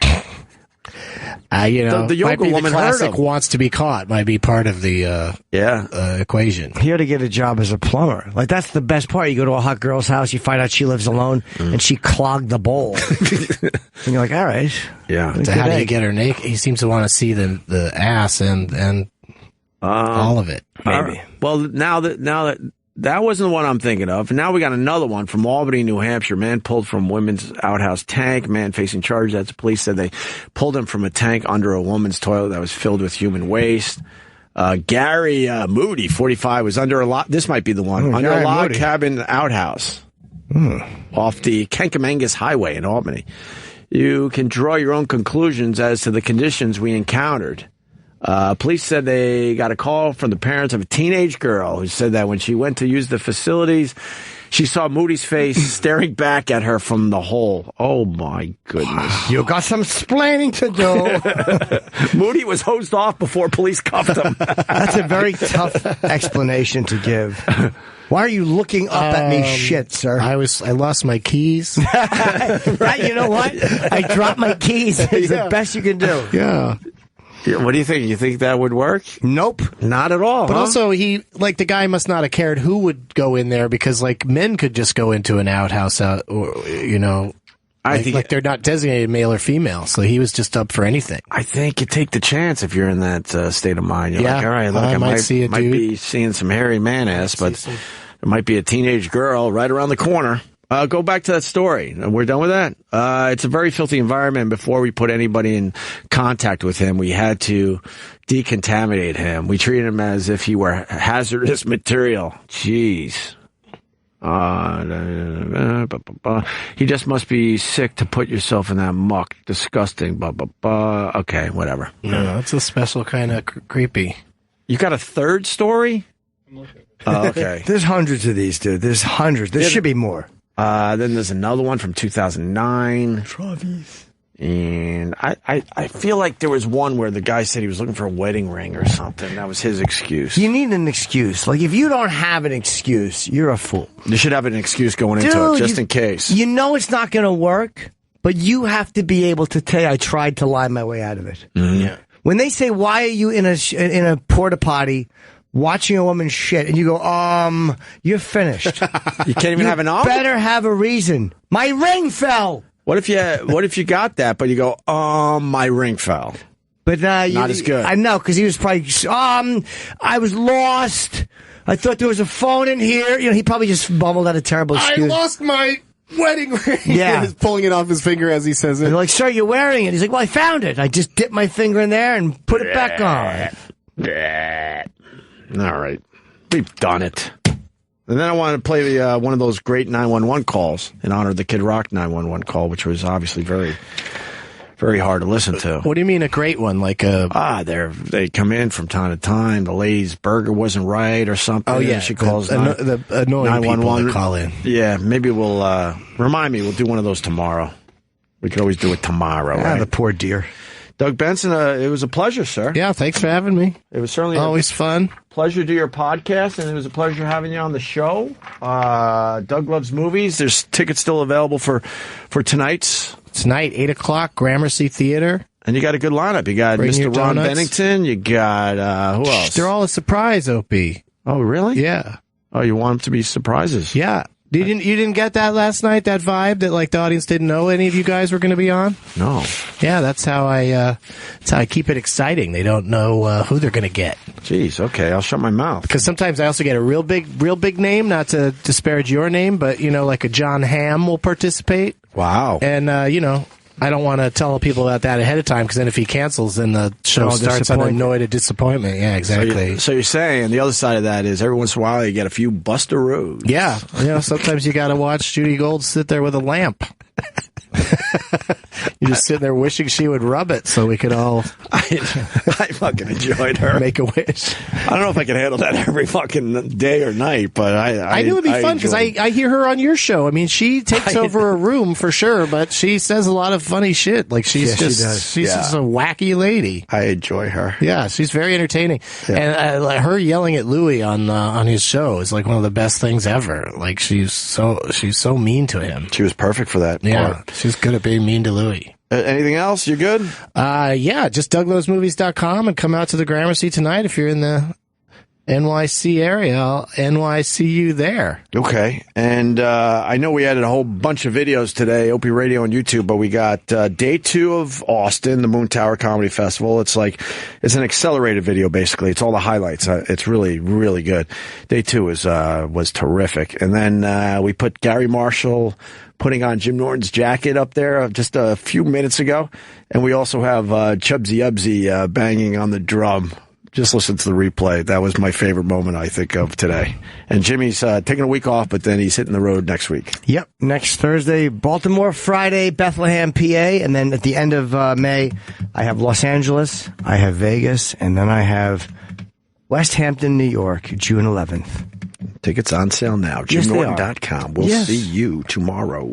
Speaker 8: The
Speaker 1: yoga woman
Speaker 8: classic wants to be caught might be part of the equation.
Speaker 3: He ought to get a job as a plumber. Like, that's the best part. You go to a hot girl's house, you find out she lives alone, and she clogged the bowl. And you're like, all right.
Speaker 1: Yeah.
Speaker 8: So how do you get her naked? He seems to want to see the ass and all of it.
Speaker 3: Maybe.
Speaker 1: Well, now that wasn't the one I'm thinking of. Now we got another one from Albany, New Hampshire. Man pulled from women's outhouse tank. Man facing charges. That's the police said they pulled him from a tank under a woman's toilet that was filled with human waste. Gary Moody, 45, was under a lot. This might be the one. Under a log cabin outhouse off the Kankamangas Highway in Albany. You can draw your own conclusions as to the conditions we encountered. Police said they got a call from the parents of a teenage girl who said that when she went to use the facilities, she saw Moody's face staring back at her from the hole. Oh, my goodness.
Speaker 3: You got some splaining to do.
Speaker 1: Moody was hosed off before police cuffed him.
Speaker 3: That's a very tough explanation to give. Why are you looking up at me shit, sir?
Speaker 8: I lost my keys.
Speaker 3: Right, you know what? I dropped my keys. It's the best you can do.
Speaker 8: Yeah.
Speaker 1: What do you think? You think that would work?
Speaker 3: Nope.
Speaker 1: Not at all.
Speaker 8: But also, the guy must not have cared who would go in there because, men could just go into an outhouse, I think they're not designated male or female, so he was just up for anything.
Speaker 1: I think you take the chance if you're in that state of mind. You're like, all right, look, I might be seeing some hairy man ass, but there might be a teenage girl right around the corner. Go back to that story. We're done with that. It's a very filthy environment. Before we put anybody in contact with him, we had to decontaminate him. We treated him as if he were hazardous material. Jeez. He just must be sick to put yourself in that muck. Disgusting. Okay, whatever.
Speaker 8: No, it's a special kind of creepy.
Speaker 1: You got a third story? Oh, okay.
Speaker 3: There's hundreds of these, dude. There's hundreds. There should be more.
Speaker 1: Then there's another one from 2009.
Speaker 3: Travis.
Speaker 1: And I feel like there was one where the guy said he was looking for a wedding ring or something. That was his excuse.
Speaker 3: You need an excuse. Like, if you don't have an excuse, you're a fool.
Speaker 1: You should have an excuse going into it, just in case.
Speaker 3: You know it's not going to work, but you have to be able to say, I tried to lie my way out of it.
Speaker 1: Mm-hmm. Yeah.
Speaker 3: When they say, why are you in a porta potty watching a woman shit, and you go, you're finished.
Speaker 1: You can't even have an option.
Speaker 3: Better have a reason. My ring fell.
Speaker 1: What if you got that, but you go, my ring fell?
Speaker 3: But
Speaker 1: not as good.
Speaker 3: I know, because he was probably, I was lost. I thought there was a phone in here. He probably just bumbled out a terrible excuse.
Speaker 8: I lost my wedding ring.
Speaker 3: Yeah.
Speaker 8: He's pulling it off his finger as he says it.
Speaker 3: They're like, sir, you're wearing it. He's like, well, I found it. I just dipped my finger in there and put it back on.
Speaker 1: All right. We've done it. And then I wanted to play one of those great 911 calls in honor of the Kid Rock 911 call, which was obviously very very hard to listen to.
Speaker 8: What do you mean a great one? Like
Speaker 1: they come in from time to time. The lady's burger wasn't right or something.
Speaker 8: Oh yeah,
Speaker 1: she calls
Speaker 8: the annoying people that call in.
Speaker 1: Yeah, maybe we'll remind me. We'll do one of those tomorrow. We could always do it tomorrow. Right?
Speaker 3: The poor dear.
Speaker 1: Doug Benson, it was a pleasure, sir.
Speaker 8: Yeah, thanks for having me.
Speaker 1: It was certainly
Speaker 8: always fun.
Speaker 1: Pleasure to do your podcast, and it was a pleasure having you on the show. Doug Loves Movies. There's tickets still available for tonight's.
Speaker 8: Tonight, 8 o'clock, Gramercy Theater.
Speaker 1: And you got a good lineup. You got Mr. Ron Bennington. You got, who else?
Speaker 8: They're all a surprise, Opie.
Speaker 1: Oh, really?
Speaker 8: Yeah.
Speaker 1: Oh, you want them to be surprises?
Speaker 8: Yeah. You didn't get that last night, that vibe that like the audience didn't know any of you guys were going to be on?
Speaker 1: No.
Speaker 8: Yeah, that's how I keep it exciting. They don't know who they're going to get.
Speaker 1: Jeez, okay, I'll shut my mouth.
Speaker 8: Because sometimes I also get a real big name, not to disparage your name, but like a John Hamm will participate.
Speaker 1: Wow.
Speaker 8: And I don't want to tell people about that ahead of time because then if he cancels, then the show starts on a note of disappointment. Yeah, exactly.
Speaker 1: So you're saying the other side of that is every once in a while you get a few bustaroos.
Speaker 8: Yeah. Sometimes you got to watch Judy Gold sit there with a lamp. You're just sitting there wishing she would rub it so we could all
Speaker 1: I fucking enjoyed her.
Speaker 8: Make a wish.
Speaker 1: I don't know if I can handle that every fucking day or night, but I
Speaker 8: knew it'd be fun because I hear her on your show. I mean, she takes over a room for sure, but she says a lot of funny shit. Like she's just a wacky lady.
Speaker 1: I enjoy her.
Speaker 8: Yeah, she's very entertaining. Yeah. And her yelling at Louis on his show is like one of the best things ever. Like she's so mean to him.
Speaker 1: She was perfect for that.
Speaker 8: Yeah,
Speaker 1: part.
Speaker 8: She's good at being mean to Louis.
Speaker 1: Anything else? You good?
Speaker 8: Yeah, just DougLovesMovies.com and come out to the Gramercy tonight if you're in the NYC area. I'll NYC you there.
Speaker 1: Okay. And I know we added a whole bunch of videos today, Opie Radio on YouTube, but we got day 2 of Austin, the Moon Tower Comedy Festival. It's an accelerated video, basically. It's all the highlights. It's really, really good. Day 2 was terrific. And then we put Garry Marshall putting on Jim Norton's jacket up there just a few minutes ago. And we also have Chubsy Ubsy banging on the drum. Just listen to the replay. That was my favorite moment, I think, of today. And Jimmy's taking a week off, but then he's hitting the road next week.
Speaker 3: Yep. Next Thursday, Baltimore, Friday, Bethlehem, PA. And then at the end of May, I have Los Angeles, I have Vegas, and then I have West Hampton, New York, June 11th.
Speaker 1: Tickets on sale now.
Speaker 3: Yes,
Speaker 1: JimNorton.com. We'll see you tomorrow.